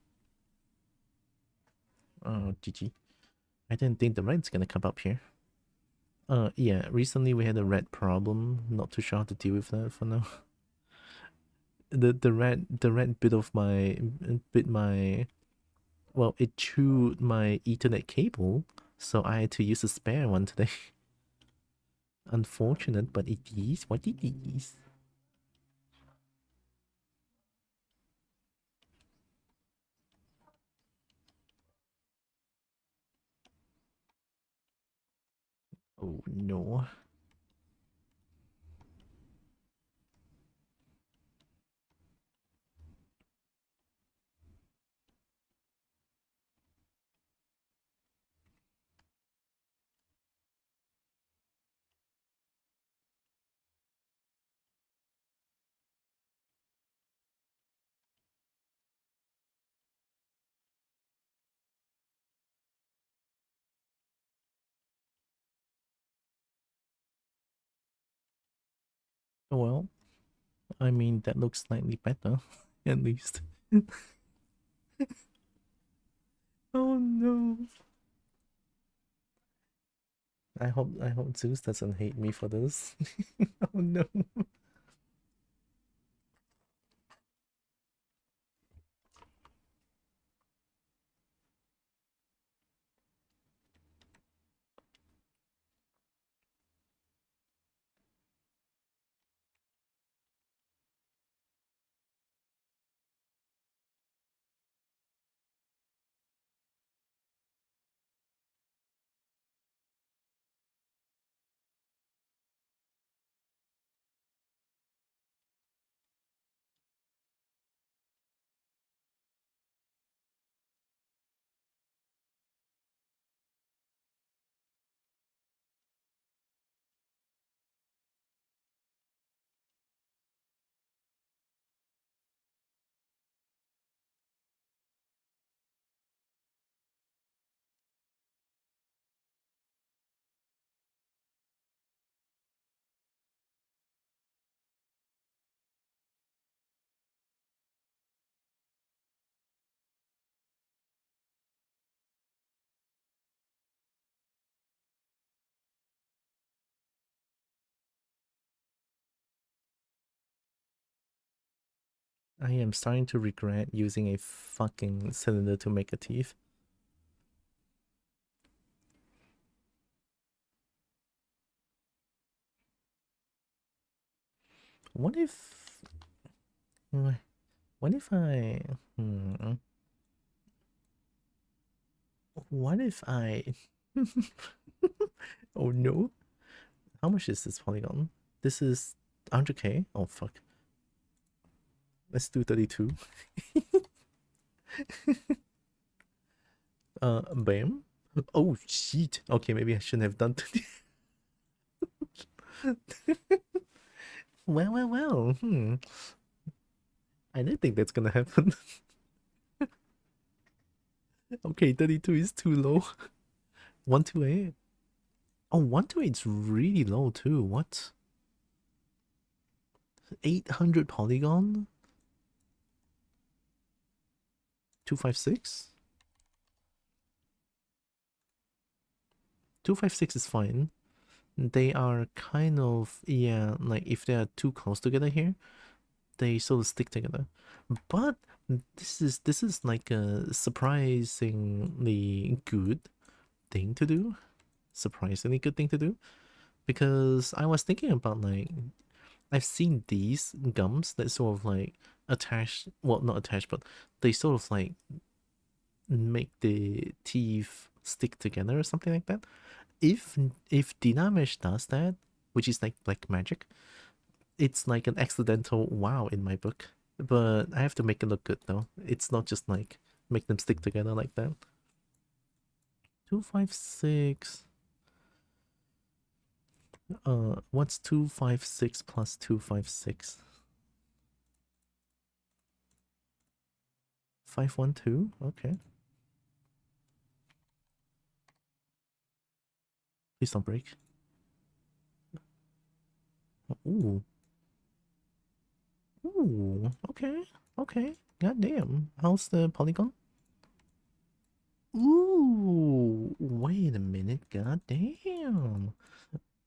Oh, GG. I didn't think the rat's gonna come up here. Yeah, recently we had a rat problem. Not too sure how to deal with that for now. The rat bit my well, it chewed my Ethernet cable, so I had to use a spare one today. Unfortunate, but it is what it is. Oh no. Well, I mean that looks slightly better, at least. Oh no. I hope Zeus doesn't hate me for this. Oh no. I am starting to regret using a fucking cylinder to make a teeth. What if... What if I... What if I... Oh no. How much is this polygon? This is 100k? Oh fuck. Let's do 32. Bam. Oh shit. Okay, maybe I shouldn't have done 30. Well. I don't think that's gonna happen. Okay, 32 is too low. 128. Oh, 128 is really low too. What? 800 polygon? 256? 256 is fine. They are kind of, yeah, like if they are too close together here, they sort of stick together. But this is like a surprisingly good thing to do. Surprisingly good thing to do. Because I was thinking about like I've seen these gums that sort of like attach, well, not attach, but they sort of like make the teeth stick together or something like that. If Dynamesh does that, which is like black magic, it's like an accidental wow in my book. But I have to make it look good though. It's not just like make them stick together like that. 256. What's 256 plus 256? 512? Okay. Please don't break. Ooh. Ooh. Okay. Okay. God damn. How's the polygon? Ooh. Wait a minute. God damn.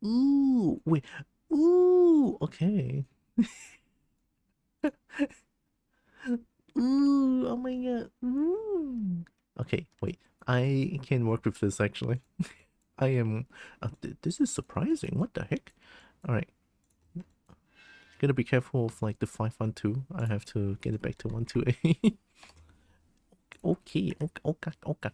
Ooh. Wait. Ooh. Okay. Ooh. Oh my god. Ooh. Okay. Wait. I can work with this actually. I am. This is surprising. What the heck? All right. Gotta be careful of like the 512. I have to get it back to 128. Okay. Okay. Okay.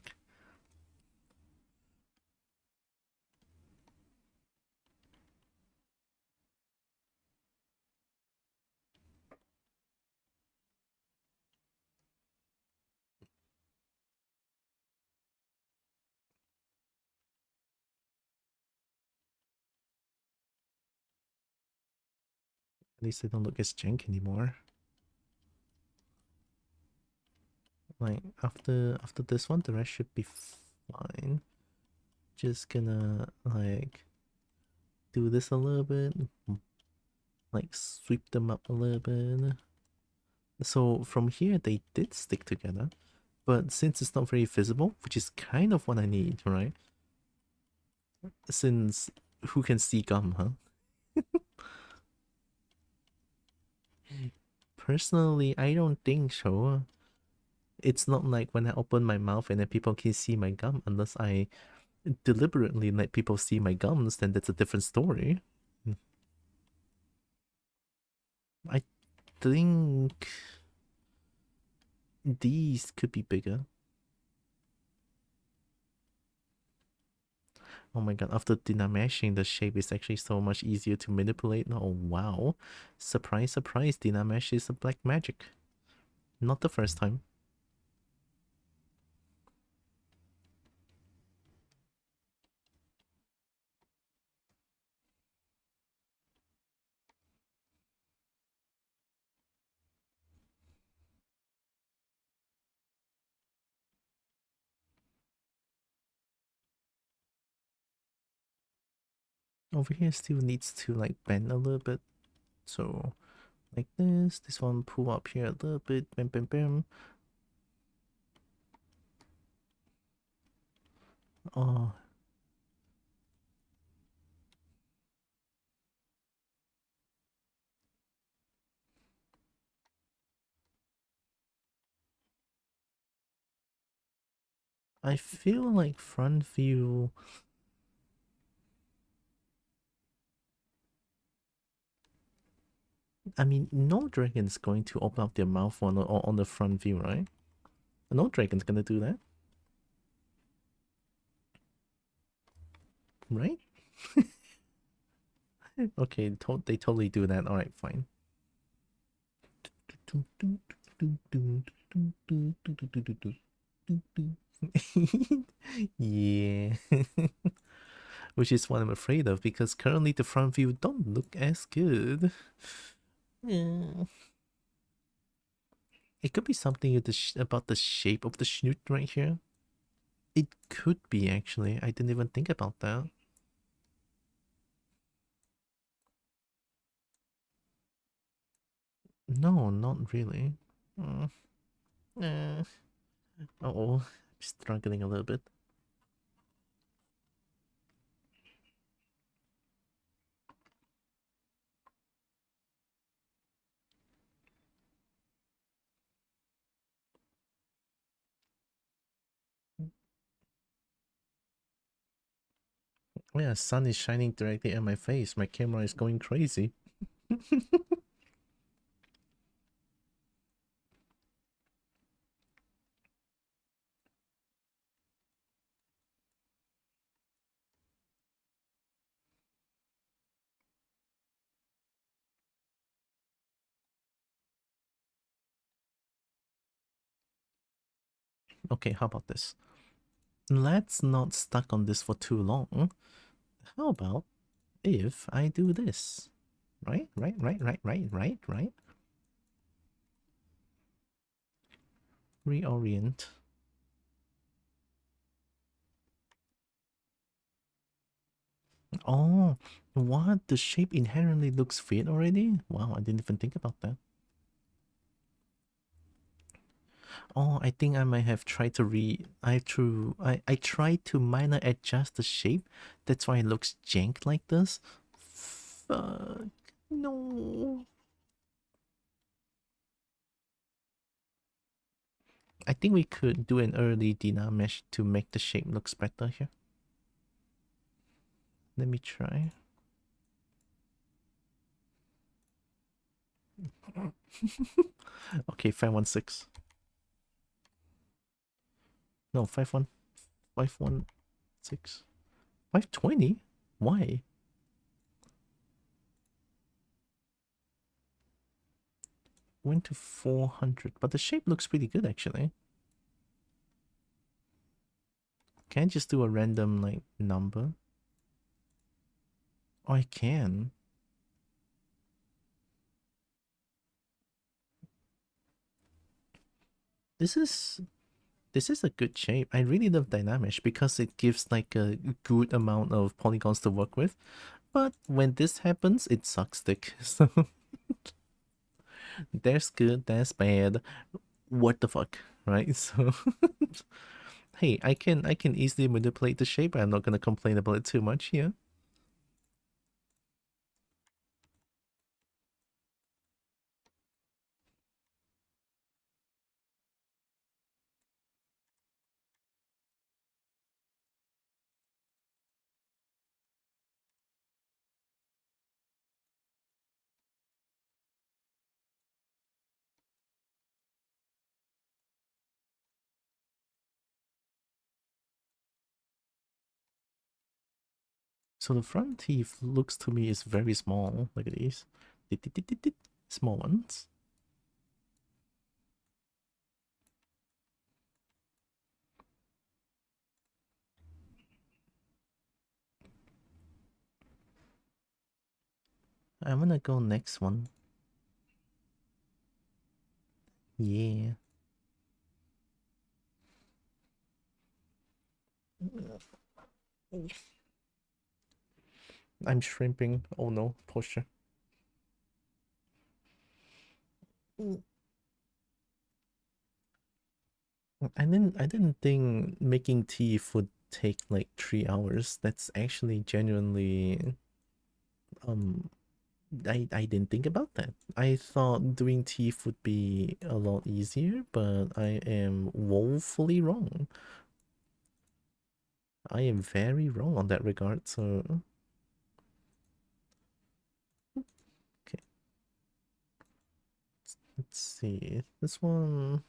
At least they don't look as jank anymore. Like after this one, the rest should be fine. Just gonna like do this a little bit, like sweep them up a little bit. So from here they did stick together, but since it's not very visible, which is kind of what I need, right? Since who can see gum, huh? Personally, I don't think so. It's not like when I open my mouth and then people can see my gum unless I deliberately let people see my gums, then that's a different story. I think these could be bigger. Oh my god, after dynameshing, the shape is actually so much easier to manipulate. Oh wow. Surprise, surprise, dynamesh is a black magic. Not the first time. Over here still needs to like bend a little bit. So like this one pull up here a little bit, bam bam bam. Oh, I feel like front view. I mean, no dragon's going to open up their mouth on the front view, right? No dragon's gonna do that, right? Okay, they totally do that. All right, fine. Yeah. Which is what I'm afraid of, because currently the front view don't look as good. Yeah. It could be something with about the shape of the snoot right here. It could be, actually. I didn't even think about that. No, not really. Uh, oh, I'm struggling a little bit. Yeah, sun is shining directly at my face. My camera is going crazy. Okay, how about this? Let's not stuck on this for too long. How about if I do this? Right? Reorient. Oh, what? The shape inherently looks fit already? Wow, I didn't even think about that. Oh, I think I might have tried to I tried to minor adjust the shape. That's why it looks jank like this. Fuck. No. I think we could do an early Dina mesh to make the shape looks better here. Let me try. Okay, 516. No, 51516. 520? Why? Went to 400, but the shape looks pretty good actually. Can I just do a random like number? Oh, I can. This is this is a good shape. I really love Dynamish because it gives like a good amount of polygons to work with. But when this happens, it sucks dick. So there's good, there's bad. What the fuck, right? So hey, I can easily manipulate the shape. I'm not gonna complain about it too much here. So the front teeth looks to me is very small. Look at these. Small ones. I'm gonna go next one. Yeah. I'm shrimping. Oh no, posture. I didn't think making teeth would take like 3 hours. That's actually genuinely um I didn't think about that. I thought doing teeth would be a lot easier, but I am woefully wrong. I am very wrong on that regard, so... Okay, let's see. This one...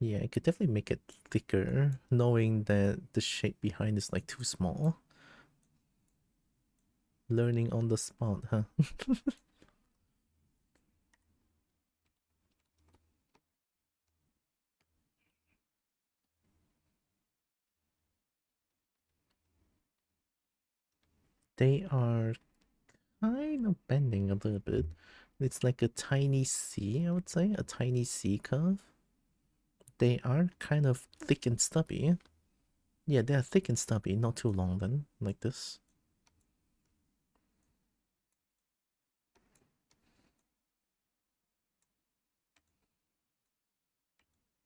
Yeah, I could definitely make it thicker, knowing that the shape behind is like too small. Learning on the spot, huh? They are kind of bending a little bit. It's like a tiny C, I would say, a tiny C curve. They are kind of thick and stubby. Yeah, they're thick and stubby, not too long then, like this.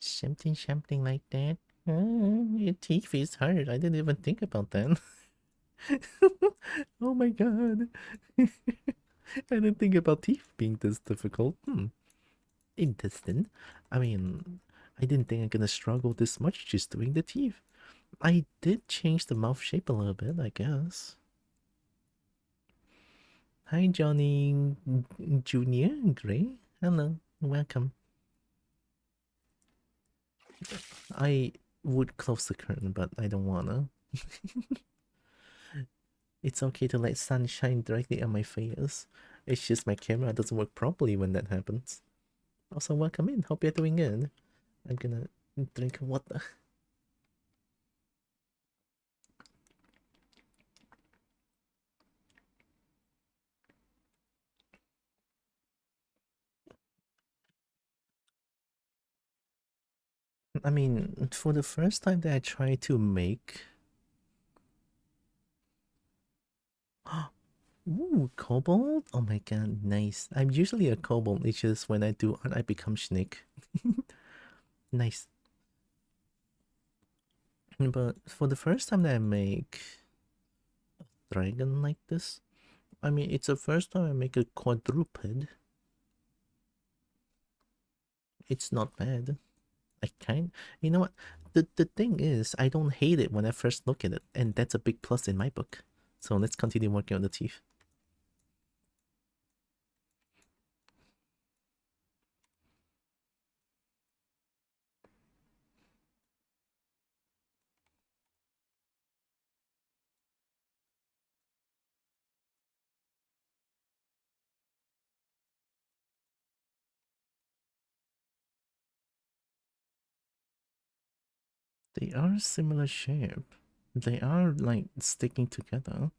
Something like that. Your teeth is hard. I didn't even think about that. Oh my god. I didn't think about teeth being this difficult. Interesting. I mean, I didn't think I'm gonna struggle this much just doing the teeth. I did change the mouth shape a little bit, I guess. Hi, Johnny Junior Gray. Hello, welcome. I would close the curtain, but I don't wanna. It's okay to let sun shine directly on my face. It's just my camera doesn't work properly when that happens. Also, welcome in. Hope you're doing good. I'm gonna drink water. I mean, for the first time that I tried to make... Ooh, kobold? Oh my god, nice. I'm usually a kobold, it's just when I do art, I become Snek. Nice. But for the first time that I make a dragon like this, I mean, it's the first time I make a quadruped. It's not bad. I kind... You know what? The thing is, I don't hate it when I first look at it, and that's a big plus in my book. So let's continue working on the teeth. They are similar shape. They are like sticking together.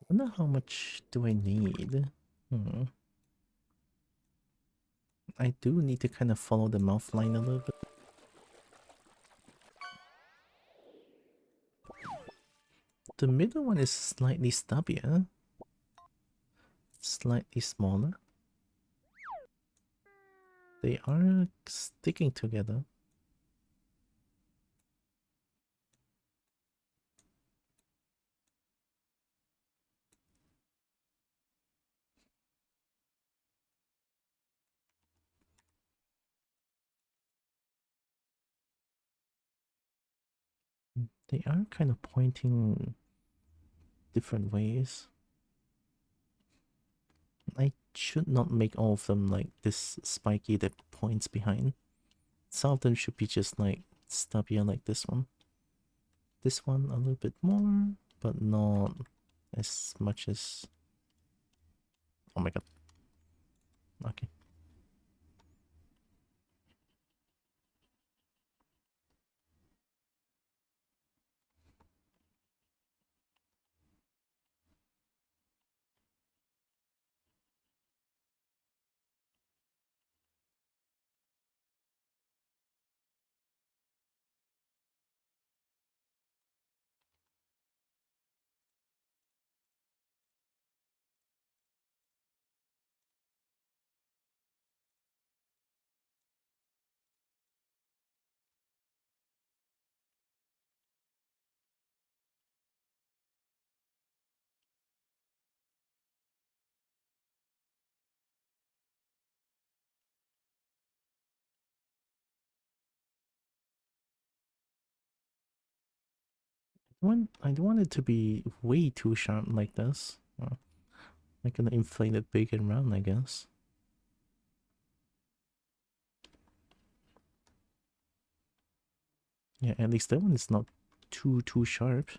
I wonder how much do I need? Hmm. I do need to kind of follow the mouth line a little bit. The middle one is slightly stubbier. Slightly smaller. They are sticking together. They are kind of pointing different ways. I should not make all of them like this spiky that points behind. Some of them should be just like stubbier like this one. This one a little bit more, but not as much as... Oh my god. Okay. I don't want it to be way too sharp like this. I'm gonna inflate it big and round, I guess. Yeah, at least that one is not too sharp.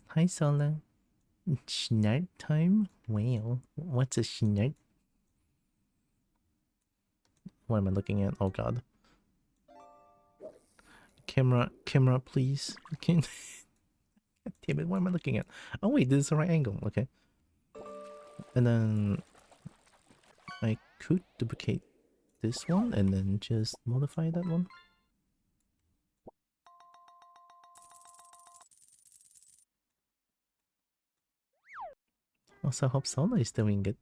Hi, Sola. Snart time? Wow. What's a snart? What am I looking at? Oh god. Camera, please. Can damn it, what am I looking at? Oh wait, this is the right angle. Okay. And then I could duplicate this one and then just modify that one. Also, hope Sola is doing it.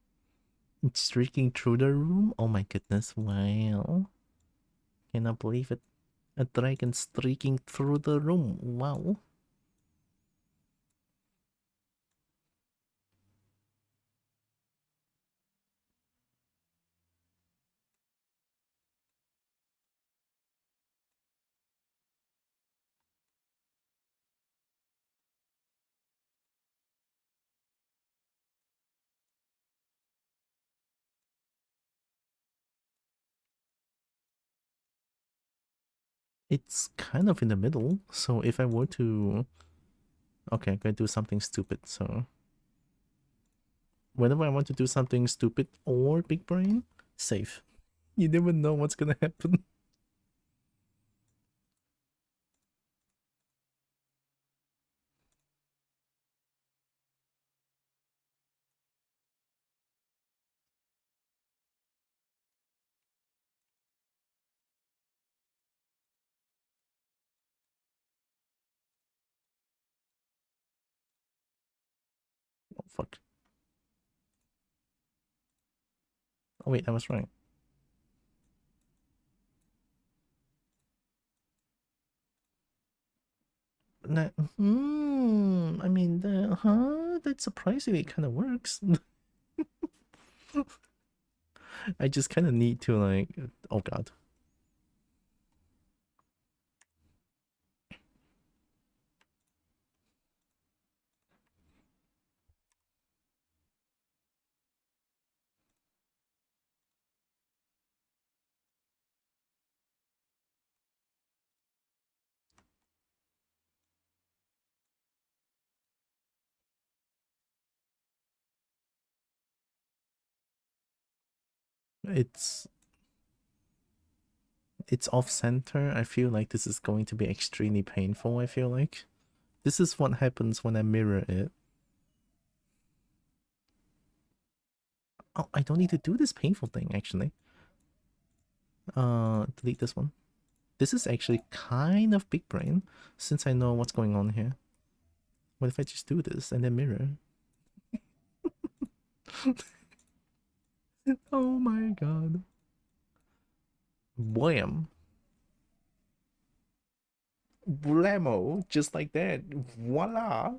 Streaking through the room? Oh my goodness, wow. Cannot believe it. A dragon streaking through the room. Wow. It's kind of in the middle, so if I were to... Okay, I'm gonna do something stupid, so... Whenever I want to do something stupid or big brain, safe. You never know what's gonna happen. Oh, fuck. Oh wait, I was right. That, I mean, that surprisingly kind of works. I just kind of need to like, oh god. It's it's off center. I feel like this is going to be extremely painful, I feel like. This is what happens when I mirror it. Oh, I don't need to do this painful thing, actually. Delete this one. This is actually kind of big brain, since I know what's going on here. What if I just do this and then mirror? Oh my god. Wham. Blammo. Just like that. Voila.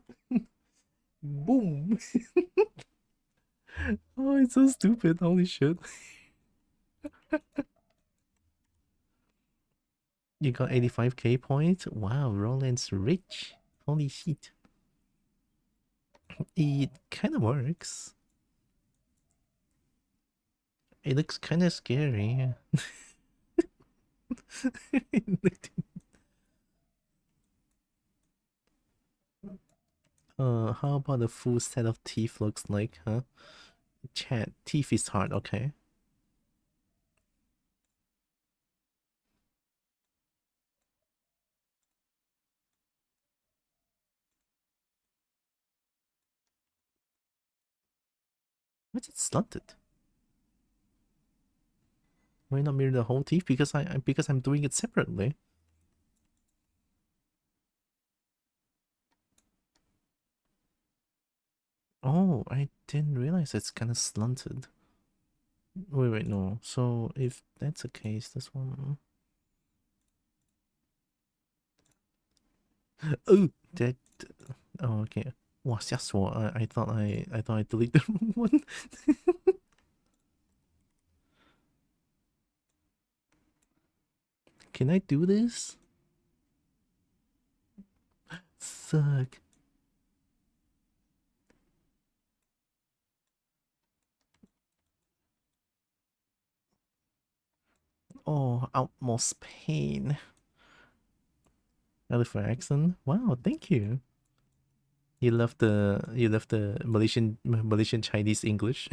Boom. Oh, it's so stupid. Holy shit. You got 85k points? Wow, Roland's rich. Holy shit. It kind of works. It looks kind of scary. How about a full set of teeth looks like, huh? Chat, teeth is hard, okay. Why is it slanted? Why not mirror the whole teeth? Because I'm doing it separately. Oh, I didn't realize it's kind of slanted. Wait, no. So if that's the case, this one... Oh, that... Oh, okay. 哇，吓死我！I thought I deleted the wrong one. Can I do this? Fuck. Oh, utmost pain. I live for accent. Wow, thank you. You love the Malaysian Chinese English.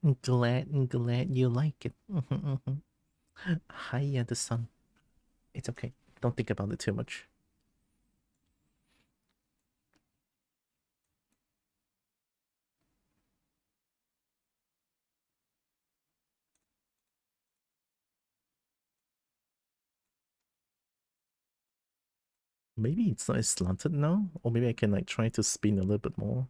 I'm glad you like it. Hi, the sun. It's okay. Don't think about it too much. Maybe it's not as slanted now, or maybe I can like try to spin a little bit more.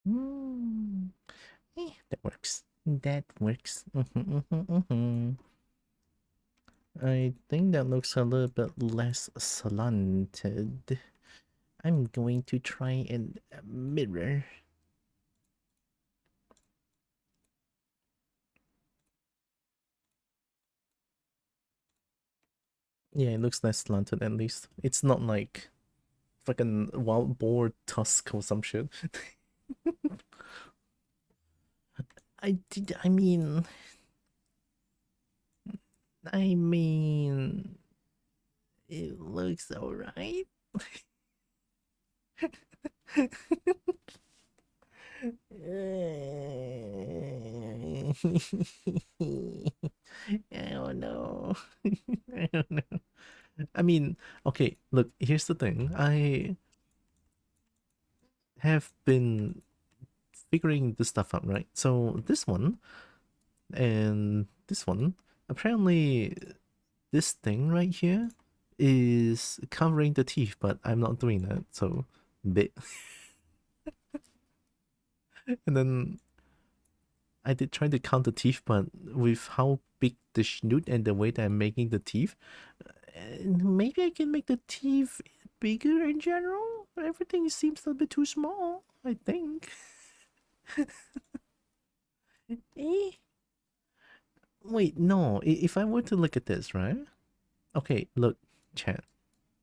Mm. That works. That works. I think that looks a little bit less slanted. I'm going to try and mirror. Yeah, it looks less slanted at least. It's not like fucking wild boar tusk or some shit. I mean, it looks alright. I don't know. I don't know. I mean, okay, look, here's the thing. I have been figuring this stuff out, right? So this one and this one, apparently this thing right here is covering the teeth, but I'm not doing that, so bit. And then I did try to count the teeth, but with how big the snoot and the way that I'm making the teeth, maybe I can make the teeth bigger in general. Everything seems a bit too small, I think. Eh? Wait, no. If I were to look at this, right? Okay, look, chat.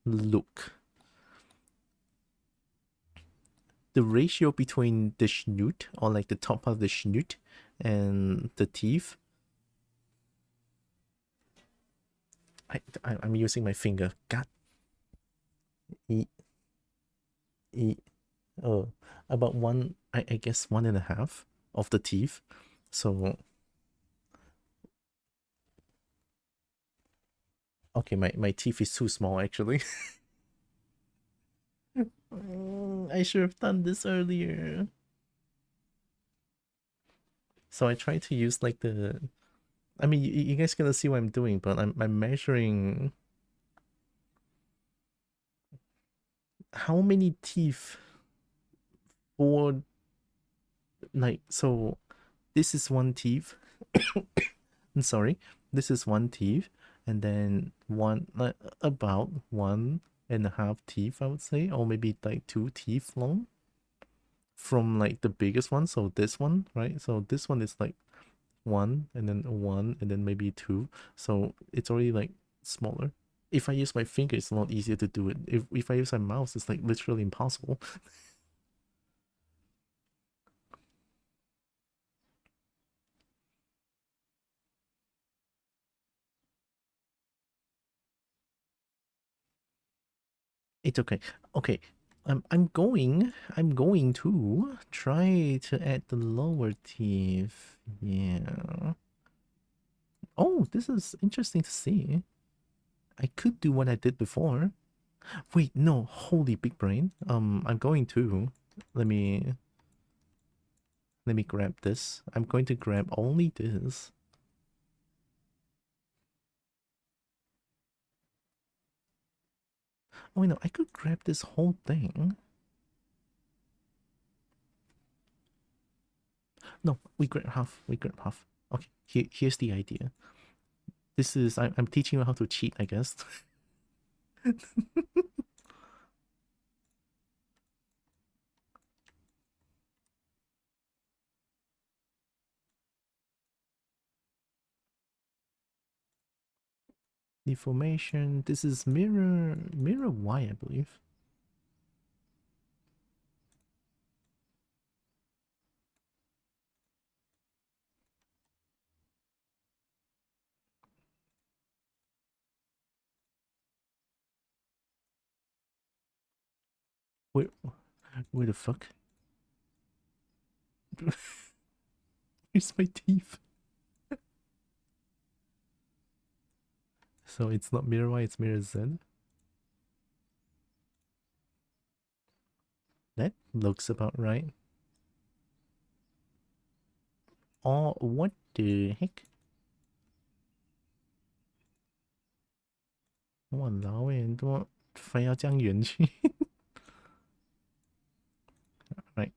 Look. The ratio between the snoot, or like the top of the snoot, and the teeth. I'm using my finger. God. E, e, oh, about one, I guess 1.5 of the teeth. So, okay, my teeth is too small actually. I should have done this earlier. So I try to use like the. I mean, you guys gonna see what I'm doing, but I'm measuring how many teeth for like so. This is one teeth. I'm sorry, this is one teeth, and then one about 1.5 teeth, I would say, or maybe like 2 teeth long from like the biggest one. So this one, right? So this one is like one, and then one, and then maybe two. So it's already like smaller. If I use my finger, it's a lot easier to do it. If I use my mouse, it's like literally impossible. It's okay. Okay. I'm going to try to add the lower teeth. Yeah. Oh, this is interesting to see. I could do what I did before. Wait, no, holy big brain. I'm going to let me grab this. I'm going to grab only this. Oh wait, no, I could grab this whole thing. No, we grab half. We grab half. Okay, here's the idea. This is I'm teaching you how to cheat, I guess. Deformation. This is mirror Y, I believe. Where the fuck? Where's my teeth? So it's not mirror Y, it's mirror Z. That looks about right. Oh, what the heck? 哇，老诶，都非要这样远去。Right.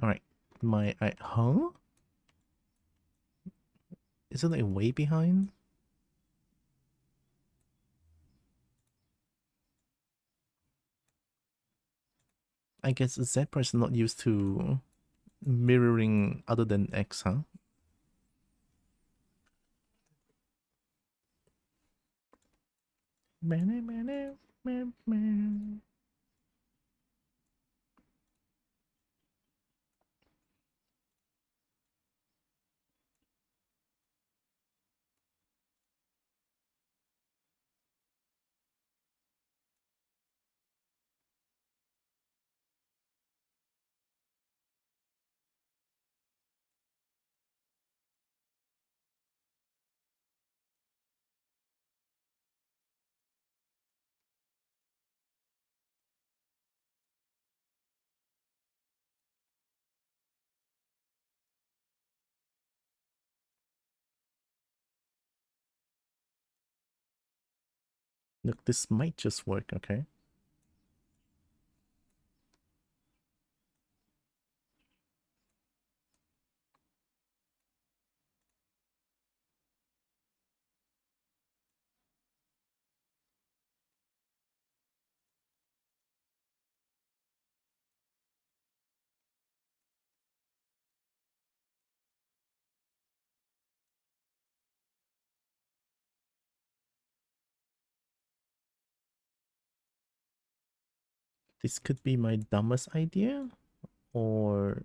All right. Huh? Is it like way behind? I guess Z person not used to mirroring other than X, huh? Look, this might just work, okay? This could be my dumbest idea, or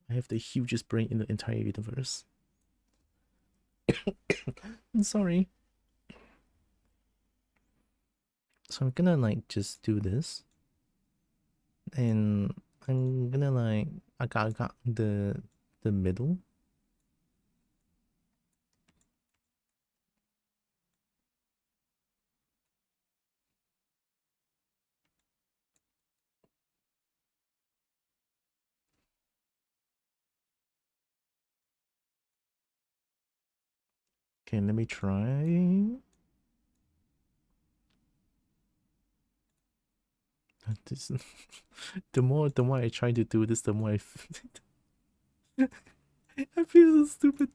I have the hugest brain in the entire universe. I'm sorry. So I'm gonna like just do this, and I'm gonna like agak the middle. Okay, let me try. This, the more I try to do this, the more I feel so stupid.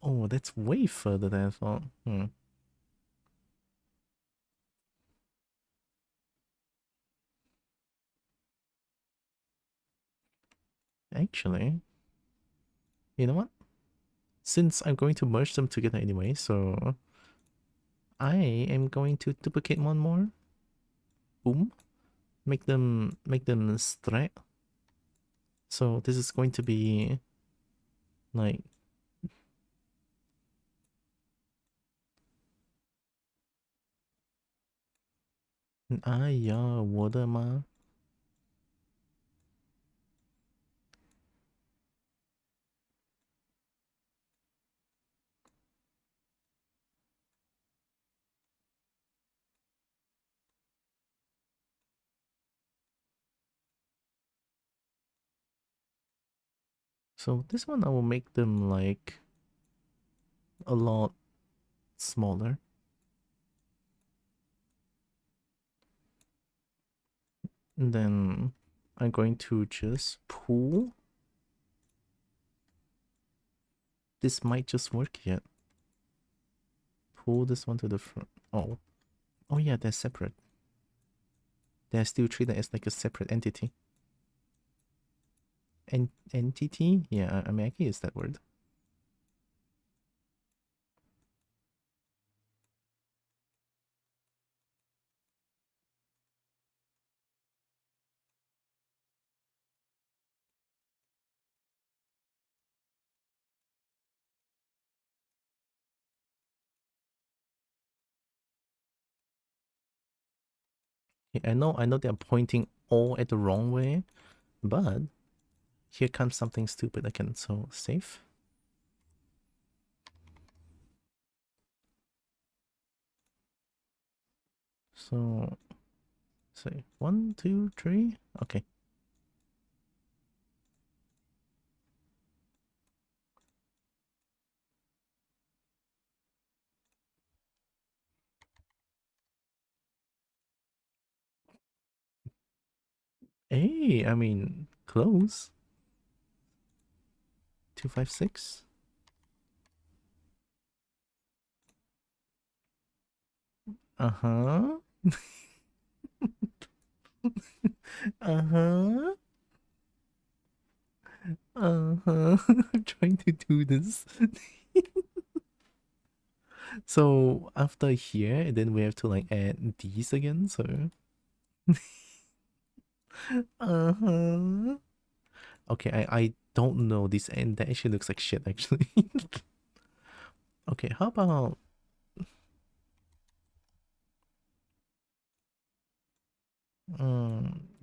Oh, that's way further than I thought. Actually, you know what? Since I'm going to merge them together anyway, so I am going to duplicate one more. Boom. Make them straight. So this is going to be like ja, water ma. So this one I will make them like a lot smaller. And then I'm going to just pull. This might just work yet. Pull this one to the front. Oh. Oh yeah, they're separate. They're still treated as like a separate entity. Entity? Yeah, I mean I can use that word. I know they're pointing all at the wrong way, but here comes something stupid again. So save. So say 1, 2, 3. Okay. Hey, I mean close. 256. Uh-huh. Uh-huh. Uh-huh. I'm trying to do this. So after here, then we have to like add these again, so uh-huh. Okay, I don't know this, and that actually looks like shit actually. Okay, how about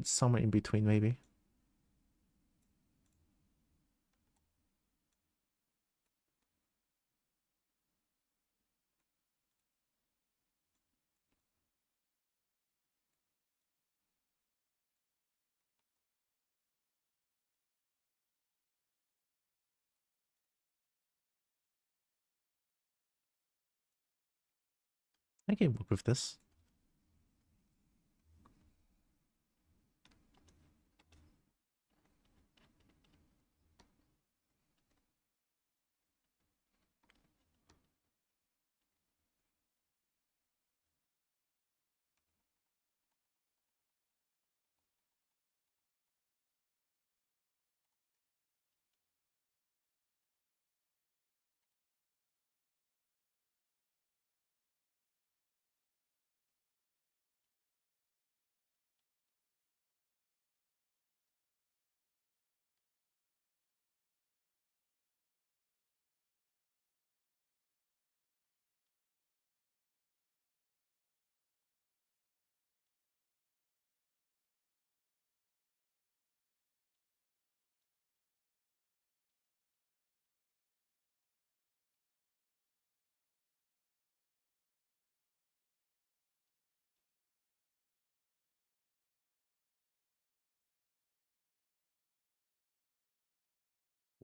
somewhere in between maybe? I can work with this.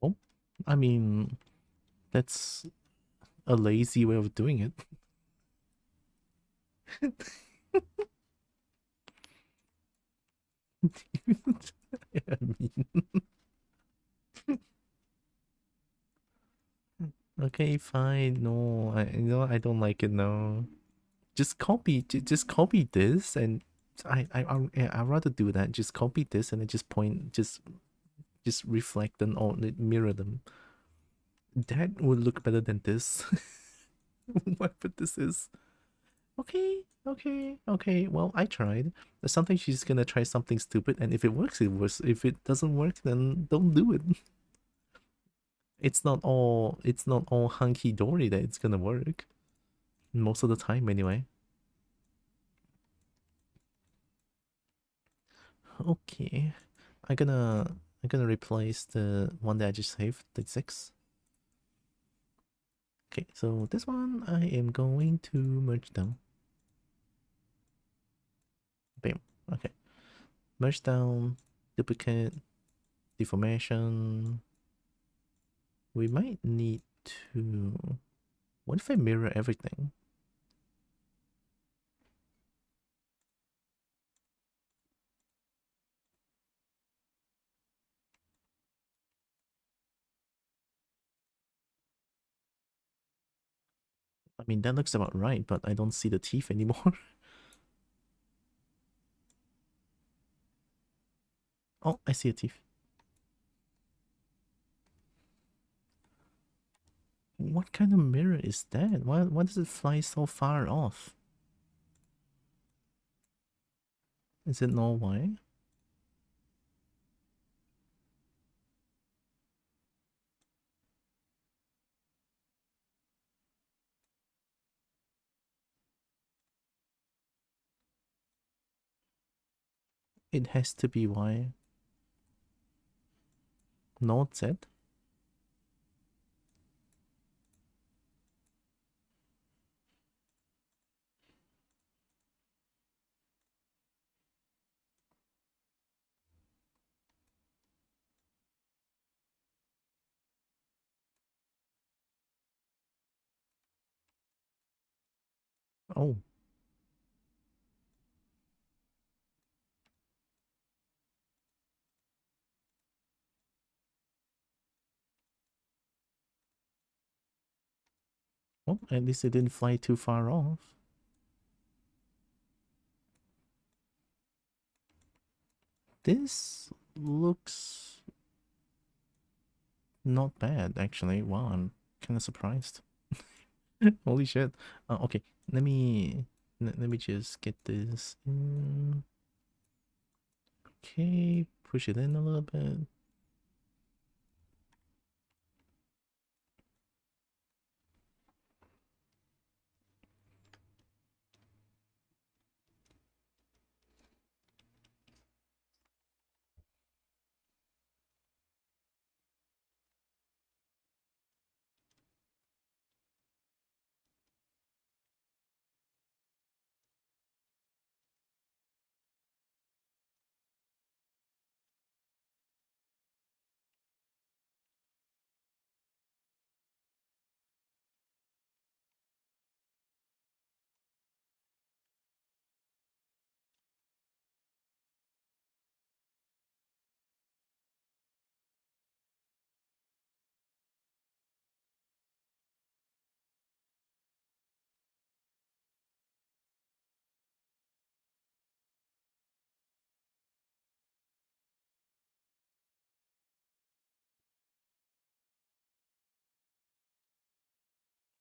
Well, I mean, that's a lazy way of doing it. I mean, Okay, fine. No, I don't like it. No, just copy, just copy this, and yeah, I'd rather do that. Just copy this and then just point, just reflect them or mirror them. That would look better than this. Whatever this is. Okay, okay, okay. Well, I tried. Sometimes she's gonna try something stupid, and if it works, it works. If it doesn't work, then don't do it. It's not all hunky dory that it's gonna work. Most of the time, anyway. Okay, I'm gonna replace the one that I just saved, the 6. Okay, so this one I am going to merge down. Bam. Okay, merge down, duplicate, deformation. We might need to. What if I mirror everything? I mean, that looks about right, but I don't see the teeth anymore. Oh, I see a teeth. What kind of mirror is that? Why does it fly so far off? Is it Norway? It has to be Y. Not Z? Oh. Well, at least it didn't fly too far off. This looks not bad, actually. Wow, I'm kind of surprised. Holy shit. Okay, let me just get this in. Okay, push it in a little bit.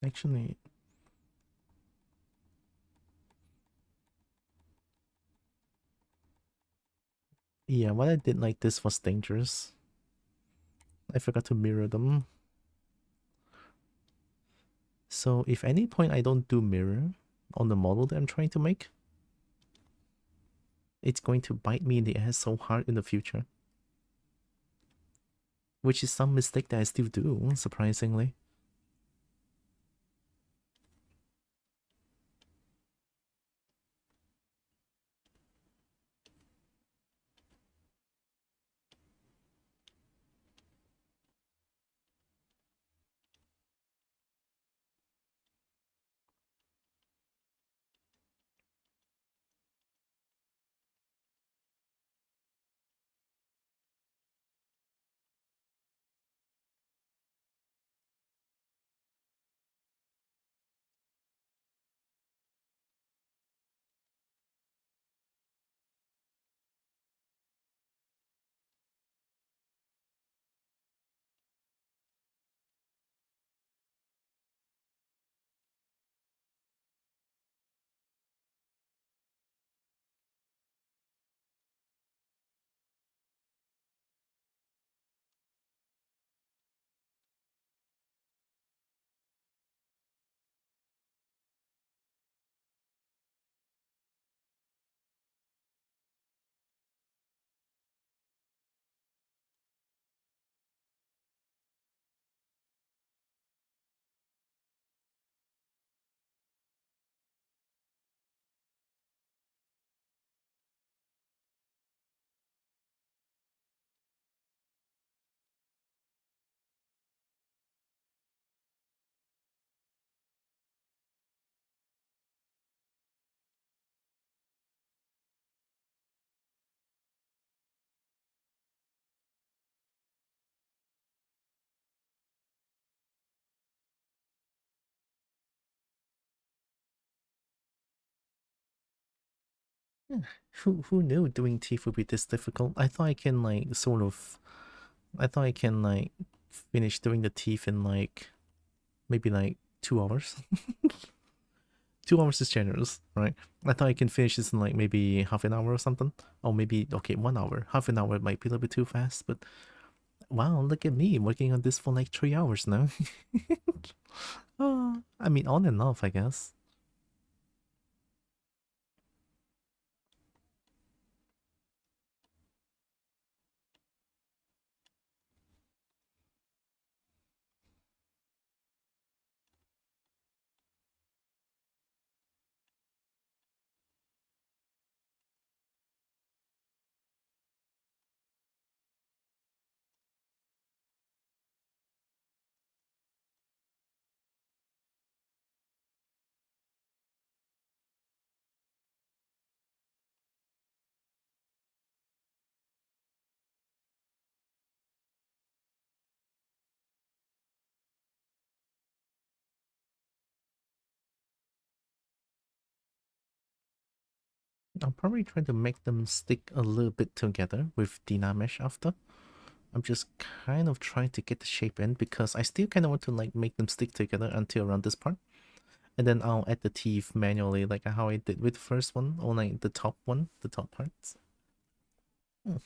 Actually, yeah, what I did like this was dangerous. I forgot to mirror them. So if any point I don't do mirror on the model that I'm trying to make, it's going to bite me in the ass so hard in the future. Which is some mistake that I still do, surprisingly. Yeah, who knew doing teeth would be this difficult? I thought I can like sort of I thought I can like finish doing the teeth in like maybe like 2 hours. 2 hours is generous, right? I thought I can finish this in like maybe half an hour or something. Or maybe okay, 1 hour. Half an hour might be a little bit too fast, but wow, look at me working on this for like 3 hours now. I mean on and off, I guess. I'll probably try to make them stick a little bit together with Dynamesh after. I'm just kind of trying to get the shape in because I still kind of want to like make them stick together until around this part. And then I'll add the teeth manually like how I did with the first one or like the top one, the top parts. Hmm.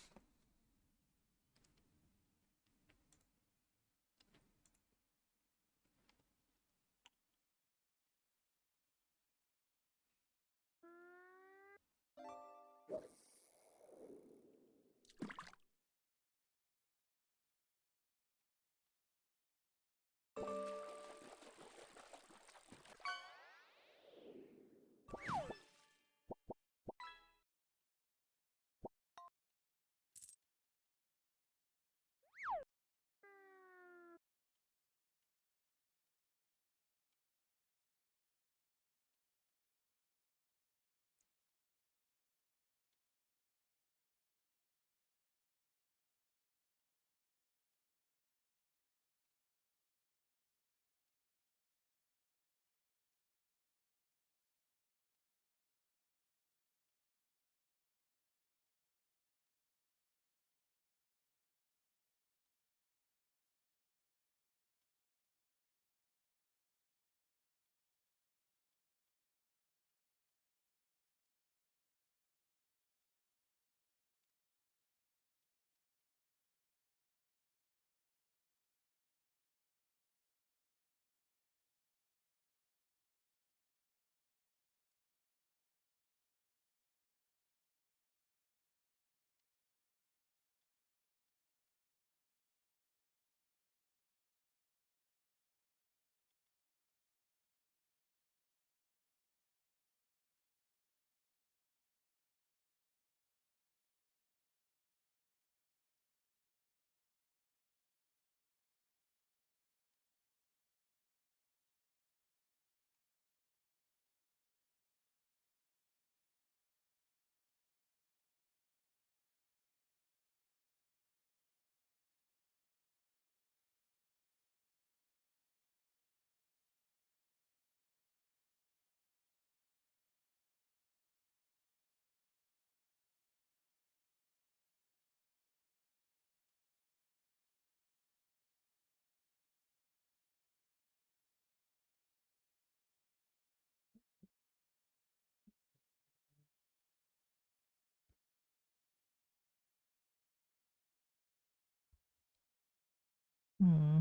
Hmm.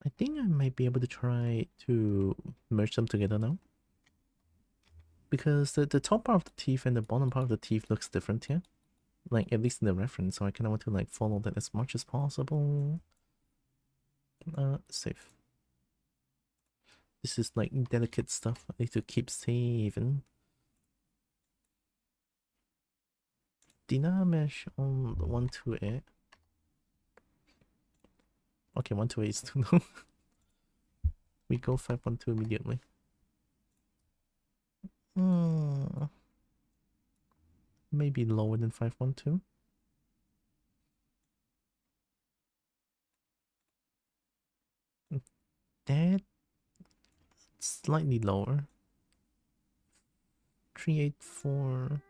I think I might be able to try to merge them together now. Because the top part of the teeth and the bottom part of the teeth looks different here. Like at least in the reference, so I kinda want to like follow that as much as possible. Save. This is like delicate stuff I need to keep saving. Dynamesh on 128. Okay, 128 is too low. We go 512 immediately. Hmm. maybe lower than 512. That slightly lower. 384.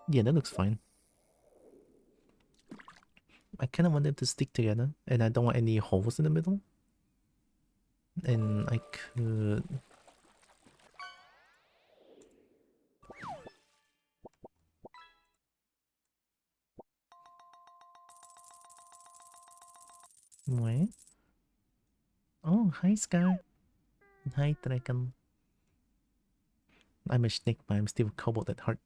Yeah, that looks fine. I kind of want them to stick together, and I don't want any holes in the middle. And I could... Wait. Oh, hi, Scar. Hi, Dragon. I'm a snake, but I'm still cobalt at heart.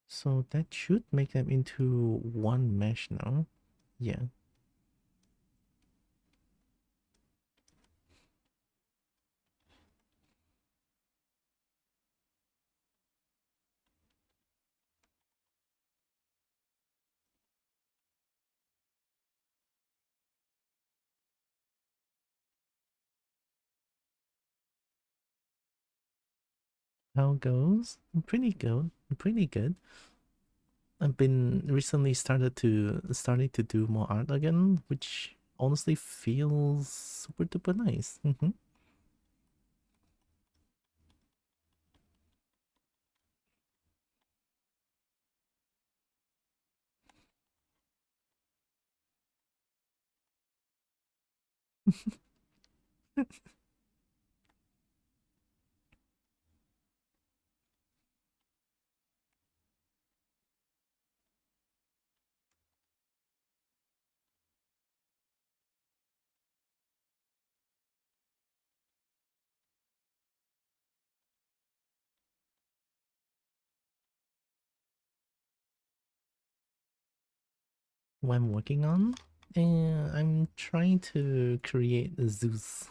So that should make them into one mesh now. Yeah. How goes? Pretty good. Pretty good. I've been recently starting to do more art again, which honestly feels super duper nice. What I'm working on, I'm trying to create a Zeus.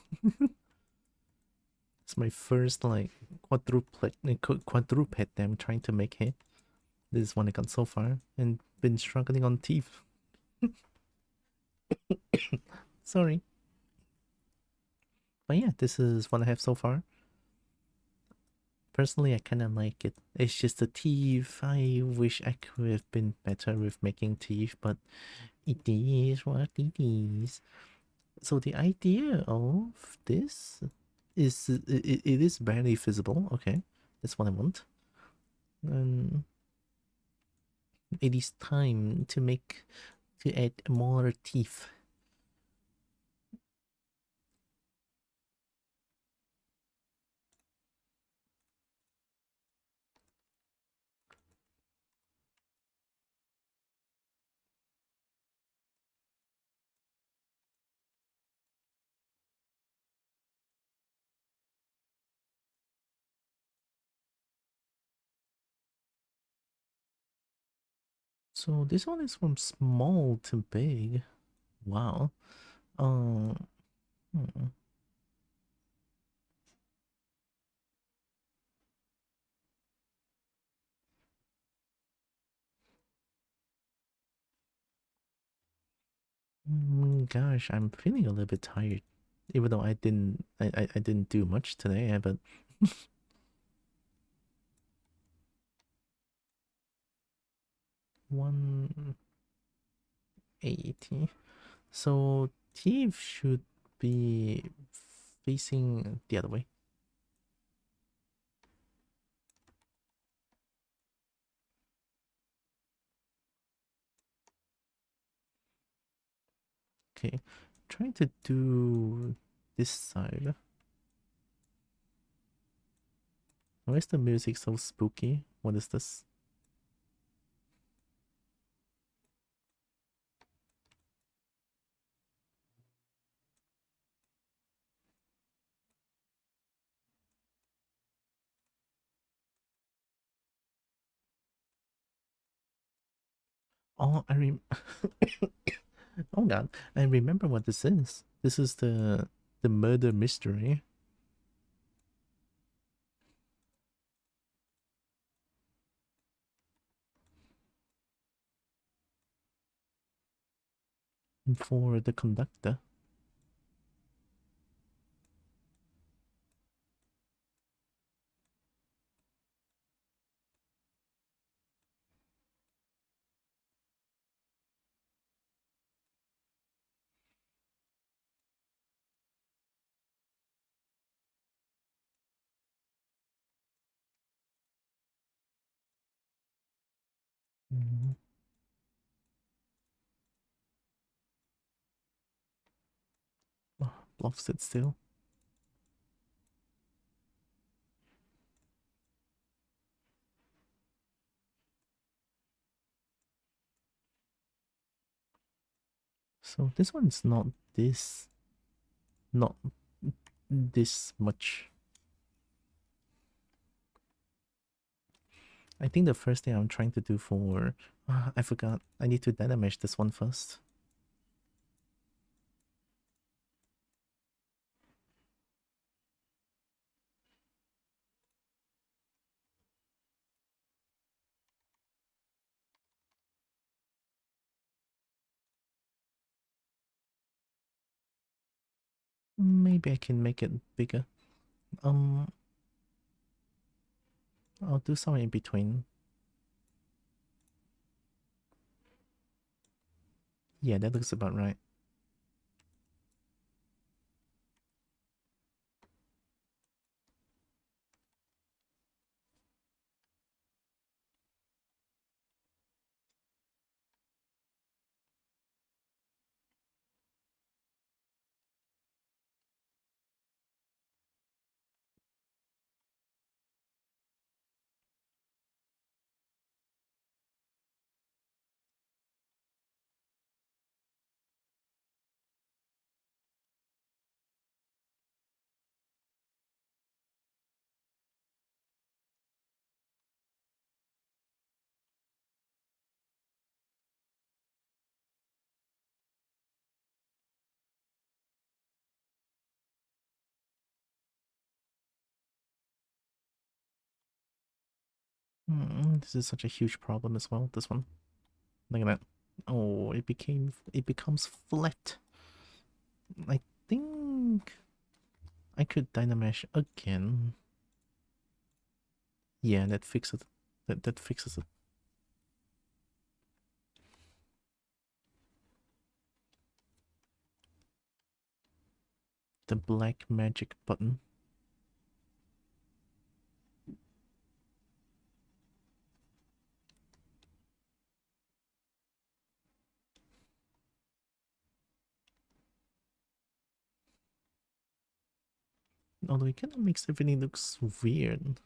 It's my first like quadruped that I'm trying to make here. This is one I got so far, and been struggling on teeth. Sorry, but yeah, this is what I have so far. Personally, I kind of like it. It's just the teeth. I wish I could have been better with making teeth, but it is what it is. So the idea of this is it is barely visible. Okay, that's what I want. And it is time to add more teeth. So this one is from small to big. Wow. Um. hmm. Gosh, I'm feeling a little bit tired, even though I didn't do much today. But 180. So teeth should be facing the other way. Okay, trying to do this side. Why is the music so spooky? What is this? Oh, oh god, I remember what this is. This is the murder mystery. for the conductor. Mhm. Oh, blocks it still. So this one's not this much. I think the first thing I'm trying to do for... I forgot. I need to data mesh this one first. Maybe I can make it bigger. Um, I'll do somewhere in between. Yeah, that looks about right. This is such a huge problem as well, this one. Look at that. Oh, it becomes flat. I think I could Dynamesh again. Yeah, that fixes it. That fixes it. The black magic button. Although it kind of makes everything looks weird.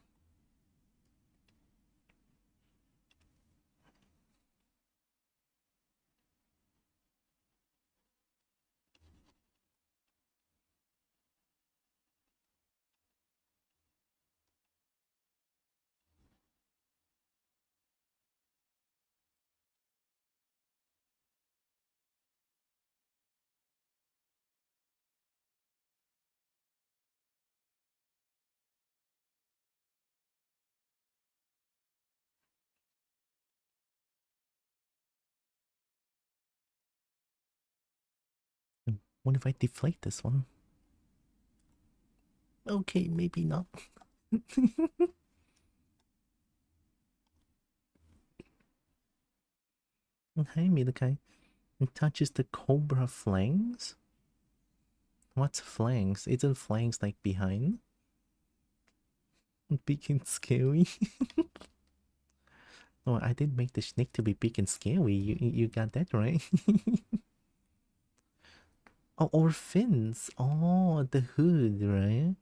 What if I deflate this one? Okay, maybe not. Hey, Milakai. It touches the cobra flanks? What's flanks? Isn't flanks like behind? Big and scary? Oh, I did make the snake to be big and scary. You got that right. Oh, or fins. Oh, the hood, right?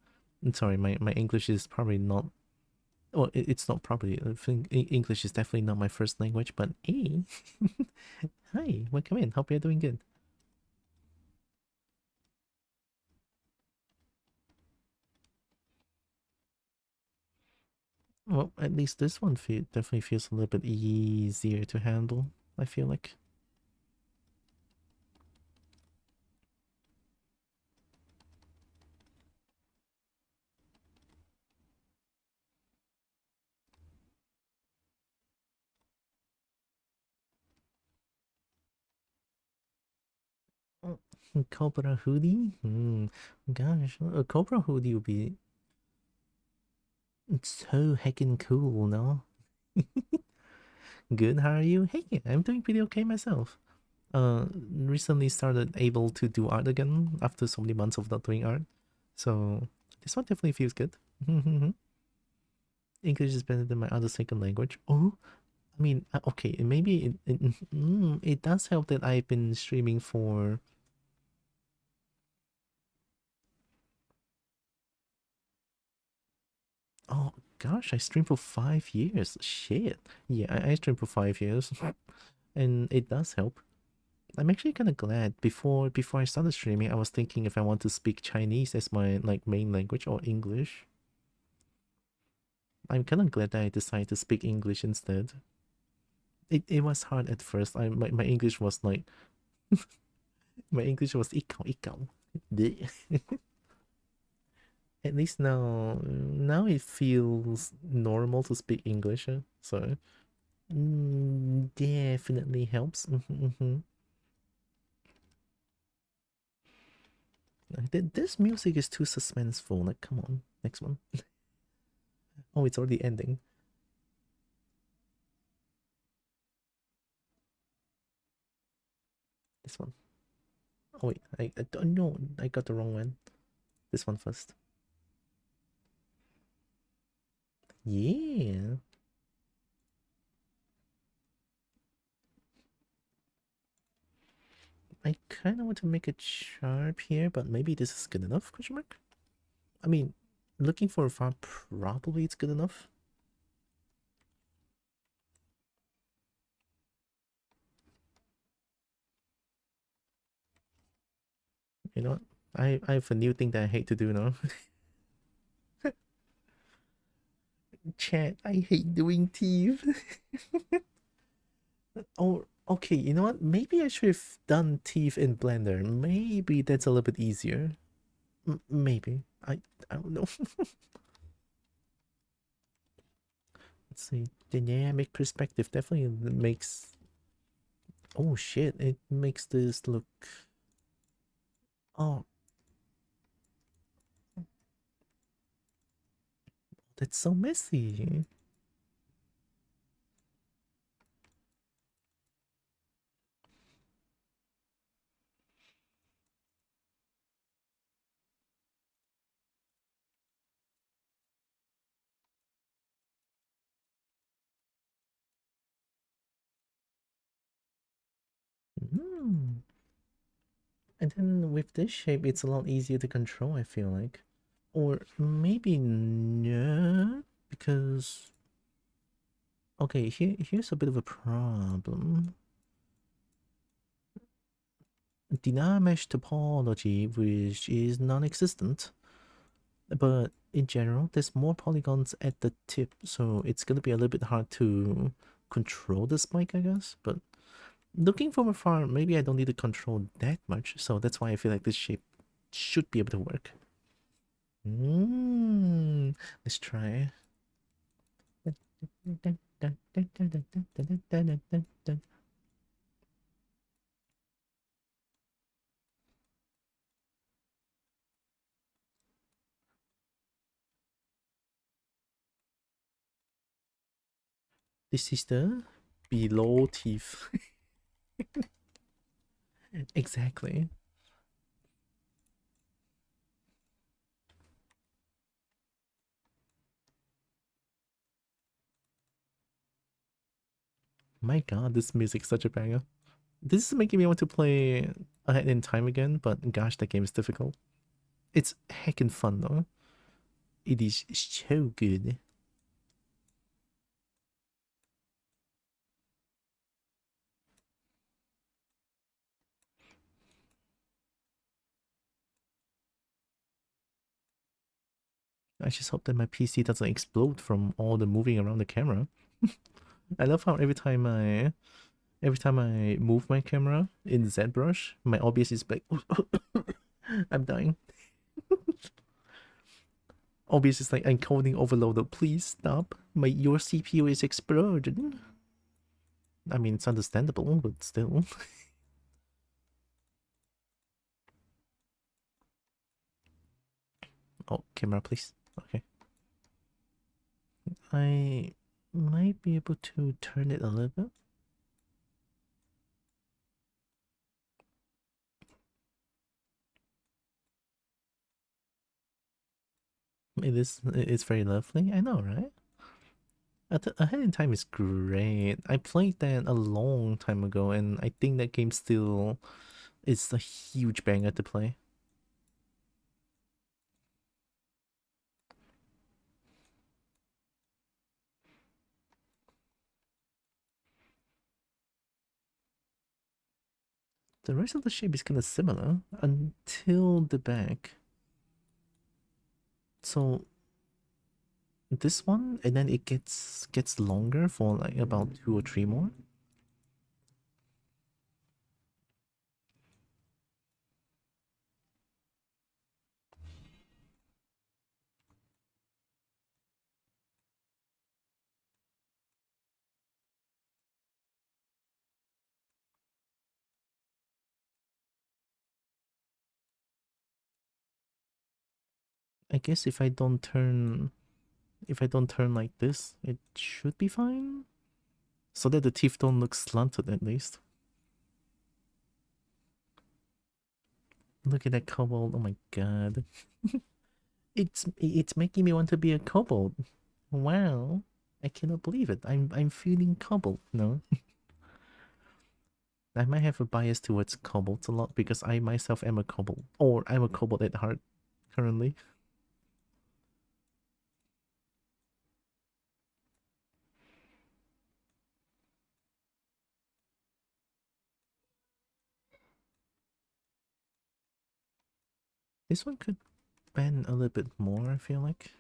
I'm sorry, my English is probably not... Well, it's not probably... I think English is definitely not my first language, but hey. Hi, welcome in. Hope you're doing good. Well, at least this one definitely feels a little bit easier to handle, I feel like. Oh, Cobra hoodie? Gosh, a Cobra hoodie would be so heckin' cool, no? Good, how are you? Hey, I'm doing pretty okay myself. Recently started able to do art again after so many months of not doing art. So this one definitely feels good. English is better than my other second language. Oh, I mean, okay, maybe it does help that I've been streaming for. Oh gosh, I streamed for 5 years. Shit. Yeah, I streamed for 5 years, and it does help. I'm actually kind of glad. Before I started streaming, I was thinking if I want to speak Chinese as my like main language or English. I'm kind of glad that I decided to speak English instead. It was hard at first. My English was like my English was ikao ikao. At least now it feels normal to speak English. So definitely helps. This music is too suspenseful. Like, come on, next one. Oh, it's already ending. This one. Oh wait, I don't know. I got the wrong one. This one first. Yeah. I kind of want to make it sharp here, but maybe this is good enough? Question mark. I mean, looking for a font, probably it's good enough. You know what? I have a new thing that I hate to do now. Chat, I hate doing teeth. Oh, okay, you know what? Maybe I should have done teeth in Blender. Maybe that's a little bit easier. Maybe. I don't know. Let's see. Dynamic perspective definitely makes. Oh shit! It makes this look. Oh, that's so messy. Hmm. And then with this shape, it's a lot easier to control, I feel like. Or maybe no, because... Okay, here's a bit of a problem. Deny mesh topology, which is non-existent, but in general, there's more polygons at the tip, so it's gonna be a little bit hard to control the spike, I guess. But looking from afar, maybe I don't need to control that much, so that's why I feel like this shape should be able to work. Let's try. This is the below teeth. Exactly. My god, this music's such a banger. This is making me want to play Ahead in Time again, but gosh, that game is difficult. It's heckin' fun though. It is so good. I just hope that my PC doesn't explode from all the moving around the camera. I love how every time I move my camera in ZBrush, my OBS is like I'm dying. OBS is like encoding overloaded. Please stop. Your CPU is exploding. I mean, it's understandable, but still. Oh, camera, please. Okay. I might be able to turn it a little bit. It's very lovely. I know, right? Ahead in Time is great. I played that a long time ago, and I think that game still is a huge banger to play. The rest of the shape is kind of similar until the back. So this one, and then it gets longer for like about 2 or 3 more. I guess if I don't turn like this, it should be fine. So that the teeth don't look slanted at least. Look at that kobold. Oh my god. It's making me want to be a kobold. Wow. I cannot believe it. I'm feeling kobold, no? I might have a bias towards kobolds a lot because I myself am a kobold. Or I'm a kobold at heart currently. This one could bend a little bit more, I feel like.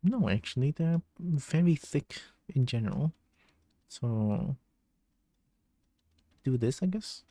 No, actually, they're very thick in general. So, do this, I guess.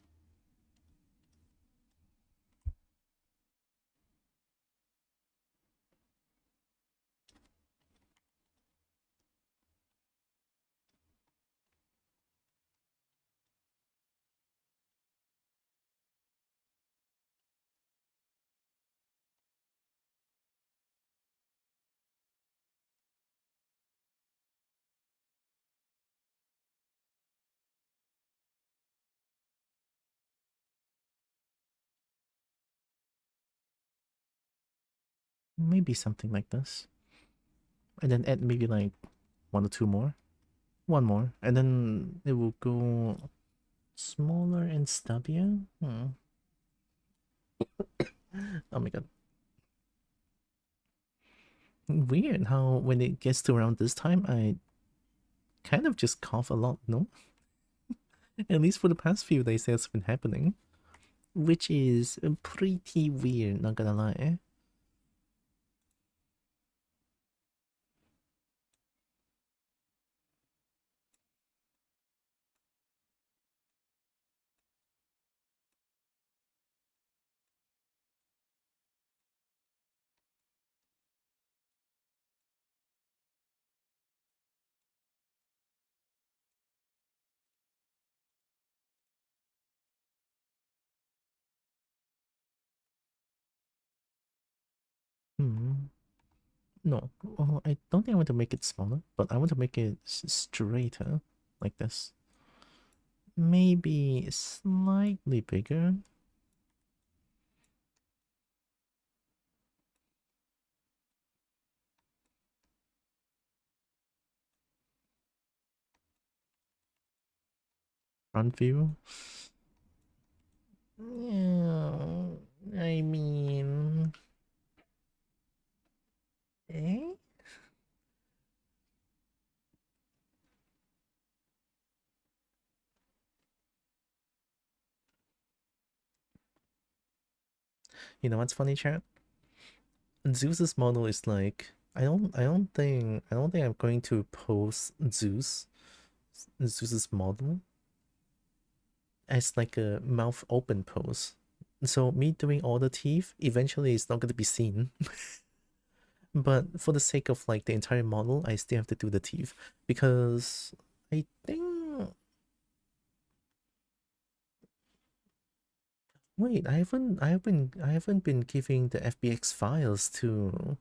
Maybe something like this. And then add maybe like 1 or 2 more. One more. And then it will go smaller and stubbier. Oh my god. Weird how when it gets to around this time, I kind of just cough a lot, no? At least for the past few days, that's been happening. Which is pretty weird, not gonna lie. Hmm. No, I don't think I want to make it smaller, but I want to make it straighter, like this. Maybe slightly bigger. Front view. Yeah, I mean, You know what's funny, chat? Zeus's model is like I don't think I'm going to post Zeus's model as like a mouth open pose. So me doing all the teeth eventually is not going to be seen. But for the sake of like the entire model, I still have to do the teeth because I think. Wait, I haven't been giving the FBX files to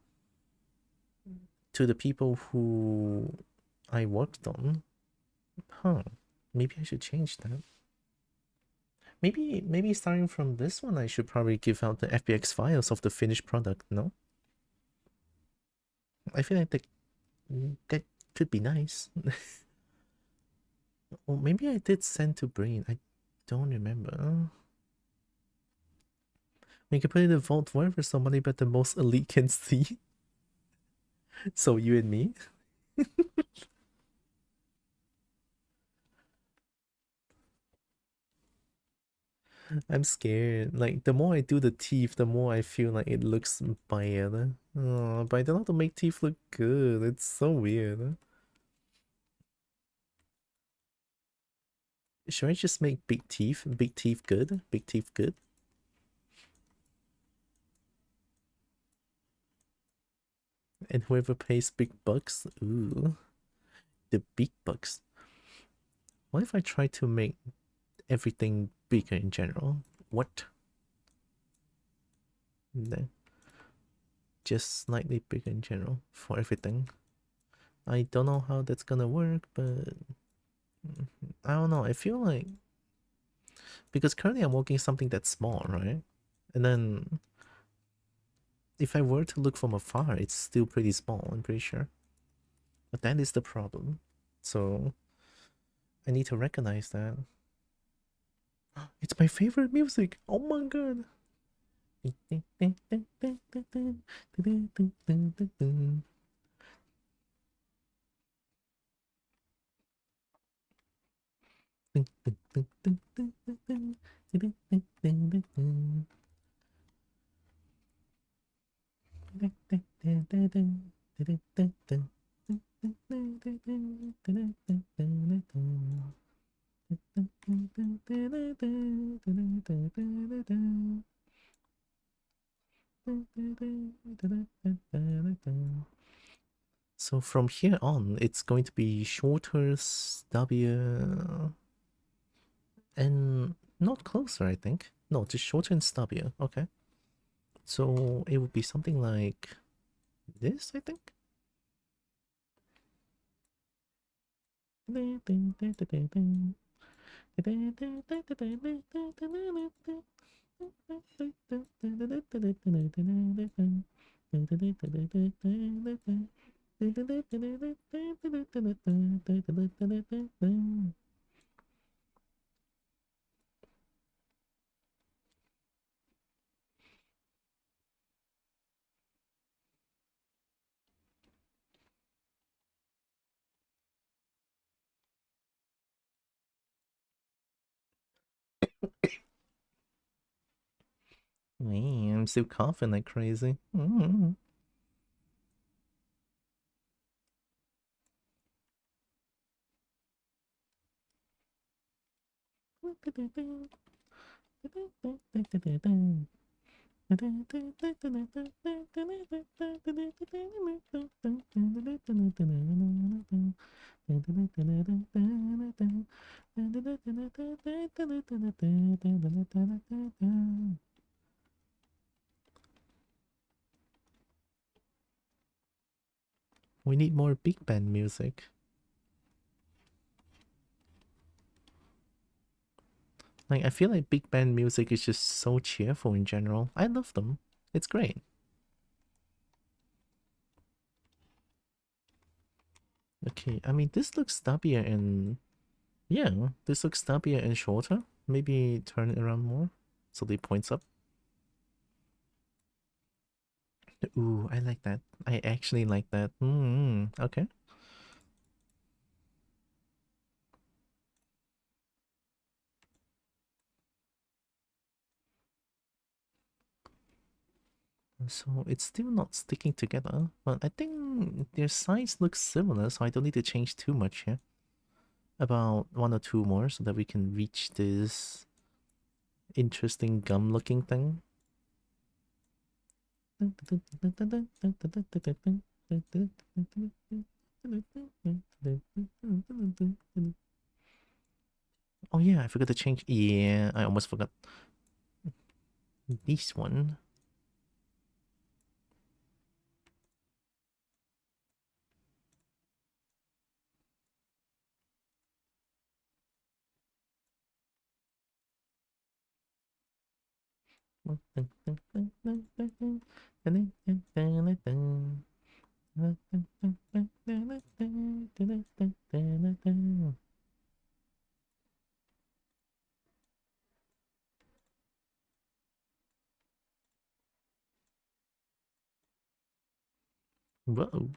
the people who I worked on. Huh. Maybe I should change that. Maybe starting from this one, I should probably give out the FBX files of the finished product. No, I feel like that could be nice. Or maybe I did send to Brain. I don't remember. We can put it in the vault wherever somebody but the most elite can see. So you and me. I'm scared. Like the more I do the teeth, the more I feel like it looks bad. Oh, but I don't know how to make teeth look good. It's so weird. Should I just make big teeth? Big teeth good? Big teeth good? And whoever pays big bucks? Ooh. The big bucks. What if I try to make everything bigger in general? What? No. Just slightly bigger in general for everything. I don't know how that's gonna work, but I don't know. I feel like because currently I'm working something that's small, right? And then if I were to look from afar, it's still pretty small, I'm pretty sure. But that is the problem. So I need to recognize that. It's my favorite music. Oh my god. So from here on, it's going to be shorter, stubbier, and not closer, I think. No, just shorter and stubbier. Okay. So it would be something like this, I think. Man, I'm still coughing like crazy. We need more big band music. Like, I feel like big band music is just so cheerful in general. I love them. It's great. Okay, I mean, this looks stubbier and... Yeah, this looks stubbier and shorter. Maybe turn it around more so it points up. Ooh, I like that. I actually like that. Okay. So it's still not sticking together, but I think their size looks similar, so I don't need to change too much here. About one or two more so that we can reach this interesting gum looking thing. Oh yeah, I forgot to change. Yeah, I almost forgot this one. Whoa.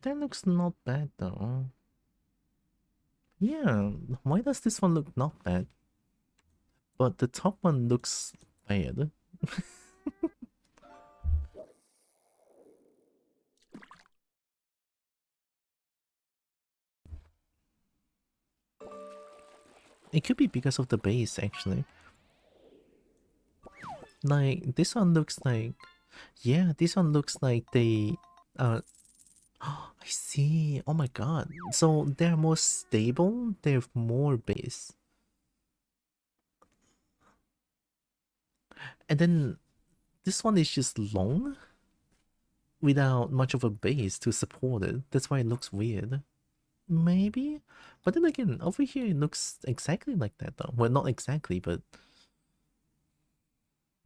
That looks not bad though. Yeah, why does this one look not bad? But the top one looks bad. It could be because of the base actually. Like this one looks like, yeah, this one looks like they oh, I see. Oh my god. So they're more stable, they have more base. And then this one is just long without much of a base to support it. That's why it looks weird. Maybe? But then again, over here it looks exactly like that though. Well, not exactly, but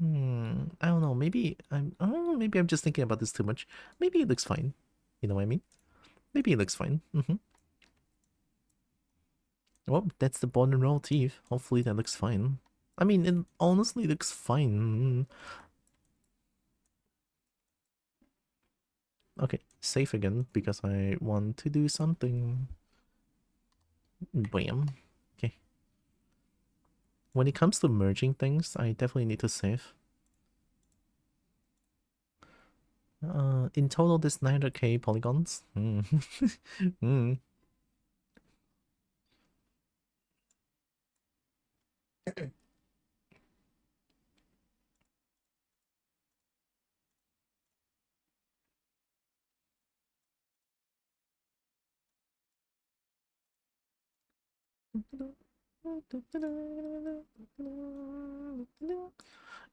I don't know. Maybe I'm just thinking about this too much. Maybe it looks fine. You know what I mean? Maybe it looks fine. Well, that's the bone and roll teeth. Hopefully that looks fine. I mean, it honestly looks fine. Okay, save again because I want to do something. Bam. Okay. When it comes to merging things, I definitely need to save. In total, there's 900k polygons. Mm.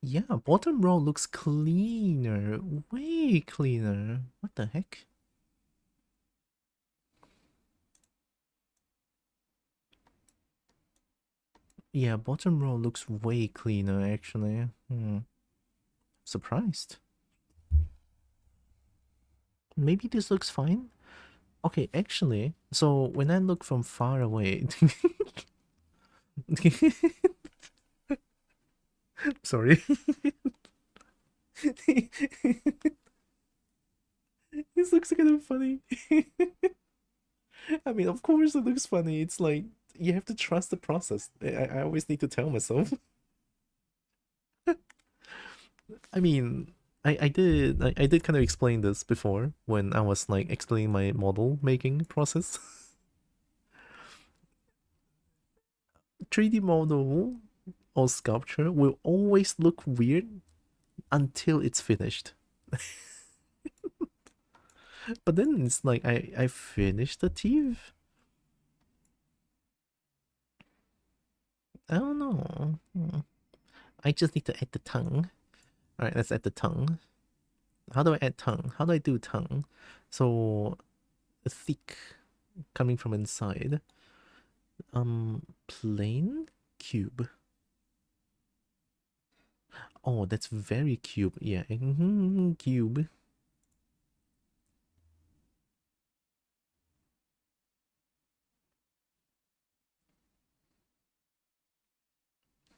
Yeah, bottom row looks cleaner. Way cleaner. What the heck? Yeah, bottom row looks way cleaner actually. Surprised. Maybe this looks fine. Okay, actually, so when I look from far away, sorry, this looks kind of funny. I mean, of course it looks funny. It's like you have to trust the process. I always need to tell myself. I mean, I did kind of explain this before when I was like explaining my model making process. 3D model or sculpture will always look weird until it's finished. But then it's like I finished the teeth. I don't know. I just need to add the tongue. Alright, let's add the tongue. How do I add tongue? How do I do tongue? So thick coming from inside. Plain cube. Oh, that's very cube. Yeah, cube.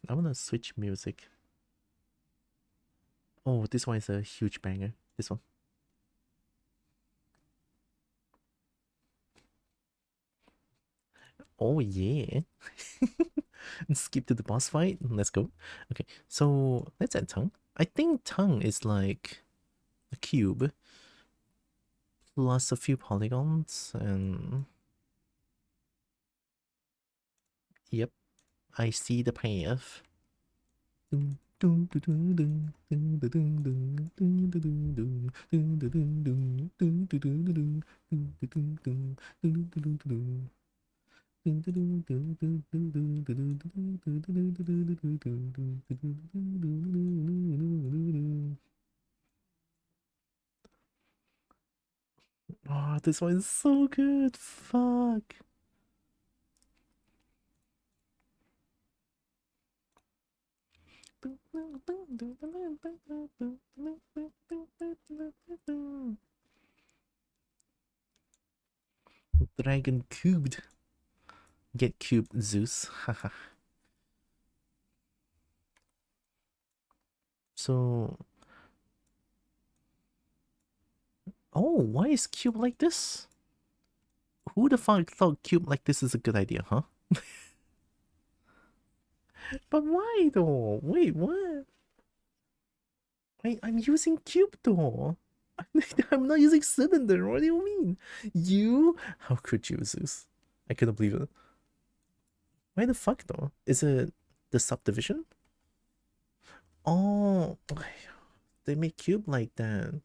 I wanna switch music. Oh, this one is a huge banger. This one. Oh yeah. Skip to the boss fight. Let's go. Okay, so let's add tongue. I think tongue is like a cube plus a few polygons, and yep, I see the path. Oh, this one is so good. Fuck. Dragon cubed. Get cubed, Zeus. Haha. So, oh, why is cube like this? Who the fuck thought cube like this is a good idea, huh? But why though? Wait, what? I'm using cube though. I'm not using cylinder. What do you mean? You? How could you, Zeus? I couldn't believe it. Why the fuck though? Is it the subdivision? Oh, they make cube like that.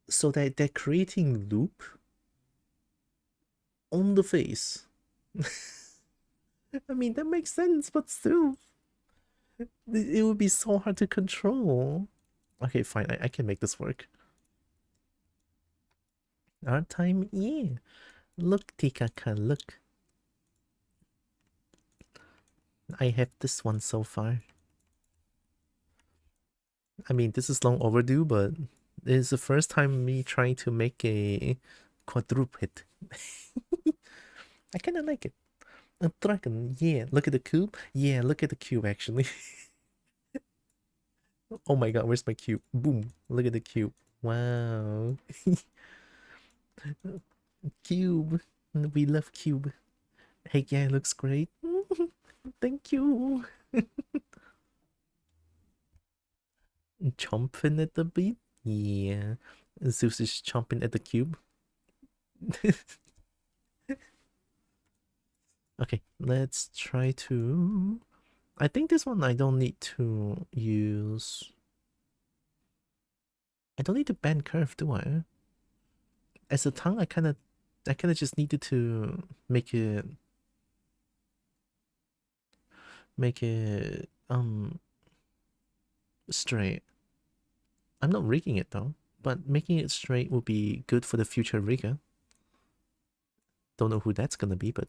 So that they're creating loop on the face. I mean, that makes sense, but still, it would be so hard to control. Okay, fine, I can make this work. Art time, yeah. Look, Tikaka, look. I have this one so far. I mean, this is long overdue, but it is the first time me trying to make a quadruped. I kind of like it. A dragon, yeah. Look at the cube. Yeah, look at the cube, actually. Oh my god, where's my cube? Boom. Look at the cube. Wow. Cube. We love cube. Hey, yeah, it looks great. Thank you. Chomping at the beat? Yeah. Zeus is chomping at the cube. Okay, let's try to... I think this one I don't need to use... I don't need to bend curve, do I? As a tongue, I kind of just needed to make it straight. I'm not rigging it though, but making it straight will be good for the future rigger. Don't know who that's gonna be, but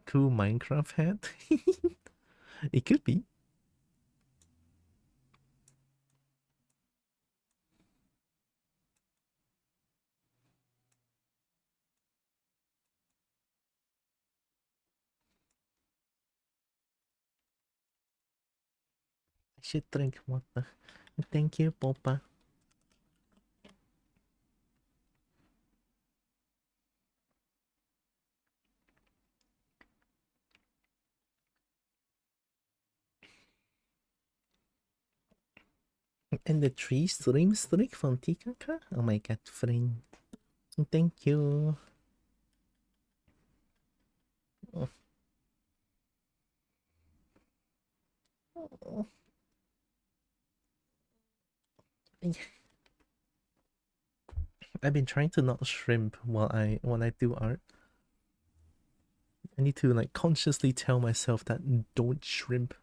cool Minecraft hat. It could be. I should drink water. Thank you, Popa. And the tree stream streak from Tikaka? Oh my god, friend. Thank you. Oh. Oh. I've been trying to not shrimp when I do art. I need to like consciously tell myself that don't shrimp.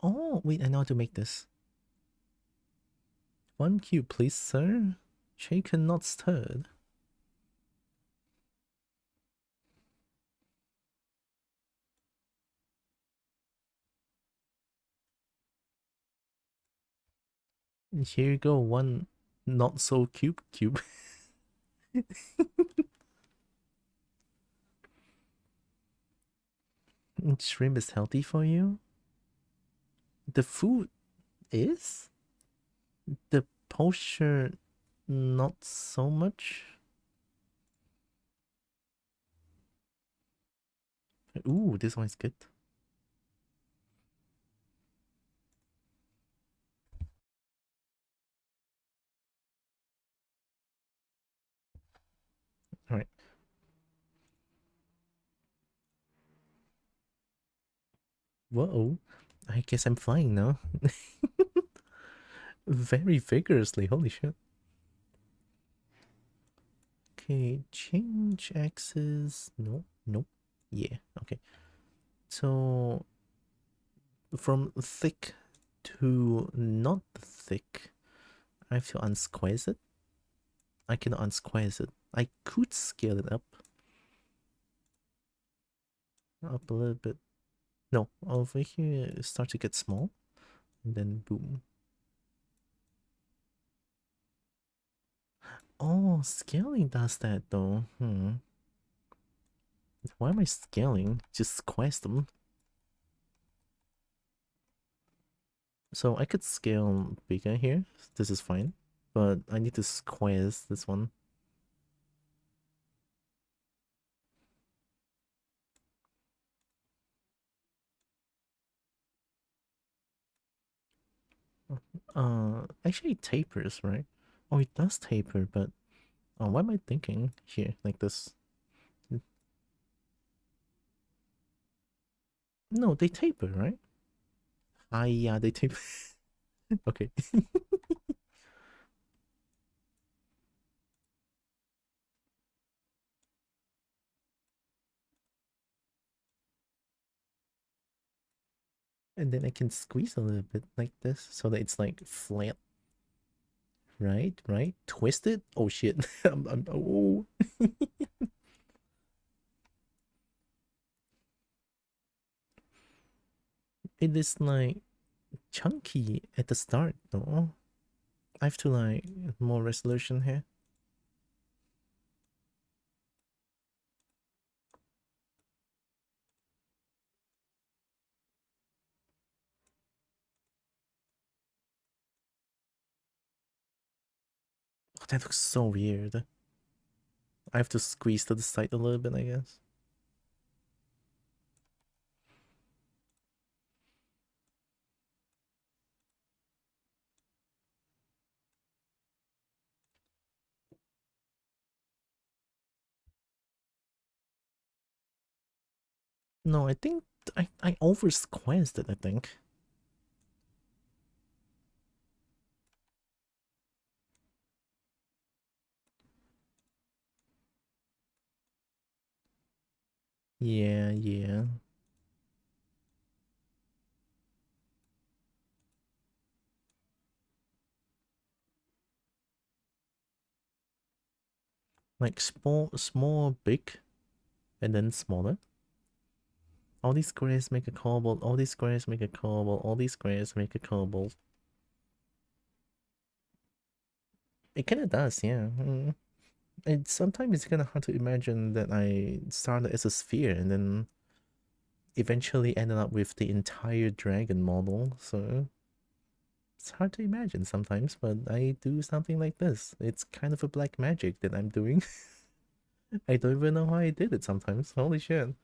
Oh, wait, I know how to make this. 1 cube, please, sir. Shaken, not stirred. And here you go, 1 not so cube. Shrimp is healthy for you? The food is? The posture, not so much? Ooh, this one's good. Alright. Whoa. I guess I'm flying now. Very vigorously, holy shit. Okay, change axis. No, nope. Yeah, okay. So from thick to not thick, I have to unsqueeze it. I cannot unsqueeze it. I could scale it up a little bit. No, over here it starts to get small, and then boom. Oh, scaling does that though. Why am I scaling? Just squeeze them. So I could scale bigger here. This is fine. But I need to squeeze this one. Actually it tapers, right? Oh, it does taper, but what am I thinking here? Like this? No, they taper, right? Ah, yeah, they taper. Okay. And then I can squeeze a little bit like this so that it's like flat. Right, right. Twist it. Oh shit. Oh. It is like chunky at the start though. I have to like more resolution here. Oh, that looks so weird. I have to squeeze to the side a little bit, I guess. No, I think I over squeezed it, I think. Yeah, yeah. Like small, big, and then smaller. All these squares make a cobalt, all these squares make a cobalt, all these squares make a cobalt. It kinda does, yeah. And sometimes it's kinda hard to imagine that I started as a sphere and then eventually ended up with the entire dragon model, so it's hard to imagine sometimes, but I do something like this. It's kind of a black magic that I'm doing. I don't even know how I did it sometimes. Holy shit.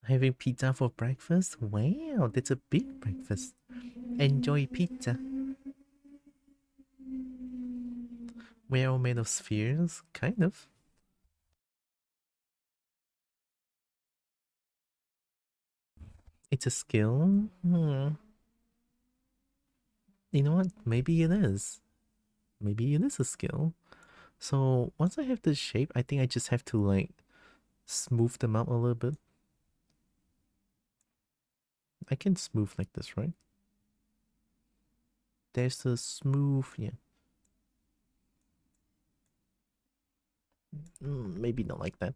Having pizza for breakfast? Wow, that's a big breakfast. Enjoy pizza. Well, made of spheres? Kind of. It's a skill? You know what? Maybe it is. Maybe it is a skill. So once I have this shape, I think I just have to like smooth them out a little bit. I can smooth like this, right? There's a smooth, yeah. Maybe not like that.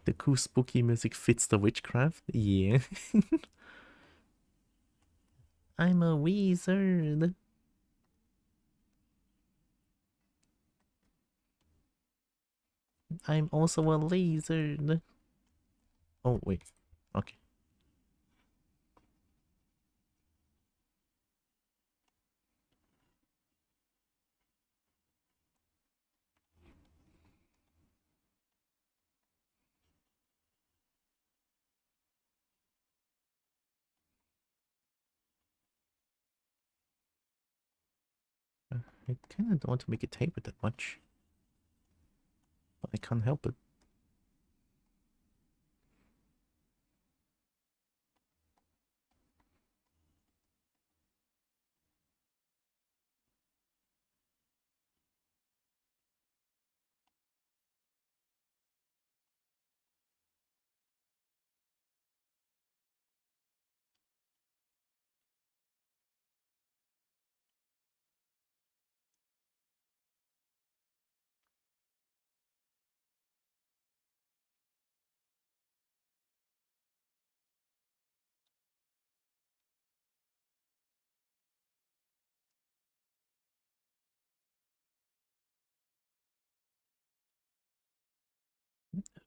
The cool spooky music fits the witchcraft. Yeah. I'm a wizard. I'm also a lizard. Oh, wait. Okay. I kind of don't want to make it taper that much, but I can't help it.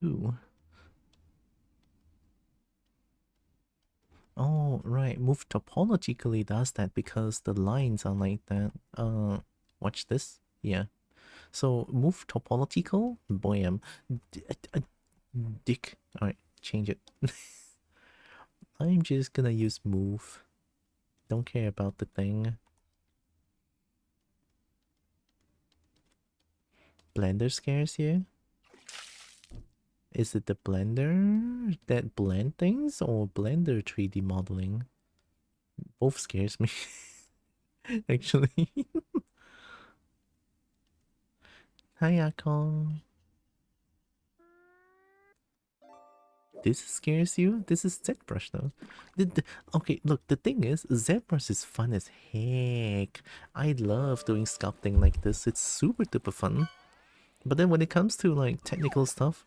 Ooh. Oh, right. Move topologically does that because the lines are like that. Watch this. Yeah. So move topological. Bam. Dick. Alright, change it. I'm just gonna use move. Don't care about the thing. Blender scares you? Is it the blender that blend things or blender 3D modeling? Both scares me, actually. Hi, Akon. This scares you? This is ZBrush though. Okay, look, the thing is, ZBrush is fun as heck. I love doing sculpting like this. It's super duper fun. But then when it comes to like technical stuff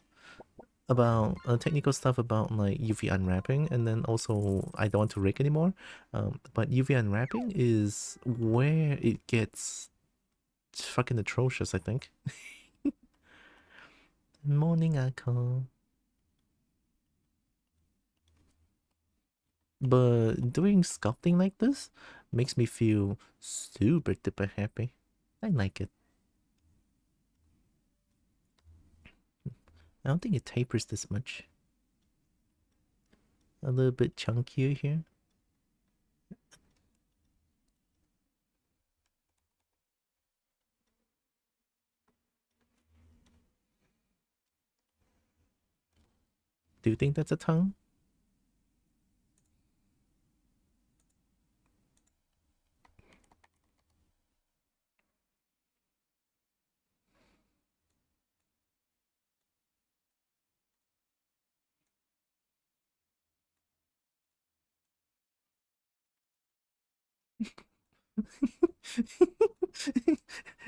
about like UV unwrapping, and then also I don't want to rig anymore. But UV unwrapping is where it gets fucking atrocious, I think. Morning, Akon. But doing sculpting like this makes me feel super duper happy. I like it. I don't think it tapers this much. A little bit chunkier here. Do you think that's a tongue?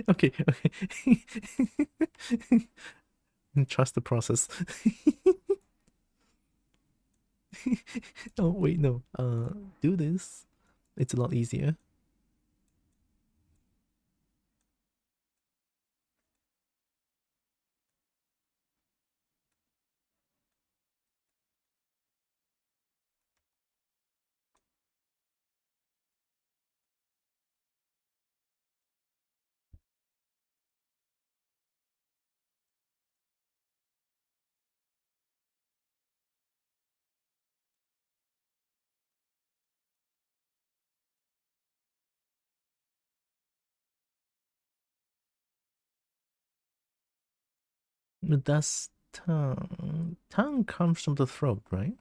Okay, okay. Trust the process. Oh wait, no. Do this. It's a lot easier. But that's tongue. Tongue comes from the throat, right?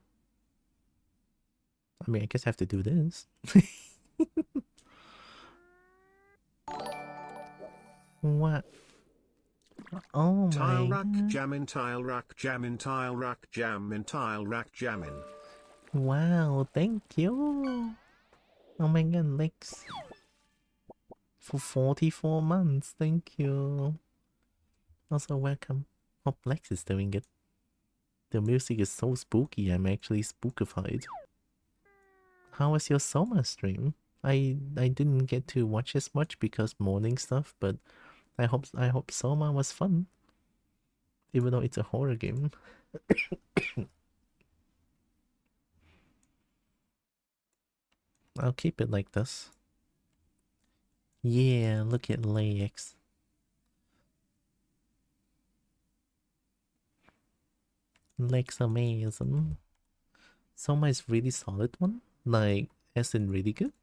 I mean, I guess I have to do this. What? Oh Tile my rack god. jamming, tile rack jamming, tile rack jamming, tile rack jamming. Wow, thank you. Oh my god, Lex. For 44 months, thank you. Also, welcome. Hope Lex is doing it. The music is so spooky, I'm actually spookified. How was your Soma stream? I didn't get to watch as much because morning stuff, but I hope Soma was fun. Even though it's a horror game. I'll keep it like this. Yeah, look at Lex. Lex amazing. Soma is really solid one. Like, as in really good.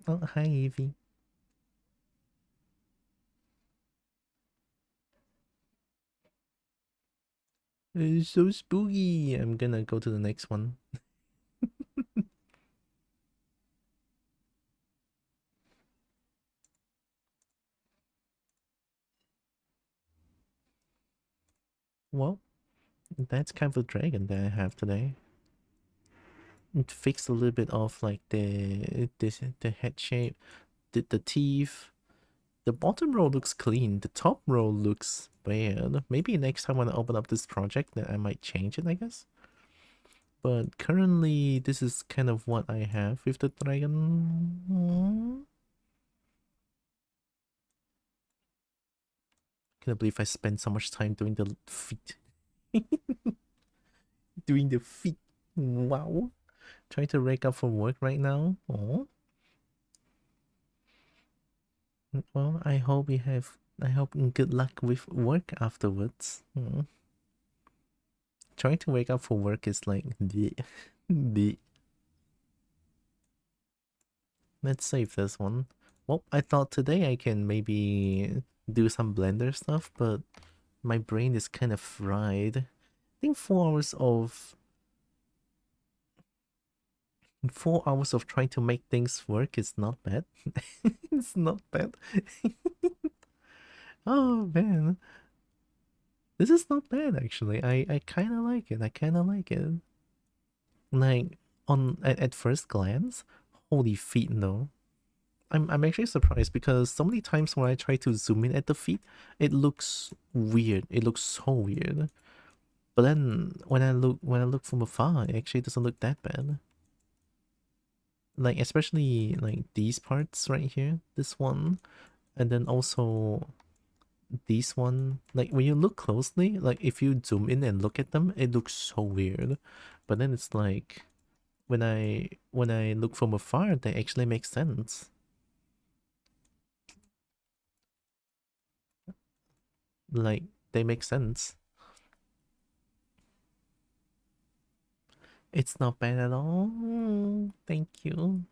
Oh, hi Evie. It's so spooky. I'm gonna go to the next one. Well, that's kind of a dragon that I have today. It fixed a little bit of like the head shape, the teeth. The bottom row looks clean. The top row looks bad. Maybe next time when I open up this project, then I might change it, I guess. But currently, this is kind of what I have with the dragon. Can't believe I spent so much time doing the feet. Doing the feet. Wow. Trying to wake up from work right now. Oh. Well, I hope you have. I hope good luck with work afterwards. Trying to wake up for work is like bleh. Bleh. Let's save this one. Well, I thought today I can maybe do some Blender stuff, but my brain is kind of fried. I think 4 hours of trying to make things work is not bad. It's not bad. Oh man. This is not bad actually. I kinda like it. I kinda like it. Like at first glance, holy feet no. I'm actually surprised because so many times when I try to zoom in at the feet, it looks weird. It looks so weird. But then when I look from afar, it actually doesn't look that bad. Like especially like these parts right here, this one, and then also these one. Like when you look closely, like if you zoom in and look at them, it looks so weird. But then it's like when I look from afar, they actually make sense. Like they make sense. It's not bad at all. Thank you.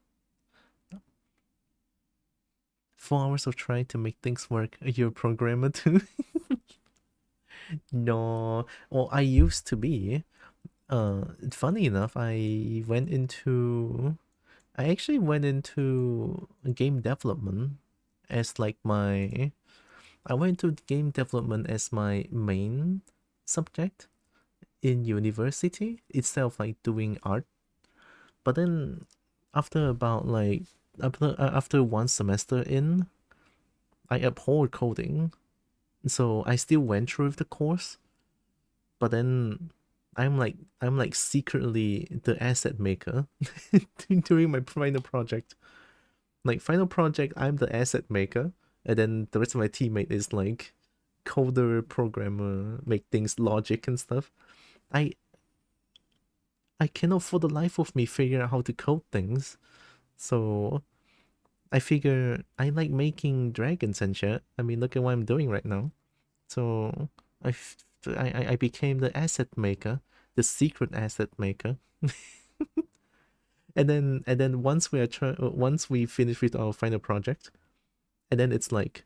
4 hours of trying to make things work. You're a programmer too? No. Well, I used to be. Funny enough, I actually went into game development as like my I went to game development as my main subject in university instead of like doing art. But then after about like after one semester in, I abhorred coding. So I still went through with the course, but then I'm like secretly the asset maker during my final project. Like final project, I'm the asset maker, and then the rest of my teammate is like coder, programmer, make things logic and stuff. I I cannot for the life of me figure out how to code things. So I figure I like making dragons and shit. I mean, look at what I'm doing right now. So I became the asset maker, the secret asset maker. And then once we finish with our final project, and then it's like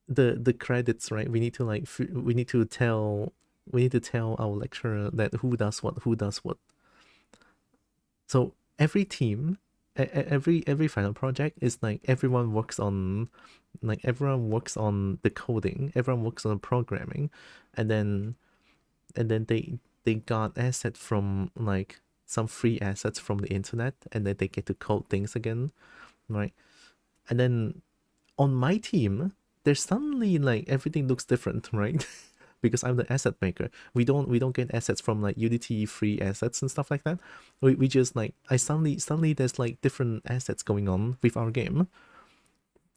the credits, right? We need to tell our lecturer that who does what. So every team every final project is like everyone works on the coding, everyone works on programming, and then they got assets from like some free assets from the internet, and then they get to code things again, right? And then on my team, there's suddenly like everything looks different, right? Because I'm the asset maker. We don't get assets from like Unity free assets and stuff like that. We just like I suddenly there's like different assets going on with our game.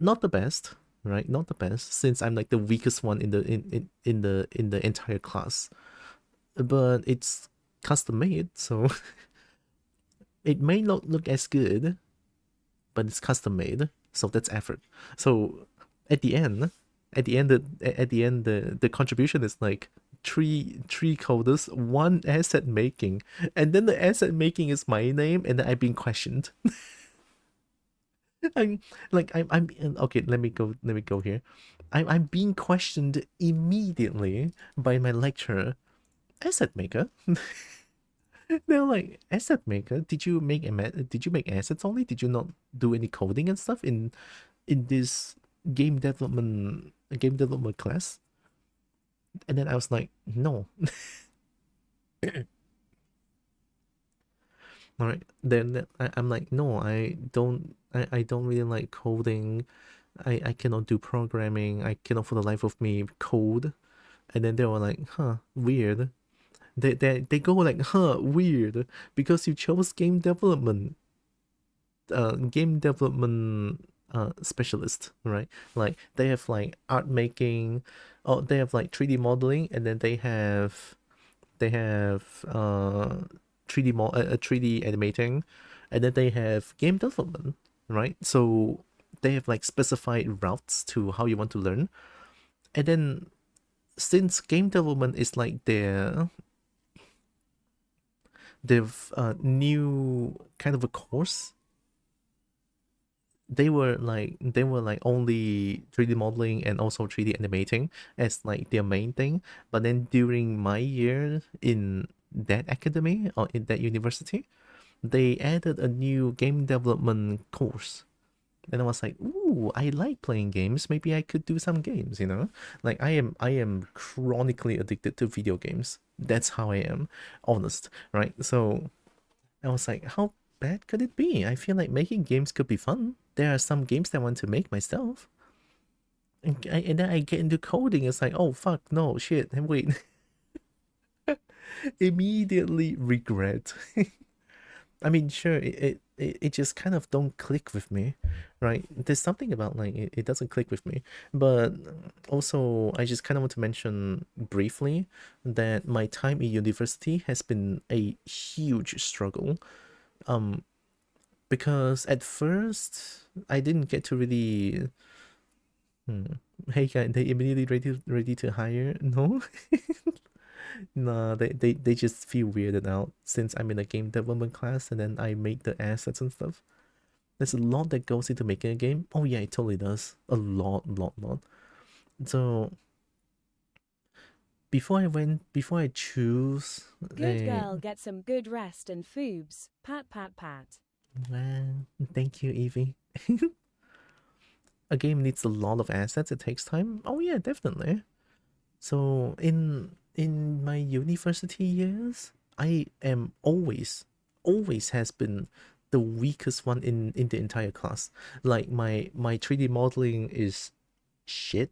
Not the best, right? Not the best, since I'm like the weakest one in the entire class. But it's custom made, so it may not look as good, but it's custom made, so that's effort. So at the end, the contribution is like three coders, one asset making, and then the asset making is my name, and then I've been questioned. I'm I'm okay. Let me go here. I'm being questioned immediately by my lecturer. Asset maker. They're like, asset maker. Did you make assets only? Did you not do any coding and stuff in this game development class? And then I was like, no. All right. Then I'm like, no, I don't really like coding. I cannot do programming. I cannot for the life of me code. And then they were like, huh, weird. They go like, huh, weird, because you chose game development specialist, right? Like they have like art making, oh, they have like 3D modeling, and then they have 3D animating, and then they have game development, right? So they have like specified routes to how you want to learn. And then since game development is like their new kind of a course, they were like only 3D modeling and also 3D animating as like their main thing. But then during my year in that academy or in that university, they added a new game development course. And I was like, ooh, I like playing games. Maybe I could do some games, you know? Like I am chronically addicted to video games. That's how I am, honest, right? So I was like, how bad could it be? I feel like making games could be fun. There are some games that I want to make myself. And then I get into coding. It's like, oh, fuck, no, shit. And wait, immediately regret. I mean, sure, it just kind of don't click with me, right? There's something about like it doesn't click with me. But also, I just kind of want to mention briefly that my time in university has been a huge struggle. Um, because at first I didn't get to really. Hey guys, they immediately ready to hire? No, no, they just feel weirded out since I'm in a game development class and then I make the assets and stuff. There's a lot that goes into making a game. Oh yeah, it totally does. A lot. So before I choose Good a girl, get some good rest and foobs. Pat, pat, pat. well, thank you, Evie. A game needs a lot of assets. It takes time. Oh yeah, definitely. So in my university years, I am always has been the weakest one in the entire class. Like my 3D modeling is shit.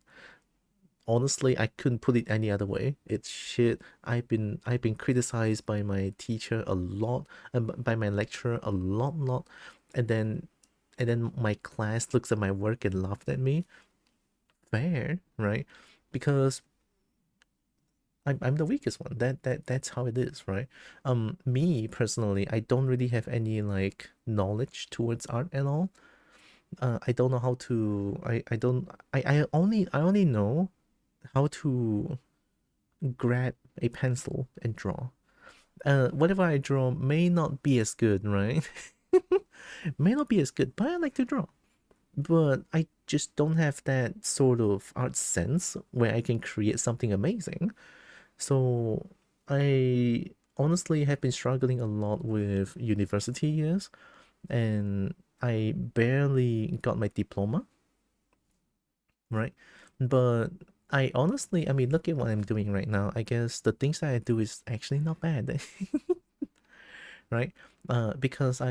Honestly, I couldn't put it any other way. It's shit. I've been criticized by my teacher a lot, and by my lecturer a lot. And then my class looks at my work and laughed at me. Fair, right? Because I'm the weakest one. That's how it is, right? Me personally, I don't really have any like knowledge towards art at all. I don't know how to. I don't. I only know how to grab a pencil and draw. Whatever I draw may not be as good, right? May not be as good, but I like to draw. But I just don't have that sort of art sense where I can create something amazing. So I honestly have been struggling a lot with university years, and I barely got my diploma, right? But I honestly, I mean, look at what I'm doing right now. I guess the things that I do is actually not bad, right? Because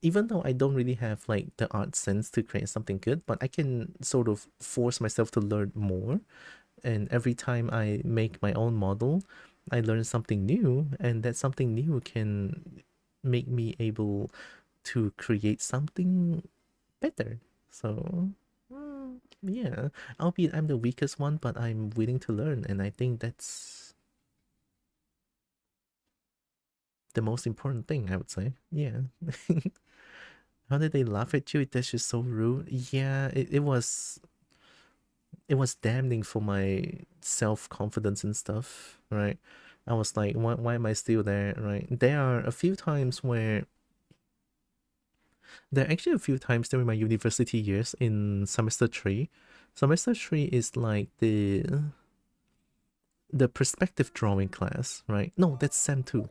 even though I don't really have like the art sense to create something good, but I can sort of force myself to learn more. And every time I make my own model, I learn something new, and that something new can make me able to create something better. So, yeah, albeit I'm the weakest one, but I'm willing to learn, and I think that's the most important thing, I would say. Yeah. How did they laugh at you? That's just so rude. Yeah, it was damning for my self-confidence and stuff, right? I was like, why am I still there, right? There are actually a few times during my university years in semester 3. Semester 3 is like the perspective drawing class, right? No, that's sem 2.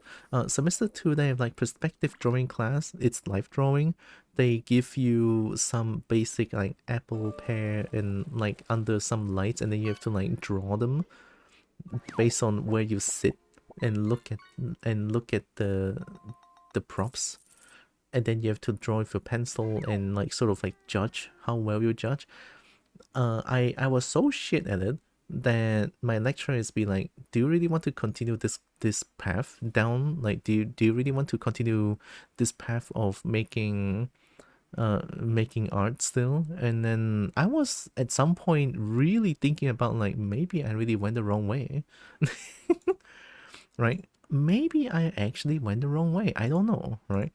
Semester 2, they have like perspective drawing class. It's life drawing. They give you some basic like apple, pear, and like under some lights, and then you have to like draw them based on where you sit and look at the props, and then you have to draw with your pencil and like sort of like judge how well you judge. I was so shit at it that my lecturer is be like, do you really want to continue this path down? Like, do you really want to continue this path of making art still? And then I was at some point really thinking about like, maybe I really went the wrong way. Right? Maybe I actually went the wrong way. I don't know, right?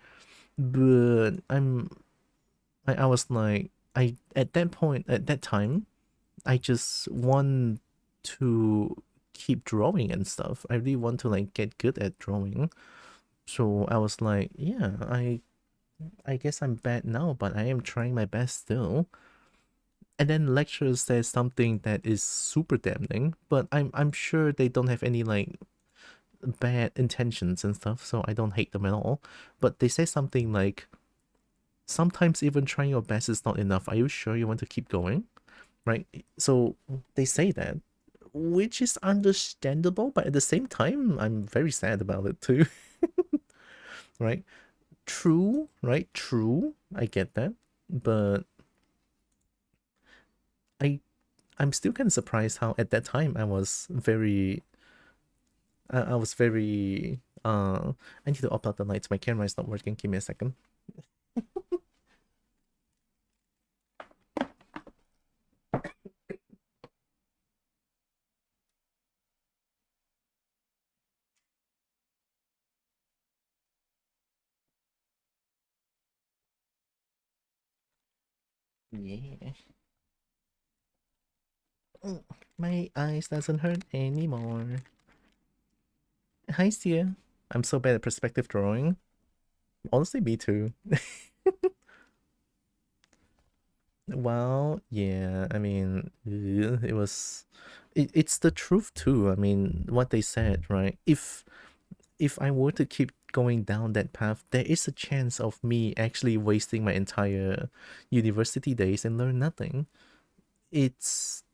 But I was like, I at that point, at that time, I just want to keep drawing and stuff. I really want to like get good at drawing. So I was like, yeah, I guess I'm bad now, but I am trying my best still. And then lecturer says something that is super damning, but I'm sure they don't have any like bad intentions and stuff, so I don't hate them at all. But they say something like, sometimes even trying your best is not enough. Are you sure you want to keep going? Right? So they say that, which is understandable, but at the same time, I'm very sad about it too. Right? True, right? True. I get that. But I I'm still kind of surprised how at that time I was very I need to off out the lights. My camera is not working. Give me a second. Yeah. Mm, my eyes doesn't hurt anymore. Hi, Sia. I'm so bad at perspective drawing. Honestly, me too. Well, yeah, I mean, it's the truth too. I mean, what they said, right? If I were to keep going down that path, there is a chance of me actually wasting my entire university days and learn nothing. It's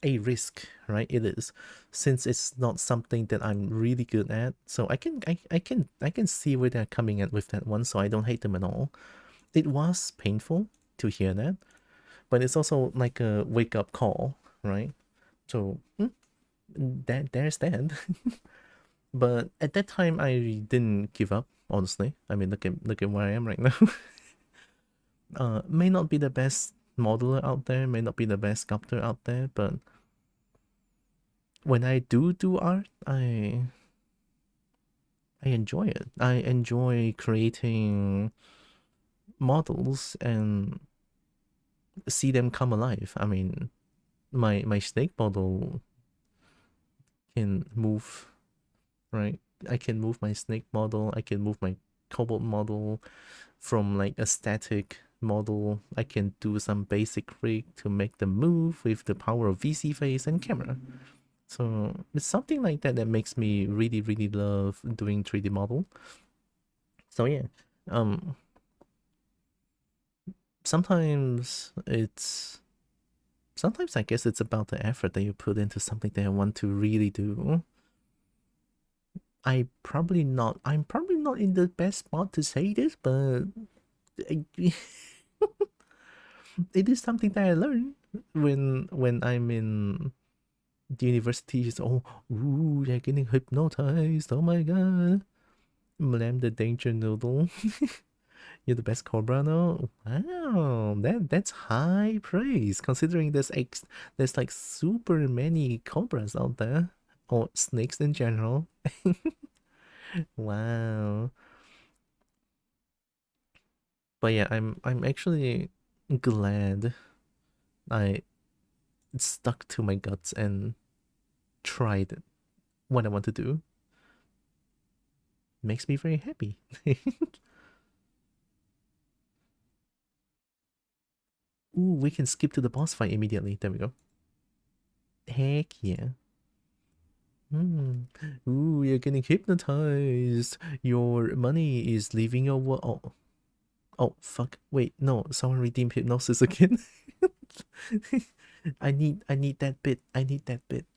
a risk, right? It is, since it's not something that I'm really good at. So I can see where they're coming at with that one, so I don't hate them at all. It was painful to hear that, but it's also like a wake up call, right? So there's that. But at that time, I didn't give up. Honestly, I mean, look at where I am right now. May not be the best modeler out there, may not be the best sculptor out there, but when I do art, I enjoy it. I enjoy creating models and see them come alive. I mean, my snake model can move, right? I can move my snake model. I can move my cobalt model from like a static model. I can do some basic rig to make them move with the power of VC face and camera. So it's something like that that makes me really, really love doing 3D model. So yeah, um, sometimes I guess it's about the effort that you put into something that I want to really do. I'm probably not in the best spot to say this, but it is something that I learned when I'm in the university. Oh, ooh, you're getting hypnotized. Oh my god. Blam the danger noodle. You're the best Cobra now. Wow, that's high praise considering there's like super many Cobras out there, or snakes in general. Wow. But yeah, I'm actually glad I stuck to my guts and tried what I want to do. Makes me very happy. Ooh, we can skip to the boss fight immediately. There we go. Heck yeah. Ooh, you're getting hypnotized. Your money is leaving your oh. Oh, fuck. Wait, no. Someone redeemed hypnosis again. I need that bit. I need that bit.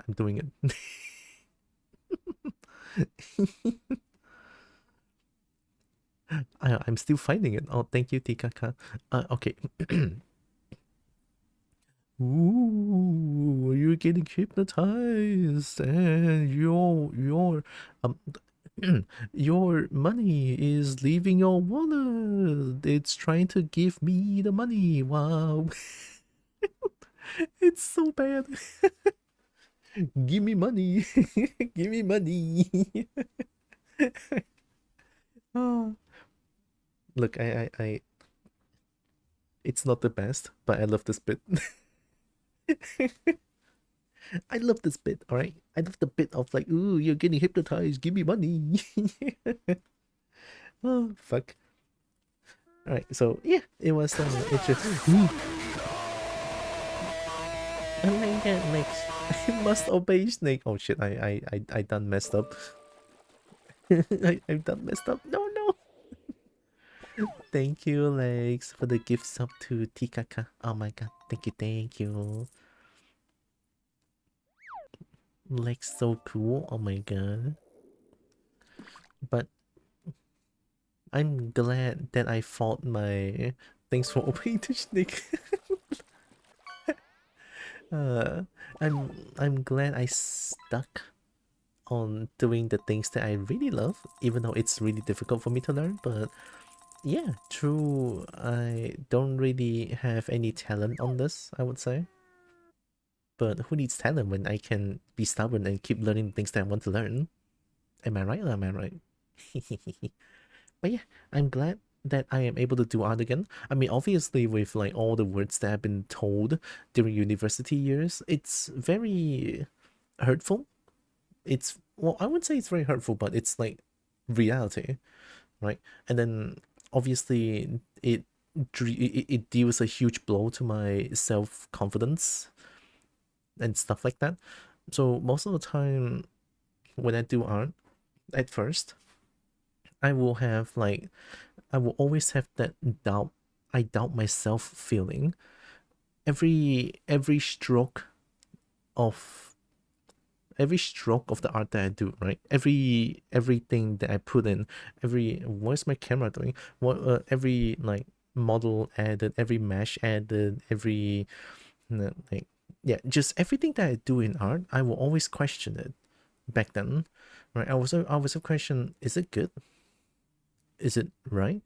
I'm doing it. I'm still finding it. Oh, thank you, Tikaka. Okay. Ooh, you're getting hypnotized, and um your money is leaving your wallet. It's trying to give me the money. Wow, it's so bad. Give me money. Give me money. Oh. Look, it's not the best, but I love this bit. I love this bit, alright? I love the bit of like, ooh, you're getting hypnotized, give me money. Oh, fuck. Alright, so yeah, it was interesting. Oh my god, Lex. I must obey Snake. Oh shit, I done messed up. I done messed up. No, no. Thank you, Lex, for the gift sub to Tikaka. Oh my god, thank you, thank you. Lex so cool. Oh my god. But I'm glad that I fought my thanks for obeying the Snake. uh, I'm glad I stuck on doing the things that I really love, even though it's really difficult for me to learn. But yeah, true, I don't really have any talent on this, I would say. But who needs talent when I can be stubborn and keep learning things that I want to learn? Am I right or am I right? But yeah, I'm glad that I am able to do art again. I mean, obviously, with like all the words that I've been told during university years, it's very hurtful. It's, well, I wouldn't say it's very hurtful, but it's like reality, right? And then obviously, it deals a huge blow to my self confidence and stuff like that. So most of the time, when I do art, at first, I will have like I will always have that doubt. I doubt myself feeling. Every stroke of the art that I do, right? Everything that I put in, what's my camera doing? What every like model added, every mesh added, every like yeah, just everything that I do in art, I will always question it. Back then, right? I was a question: is it good? Is it right?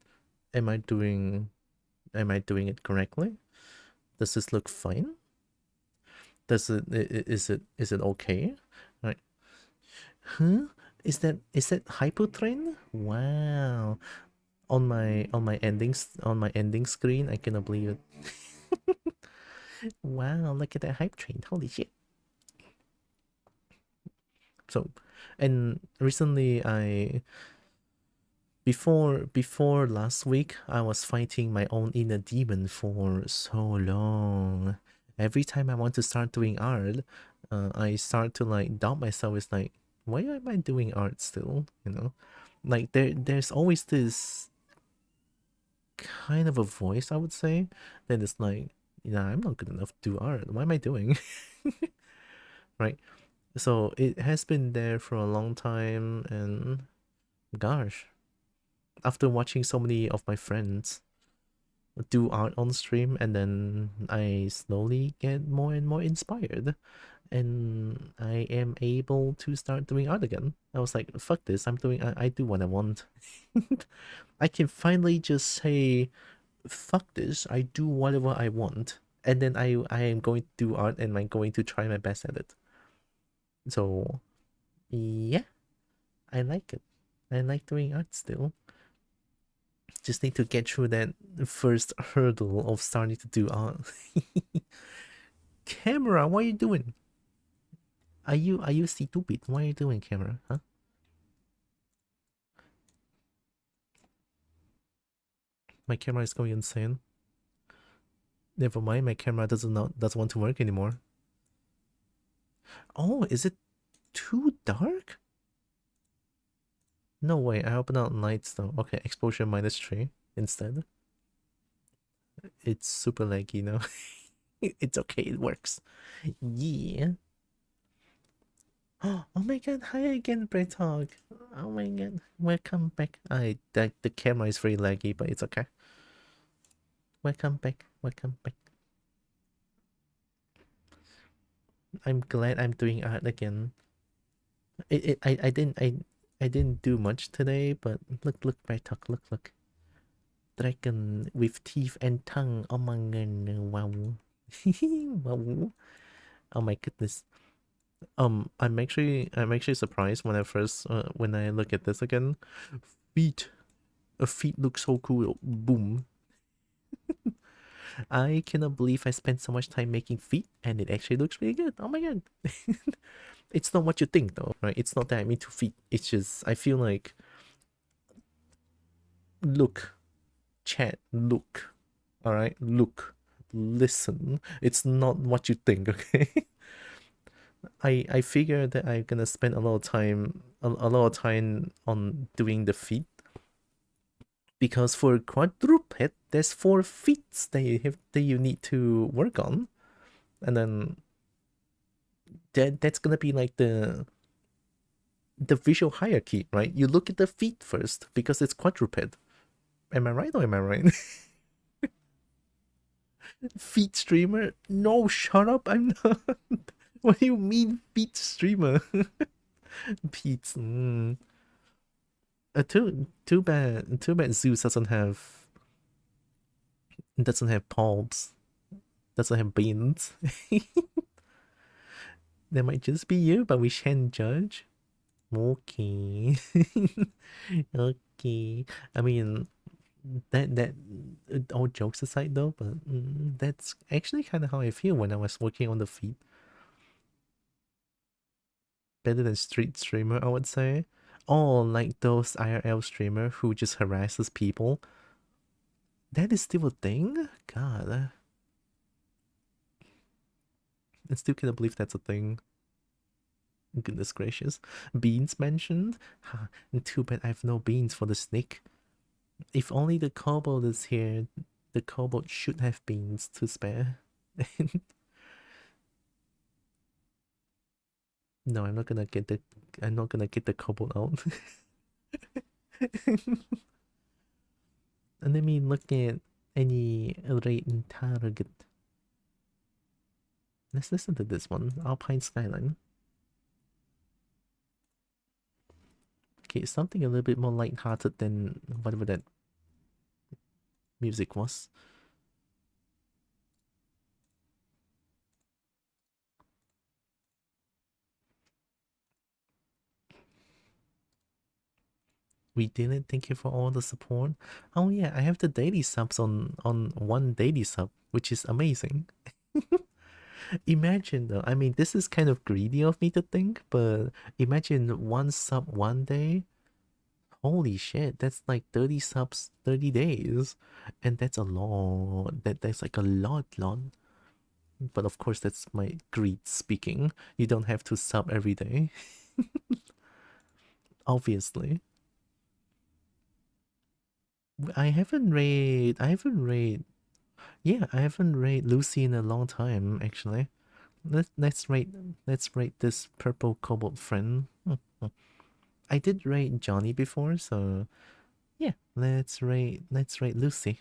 Am I doing it correctly? Does this look fine? Is it okay? Right. Huh? Is that hypotrain? Wow. On my ending screen, I cannot believe it. Wow, look at that hype train. Holy shit. So, and recently before last week, I was fighting my own inner demon for so long. Every time I want to start doing art, I start to like doubt myself. It's like, why am I doing art still? You know? Like there's always this kind of a voice, I would say, that is like, I'm not good enough to do art. What am I doing? Right? So it has been there for a long time, and gosh, after watching so many of my friends do art on stream, and then I slowly get more and more inspired, and I am able to start doing art again. I was like, fuck this, I do what I want. I can finally just say, fuck this, I do whatever I want, and then I am going to do art, and I'm going to try my best at it. So yeah, I like it. I like doing art still. Just need to get through that first hurdle of starting to do art. Camera, what are you doing? Are you stupid? What are you doing, camera? Huh? My camera is going insane. Never mind, my camera doesn't want to work anymore. Oh, is it too dark? No way, I opened out lights though. Okay, exposure -3 instead. It's super laggy now. It's okay, it works. Yeah. Oh my god, hi again, Braytog. Oh my god, welcome back. The camera is very laggy, but it's okay. Welcome back, welcome back. I'm glad I'm doing art again. I didn't do much today, but look, Braytog, look. Dragon with teeth and tongue. Oh my god, wow. Wow. Oh my goodness. I'm actually surprised when when I look at this again. Feet. A feet looks so cool. Boom. I cannot believe I spent so much time making feet and it actually looks really good. Oh my god. It's not what you think though, right? It's not that I'm into feet. It's just I feel like look, chat, look. Alright? Look. Listen. It's not what you think, okay? I figure that I'm gonna spend a lot of time on doing the feet, because for quadruped there's 4 feet that you need to work on, and then that's gonna be like the visual hierarchy, right? You look at the feet first because it's quadruped. Am I right or am I right? Feet streamer? No, shut up, I'm not. What do you mean feet streamer? Feet. Too bad Zeus doesn't have palms, doesn't have beans. That might just be you, but we shan't judge. Okay. Okay. I mean, that all jokes aside though, but that's actually kind of how I feel when I was working on the feed. Better than street streamer, I would say. Or like those IRL streamer who just harasses people. That is still a thing? God. I still can't believe that's a thing. Goodness gracious. Beans mentioned? Ha, too bad I have no beans for the Snek. If only the kobold is here, the kobold should have beans to spare. No, I'm not gonna get the kobold out. And let me look at any rating target. Let's listen to this one, Alpine Skyline. Okay, something a little bit more light-hearted than whatever that music was. We did it. Thank you for all the support. Oh yeah, I have the daily subs on one daily sub, which is amazing. Imagine though, I mean, this is kind of greedy of me to think, but imagine 1 sub 1 day. Holy shit, that's like 30 subs 30 days. And that's a lot. That's like a lot. But of course, that's my greed speaking. You don't have to sub every day. Obviously. I haven't read Lucy in a long time, actually. Let's rate this purple cobalt friend. I did rate Johnny before, so yeah, let's rate Lucy.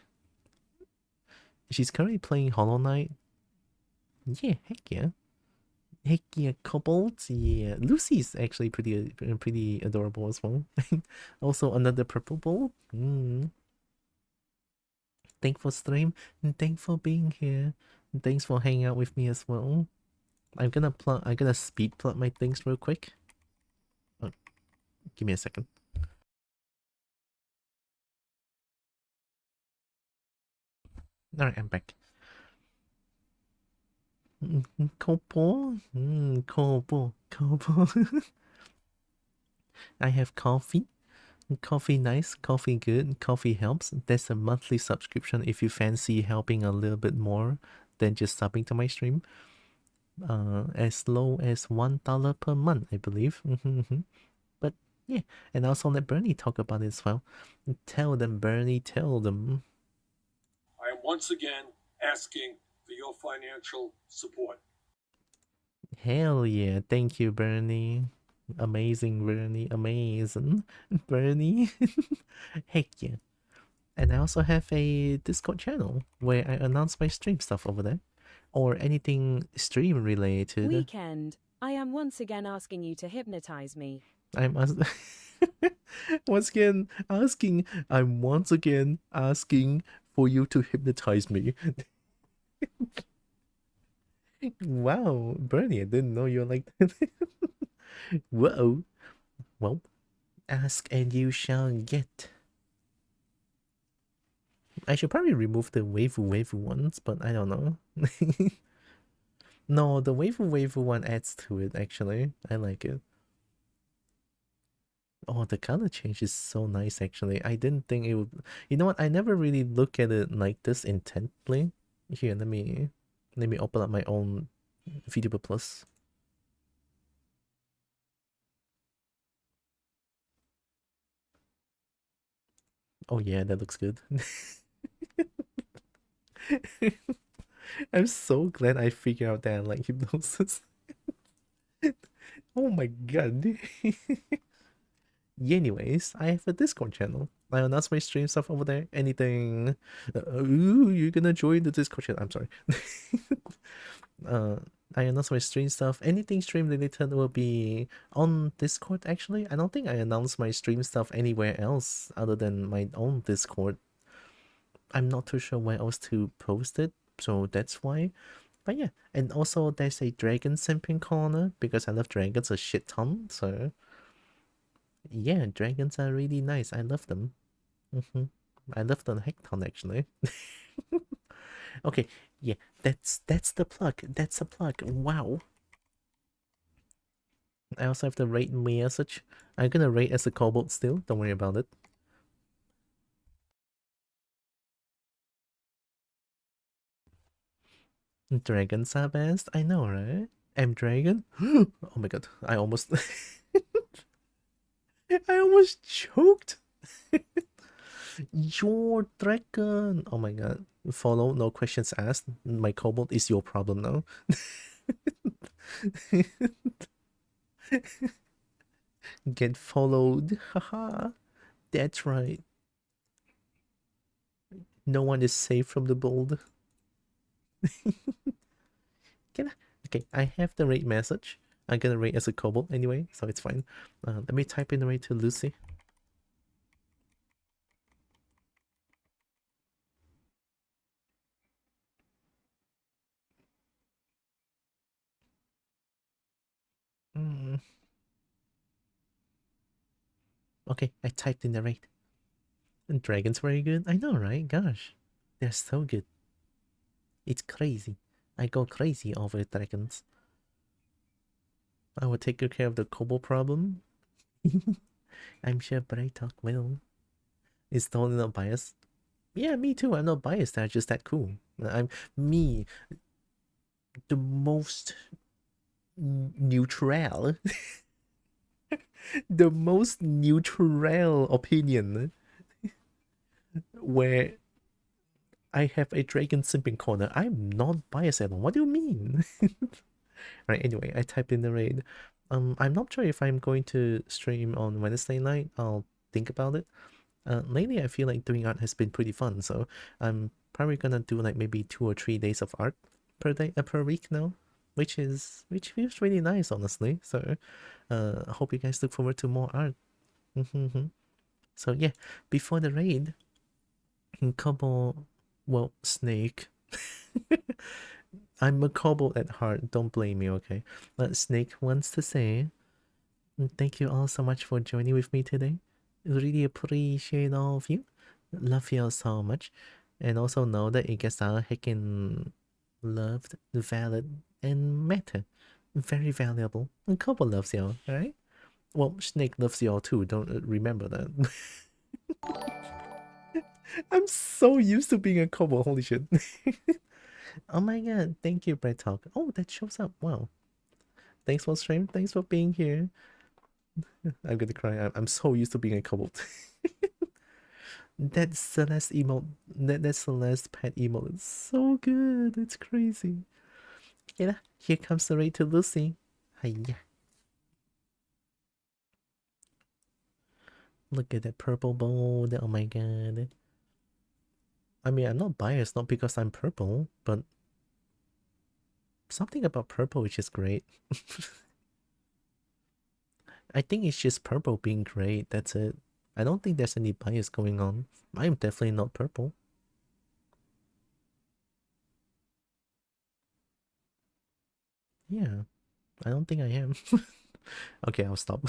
She's currently playing Hollow Knight. Yeah, heck yeah. Heck yeah, Cobalt. Yeah, Lucy's actually pretty adorable as well. Also, another purple ball. Thanks for stream, and thanks for being here. And thanks for hanging out with me as well. I'm gonna speed plug my things real quick. Oh, give me a second. Alright, I'm back. Kobo? Kobo. I have coffee. Coffee nice, coffee good, coffee helps. There's a monthly subscription if you fancy helping a little bit more than just subbing to my stream. As low as $1 per month, I believe. But yeah, and I also let Bernie talk about it as well. Tell them, Bernie, tell them. I am once again asking for your financial support. Hell yeah, thank you, Bernie. Amazing, Bernie, amazing. Bernie. Heck yeah. And I also have a Discord channel where I announce my stream stuff over there. Or anything stream related. Weekend. I am once again asking you to hypnotize me. I'm once again asking for you to hypnotize me. Wow, Bernie, I didn't know you're like that. Whoa. Well, ask and you shall get. I should probably remove the waifu ones, but I don't know. No, the waifu one adds to it, actually. I like it. Oh, the color change is so nice, actually. I didn't think it would... You know what? I never really look at it like this intently. Here, let me open up my own VTuber Plus. Oh yeah, that looks good. I'm so glad I figured out that I like hypnosis. Oh my god. Anyways, I have a Discord channel. I announce my stream stuff over there. Anything... ooh, you're gonna join the Discord channel. I'm sorry. I announce my stream stuff. Anything stream related will be on Discord, actually. I don't think I announce my stream stuff anywhere else other than my own Discord. I'm not too sure where else to post it, so that's why. But yeah, and also there's a dragon simping corner because I love dragons a shit ton, so yeah, dragons are really nice. I love them. I love them a heck ton, actually. Okay, yeah, that's the plug. That's a plug. Wow. I also have to rate me as such. I'm gonna rate as a kobold still. Don't worry about it. Dragons are best. I know, right? I'm dragon. Oh my god! I almost choked. Your dragon. Oh my god! Follow, no questions asked. My kobold is your problem now. Get followed. Haha. That's right. No one is safe from the bold. Okay, I have the rate message. I'm gonna rate as a kobold anyway, so it's fine. Let me type in the rate to Lucy. Okay, I typed in the rate. And Dragon's very good. I know, right? Gosh, they're so good. It's crazy. I go crazy over dragons. I will take good care of the kobold problem. I'm sure Braytalk will. It's totally not biased. Yeah, me too. I'm not biased. They're just that cool. I'm me, the most neutral, the most neutral opinion. where I have a dragon simping corner. I'm not biased at all. What do you mean? Right, anyway, I typed in the raid. I'm not sure if I'm going to stream on Wednesday night. I'll think about it. Lately I feel like doing art has been pretty fun, so I'm probably gonna do like maybe 2 or 3 days of art per day, per week now, which feels really nice, honestly. So, I hope you guys look forward to more art. So yeah, before the raid, Kobo, well, Snake. I'm a kobold at heart. Don't blame me, okay? But Snake wants to say, thank you all so much for joining with me today. Really appreciate all of you. Love you all so much. And also know that you guys are heckin' loved, valid, and matter. Very valuable. And Kobo loves y'all, alright? Well, Snake loves y'all too. Don't remember that. I'm so used to being a Kobo. Holy shit. Oh my god. Thank you, Bread Talk. Oh, that shows up. Wow. Thanks for stream. Thanks for being here. I'm gonna cry. I'm so used to being a kobold. That Celeste emote, that Celeste pet emote, it's so good. It's crazy. Yeah, here comes the raid to Lucy. Hiya. Look at that purple bowl. Oh my god. I mean, I'm not biased, not because I'm purple, but something about purple which is great. I think it's just purple being great. That's it. I don't think there's any bias going on. I'm definitely not purple. Yeah, I don't think I am. Okay, I'll stop.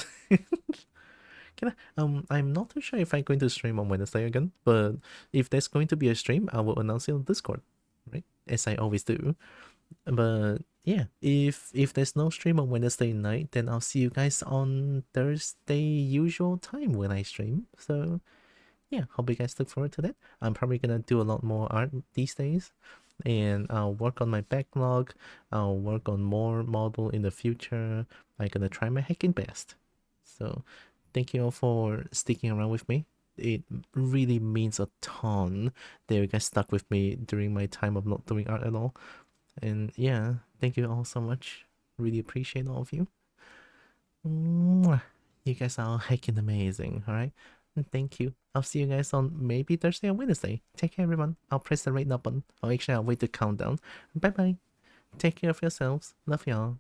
I'm not too sure if I'm going to stream on Wednesday again, but if there's going to be a stream, I will announce it on Discord, right? As I always do. But yeah, if there's no stream on Wednesday night, then I'll see you guys on Thursday usual time when I stream. So yeah, hope you guys look forward to that. I'm probably gonna do a lot more art these days, and I'll work on my backlog. I'll work on more model in the future. I'm gonna try my heckin' best. So thank you all for sticking around with me. It really means a ton that you guys stuck with me during my time of not doing art at all. And yeah, thank you all so much. Really appreciate all of you. Mwah. You guys are heckin' amazing, alright? And thank you. I'll see you guys on maybe Thursday or Wednesday. Take care, everyone. I'll press the right button. Or actually, I'll wait the countdown. Bye bye. Take care of yourselves. Love y'all.